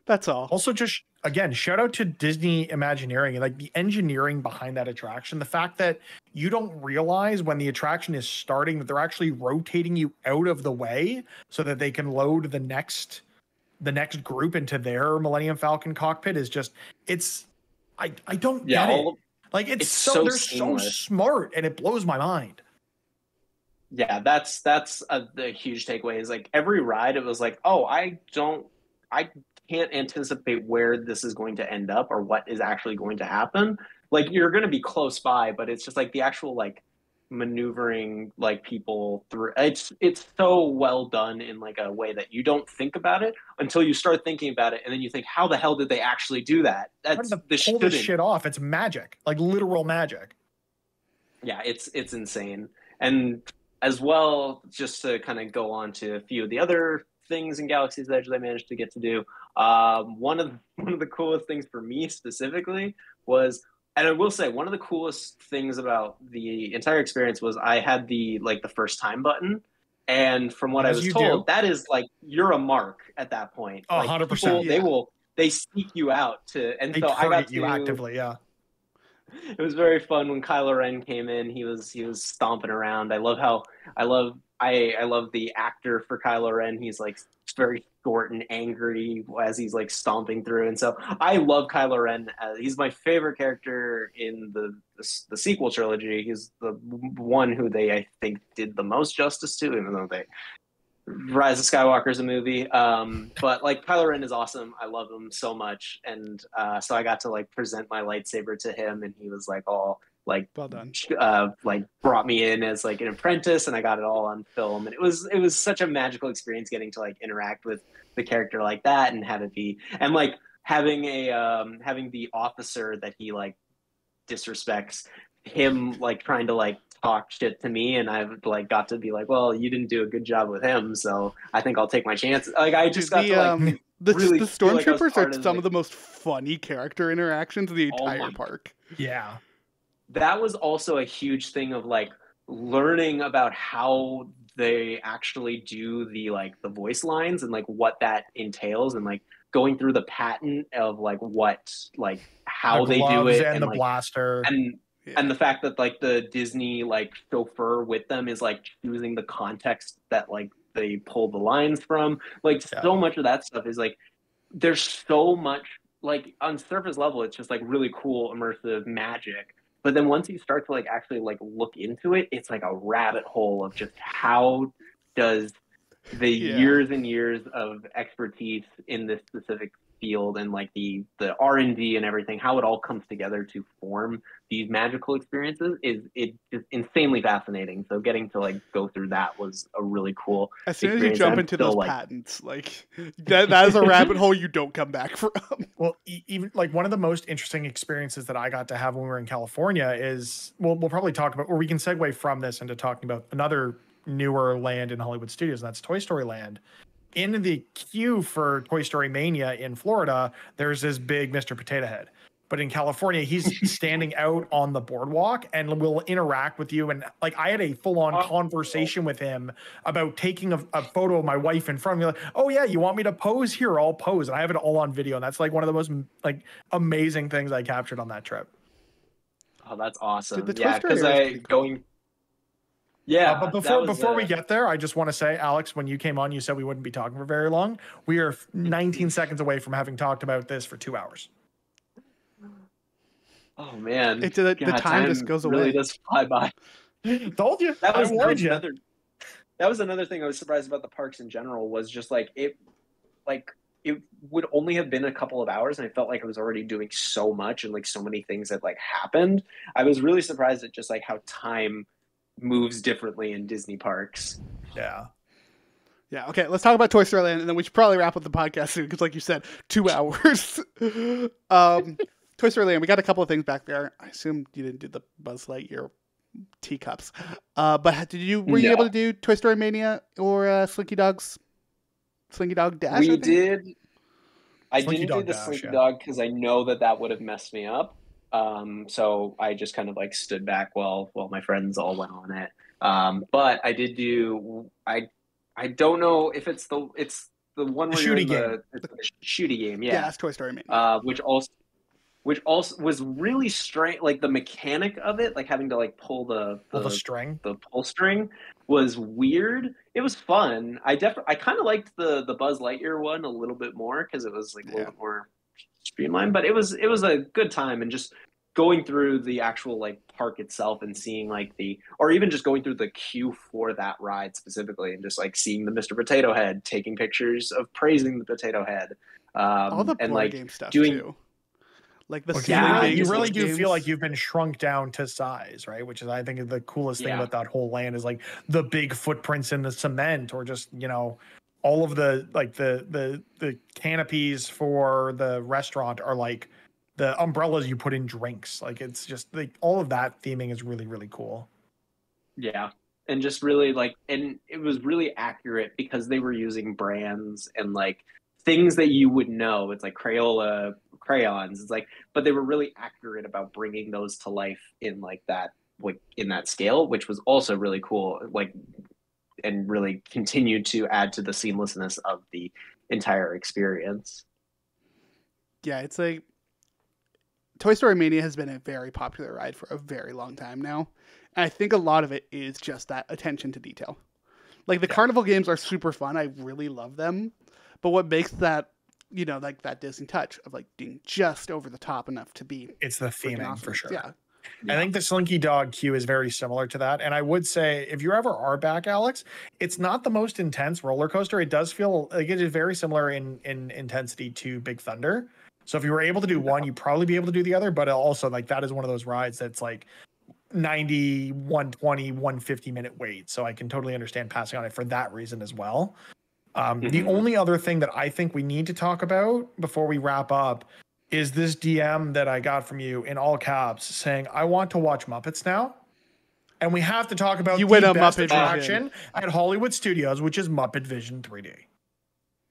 That's all. Also, just again, shout out to Disney Imagineering, like the engineering behind that attraction. The fact that you don't realize when the attraction is starting that they're actually rotating you out of the way so that they can load the next group into their Millennium Falcon cockpit is just I don't get it. Like it's so they're seamless. so smart and it blows my mind. Yeah, that's the huge takeaway is like every ride it was like, oh, I can't anticipate where this is going to end up or what is actually going to happen. Like you're going to be close by, but it's just like the actual like maneuvering like people through it's so well done in like a way that you don't think about it until you start thinking about it, and then you think, how the hell did they actually do that? How That's did they pull this shit off? It's magic, like literal magic. Yeah, it's insane. And as well, just to kind of go on to a few of the other things in Galaxy's Edge that I managed to get to do. One of the coolest things for me specifically was, and I will say, one of the coolest things about the entire experience was I had the first time button, and from what I was told, that is like you're a mark at that point. Oh, like 100%. They seek you out to, and they so I got to you actively, yeah. It was very fun when Kylo Ren came in. He was stomping around. I love the actor for Kylo Ren. He's like very short and angry as he's like stomping through. And so I love Kylo Ren. He's my favorite character in the sequel trilogy. He's the one who they, I think, did the most justice to, even though Rise of Skywalker is a movie, but like Kylo Ren is awesome. I love him so much, and so I got to like present my lightsaber to him, and he was like all like, well done. Like brought me in as like an apprentice, and I got it all on film, and it was such a magical experience getting to like interact with the character like that, and have it be, and like having the officer that he like disrespects him, like trying to like talk shit to me, and I've like got to be like, well, you didn't do a good job with him, so I think I'll take my chances. Like I just got to like the really stormtroopers are some of the most funny character interactions in the entire park. Yeah, that was also a huge thing of like learning about how they actually do the like the voice lines and like what that entails, and like going through the patent of like what like how they do it, and the like, blaster and the fact that like the Disney like chauffeur with them is like choosing the context that like they pull the lines from, like so much of that stuff is like there's so much like on surface level it's just like really cool immersive magic, but then once you start to like actually like look into it, it's like a rabbit hole of just how does the years and years of expertise in this specific field and like the R&D and everything, how it all comes together to form these magical experiences is insanely fascinating. So getting to like go through that was a really cool as soon as you jump into those like, patents, like that is a rabbit hole you don't come back from. Well, even like one of the most interesting experiences that I got to have when we were in California is we'll probably talk about, or we can segue from this into talking about another newer land in Hollywood Studios, and that's Toy Story Land. In the queue for Toy Story Mania in Florida, there's this big Mr. Potato Head. But in California, he's standing out on the boardwalk and will interact with you. And like I had a full-on conversation with him about taking a photo of my wife in front of me. Like, oh yeah, you want me to pose? Here, I'll pose. And I have it all on video. And that's like one of the most like amazing things I captured on that trip. Oh, that's awesome. Dude, yeah, because Yeah, but before we get there, I just want to say, Alex, when you came on, you said we wouldn't be talking for very long. We are 19 seconds away from having talked about this for 2 hours. Oh man, the time just goes away. Really does fly by. Told you. That I was warned you. another thing I was surprised about the parks in general was just like it would only have been a couple of hours and I felt like I was already doing so much and like so many things that like happened. I was really surprised at just like how time moves differently in Disney parks. Yeah. Yeah, okay, let's talk about Toy Story Land, and then we should probably wrap up the podcast soon, because like you said, 2 hours. Toy Story Land, we got a couple of things back there. I assume you didn't do the Buzz Lightyear teacups. But were you able to do Toy Story Mania or Slinky Dog Dash? We did. I Slinky didn't Dog do the Dash, Slinky yeah. Dog because I know that would have messed me up. So I just kind of like stood back while my friends all went on it. But I did do. I don't know if it's the one where you're in the shooty game. Yeah, Yeah. that's Toy Story Mania. Which also was really strange. Like the mechanic of it, like having to like pull the string. the pull string was weird. It was fun. I kind of liked the Buzz Lightyear one a little bit more because it was like a little bit more streamlined. But it was a good time, and just going through the actual like park itself and seeing like or even just going through the queue for that ride specifically and just like seeing the Mr. Potato Head taking pictures of praising the Potato Head. All the and board like game stuff doing too. Like the you really do games. feel like you've been shrunk down to size, right? Which is, I think, the coolest thing about that whole land is like the big footprints in the cement, or just all of the like the canopies for the restaurant are like the umbrellas you put in drinks. Like it's just like all of that theming is really, really cool. Yeah. And just really like, and it was really accurate because they were using brands and like things that you would know. It's like Crayola crayons. It's like, but they were really accurate about bringing those to life in like that, like in that scale, which was also really cool. Like, and really continued to add to the seamlessness of the entire experience. Yeah, it's like Toy Story Mania has been a very popular ride for a very long time now. And I think a lot of it is just that attention to detail. Like the carnival games are super fun. I really love them. But what makes that, like that Disney touch of like being just over the top enough to be. It's the theming awesome. for sure. Yeah. I think the Slinky Dog queue is very similar to that. And I would say if you ever are back, Alex, it's not the most intense roller coaster. It does feel like it is very similar in intensity to Big Thunder. So if you were able to do one, you'd probably be able to do the other. But also like that is one of those rides that's like 90, 120, 150 minute wait. So I can totally understand passing on it for that reason as well. The only other thing that I think we need to talk about before we wrap up is this DM that I got from you in all caps saying, I want to watch Muppets now. And we have to talk about the best Muppet attraction Vision at Hollywood Studios, which is Muppet Vision 3D.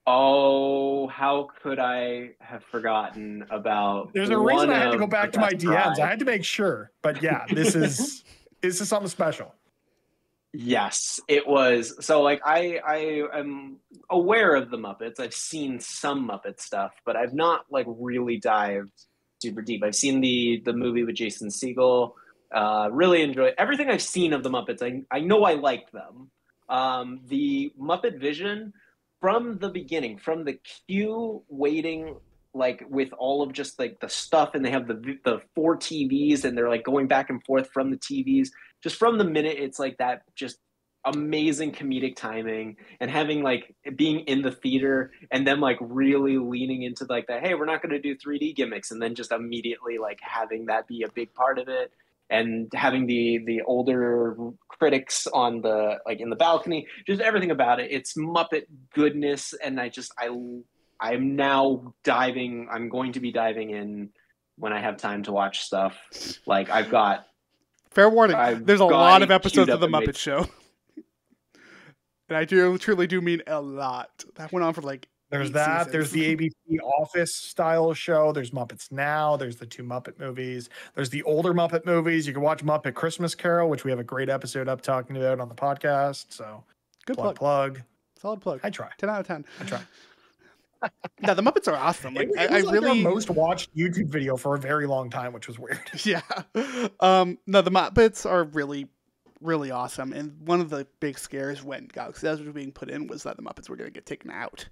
Oh, how could I have forgotten about? There's a reason I had to go back to my DMs. I had to make sure. But yeah, this is something special. Yes, it was. So like I am aware of the Muppets. I've seen some Muppet stuff, but I've not like really dived super deep. I've seen the movie with Jason Segel. Really enjoyed everything I've seen of the Muppets. I know I liked them. The Muppet Vision from the beginning, from the queue waiting, like with all of just like the stuff, and they have the 4 TVs, and they're like going back and forth from the TVs. Just from the minute it's like that, just amazing comedic timing, and having like being in the theater and then like really leaning into like that, hey, we're not going to do 3D gimmicks, and then just immediately like having that be a big part of it, and having the older critics on the like in the balcony, just everything about it. It's Muppet goodness, and I'm now diving. I'm going to be diving in when I have time to watch stuff. Like I've got. Fair warning, there's a lot of episodes of The Muppet Show. And I truly do mean a lot. That went on for like There's that. There's the ABC Office style show. There's Muppets Now. There's the 2 Muppet movies. There's the older Muppet movies. You can watch Muppet Christmas Carol, which we have a great episode up talking about on the podcast. So good plug. Solid plug. I try. 10 out of 10. I try. Yeah, the Muppets are awesome. Like, it was like our most watched YouTube video for a very long time, which was weird. Yeah. No, the Muppets are really, really awesome. And one of the big scares when Galaxy Edge was being put in was that the Muppets were going to get taken out.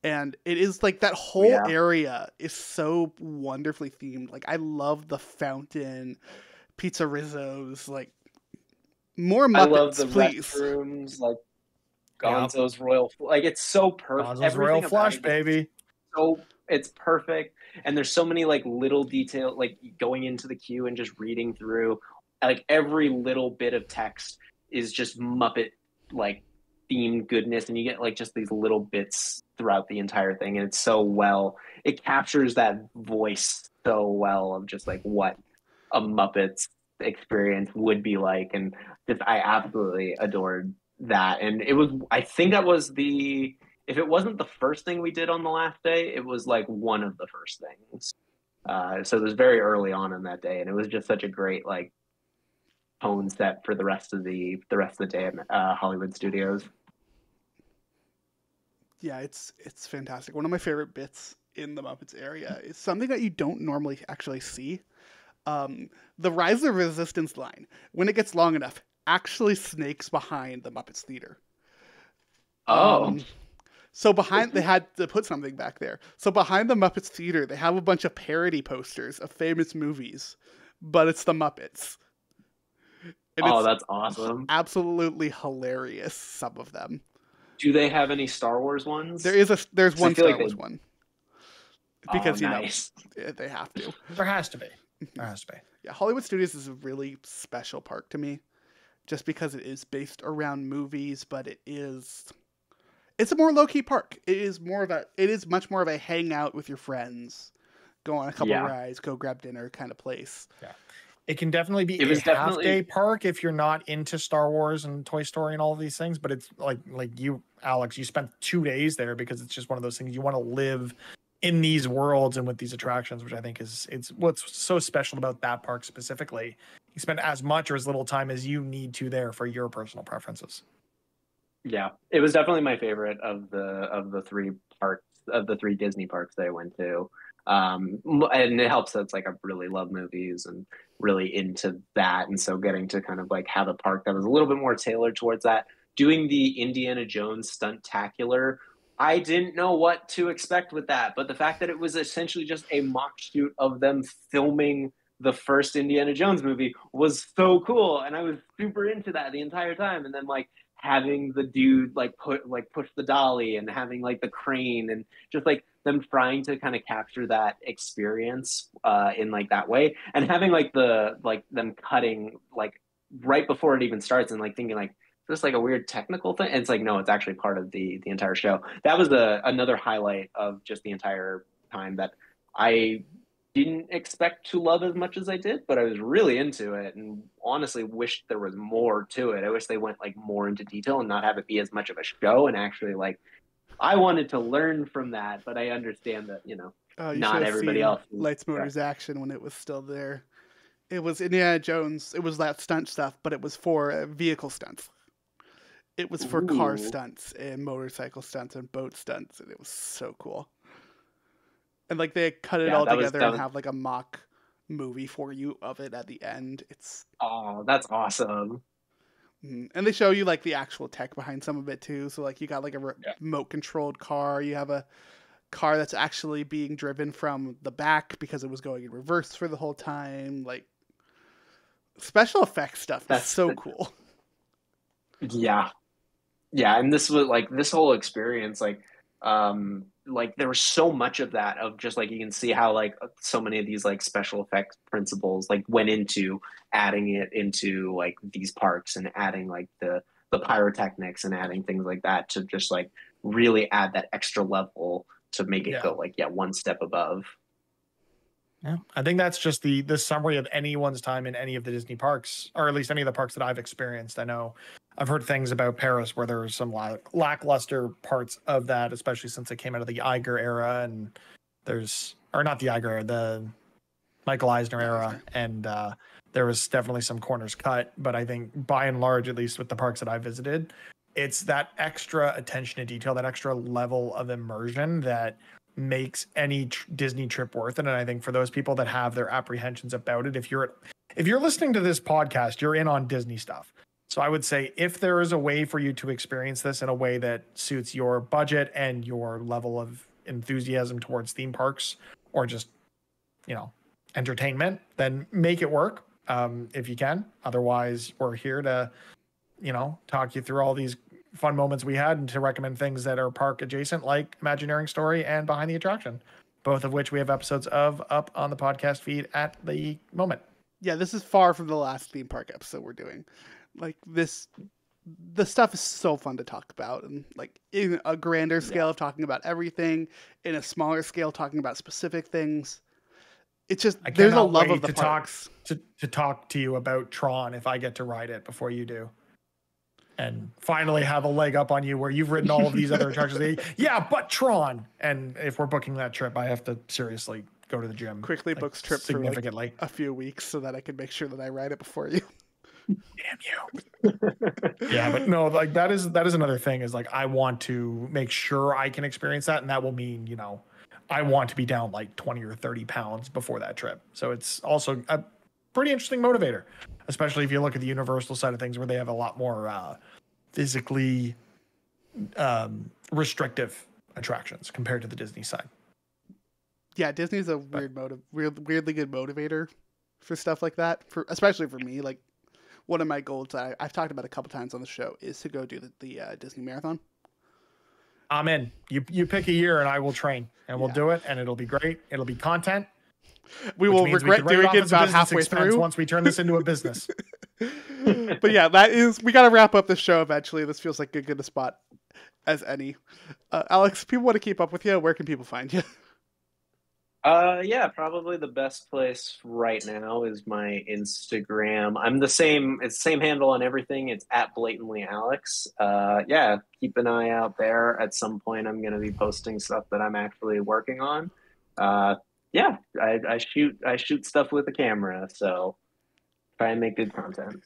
And it is like that whole area is so wonderfully themed. Like I love the fountain, Pizza Rizzo's, like More I love Muppets, the please. restrooms, like Yeah. Gonzo's Royal, like it's so perfect. Gonzo's Royal Everything about Flush, it is baby. so it's perfect, and there's so many like little detail, like going into the queue and just reading through, like every little bit of text is just Muppet like themed goodness, and you get like just these little bits throughout the entire thing, and it's so well, it captures that voice so well of just like what a Muppets experience would be like, and just I absolutely adored that. And it was, I think that was the, if it wasn't the first thing we did on the last day, it was like one of the first things. So it was very early on in that day, and it was just such a great like tone set for the rest of the day at Hollywood Studios. Yeah, it's fantastic. One of my favorite bits in the Muppets area is something that you don't normally actually see. The Rise of Resistance line, when it gets long enough, actually snakes behind the Muppets Theater. Oh, So behind, they had to put something back there. So behind the Muppets Theater, they have a bunch of parody posters of famous movies, but it's the Muppets. And oh, it's that's awesome. absolutely hilarious, some of them. Do they have any Star Wars ones? There's I one feel Star like Wars they. one. Oh, Because, nice. they have to. There has to be. There has to be. Yeah, Hollywood Studios is a really special park to me, just because it is based around movies, but it's a more low key park. It is much more of a hangout with your friends, go on a couple Yeah. rides, go grab dinner kind of place. Yeah. It can definitely be It was a half definitely- day park if you're not into Star Wars and Toy Story and all of these things. But it's like you, Alex, you spent 2 days there because it's just one of those things you want to live in these worlds and with these attractions, which I think it's what's so special about that park specifically. You spend as much or as little time as you need to there for your personal preferences. Yeah, it was definitely my favorite of the three parks, of the three Disney parks that I went to. And it helps that it's like I really love movies and really into that, and so getting to kind of like have a park that was a little bit more tailored towards that. Doing the Indiana Jones Stuntacular, I didn't know what to expect with that, but the fact that it was essentially just a mock shoot of them filming the first Indiana Jones movie was so cool, and I was super into that the entire time. And then like having the dude like push the dolly, and having like the crane, and just like them trying to kind of capture that experience in like that way, and having like them cutting like right before it even starts, and like thinking like this like a weird technical thing. And it's like no, it's actually part of the entire show. That was another highlight of just the entire time that I didn't expect to love as much as I did, but I was really into it, and honestly wished there was more to it. I wish they went like more into detail and not have it be as much of a show, and actually like I wanted to learn from that, but I understand that, You not should have everybody seen else. Lights Motors Action when it was still there. It was Indiana Jones. It was that stunt stuff, but it was for vehicle stunts. It was for car Ooh. stunts and motorcycle stunts and boat stunts, and it was so cool. And like they cut it Yeah, all that was- together that and was- have like a mock movie for you of it at the end. It's Oh, that's awesome. and they show you like the actual tech behind some of it too. So like you got like a remote controlled car. You have a car that's actually being driven from the back because it was going in reverse for the whole time. Like special effects stuff is That's so the- cool. Yeah. Yeah, and this was like this whole experience, like there was so much of that, of just like you can see how like so many of these like special effects principles like went into adding it into like these parks, and adding like the pyrotechnics, and adding things like that to just like really add that extra level to make it go like one step above. Yeah, I think that's just the summary of anyone's time in any of the Disney parks, or at least any of the parks that I've experienced. I know I've heard things about Paris where there were some lackluster parts of that, especially since it came out of the Iger era, and or not the Iger era, the Michael Eisner era, and there was definitely some corners cut. But I think by and large, at least with the parks that I visited, it's that extra attention to detail, that extra level of immersion that makes any Disney trip worth it. And I think for those people that have their apprehensions about it, if you're listening to this podcast, you're in on Disney stuff. So I would say if there is a way for you to experience this in a way that suits your budget and your level of enthusiasm towards theme parks, or just, entertainment, then make it work. if you can. Otherwise, we're here to, talk you through all these fun moments we had and to recommend things that are park adjacent, like Imagineering Story and Behind the Attraction, both of which we have episodes of up on the podcast feed at the moment. Yeah, this is far from the last theme park episode we're doing. Like this, the stuff is so fun to talk about, and like in a grander scale of talking about everything, in a smaller scale talking about specific things. It's just there's a love of the parks. To talk to you about Tron if I get to ride it before you do. And finally have a leg up on you where you've ridden all of these other attractions. Yeah, but Tron. And if we're booking that trip, I have to seriously go to the gym. Quickly books trip for like a few weeks so that I can make sure that I ride it before you. Damn you. Yeah, but no, like that is another thing is like I want to make sure I can experience that. And that will mean, I want to be down like 20 or 30 pounds before that trip. So it's also a pretty interesting motivator, especially if you look at the Universal side of things where they have a lot more physically restrictive attractions compared to the Disney side. Yeah, Disney's a weirdly good motivator for stuff like that. Especially for me, like one of my goals that I've talked about a couple times on the show is to go do the Disney Marathon. I'm in. You pick a year and I will train and we'll do it and it'll be great. It'll be content. We will regret doing it about halfway through once we turn this into a business. But yeah, we got to wrap up the show eventually. This feels like a good spot as any. Alex, if people want to keep up with you, where can people find you? Yeah, probably the best place right now is my Instagram. It's the same handle on everything. It's @blatantlyalex. Yeah, keep an eye out there. At some point I'm going to be posting stuff that I'm actually working on. Yeah, I shoot stuff with a camera, so try and make good content.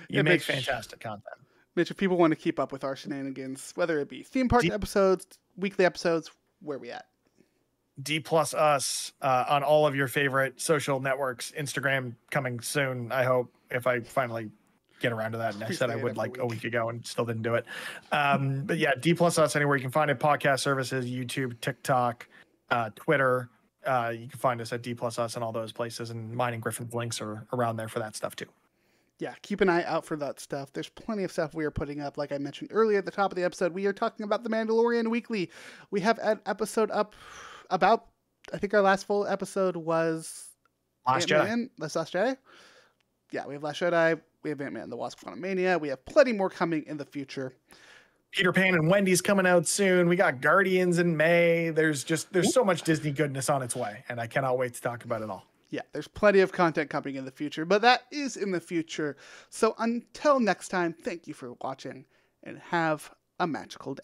You make fantastic content. Mitch, if people want to keep up with our shenanigans, whether it be theme park episodes, weekly episodes, where are we at? D+us on all of your favorite social networks. Instagram coming soon, I hope, if I finally get around to that. And I said I would like a week ago and still didn't do it. But yeah, D+us anywhere you can find it. Podcast services, YouTube, TikTok, Twitter. You can find us at D+us and all those places. And mine and Griffin's links are around there for that stuff too. Yeah, keep an eye out for that stuff. There's plenty of stuff we are putting up. Like I mentioned earlier at the top of the episode, we are talking about The Mandalorian Weekly. We have an episode up about, I think our last full episode was Last Jedi. Last Jedi? Yeah, we have Last Jedi. We have Ant-Man and the Wasp: Quantumania. We have plenty more coming in the future. Peter Pan and Wendy's coming out soon. We got Guardians in May. There's so much Disney goodness on its way, and I cannot wait to talk about it all. Yeah, there's plenty of content coming in the future, but that is in the future. So until next time, thank you for watching, and have a magical day.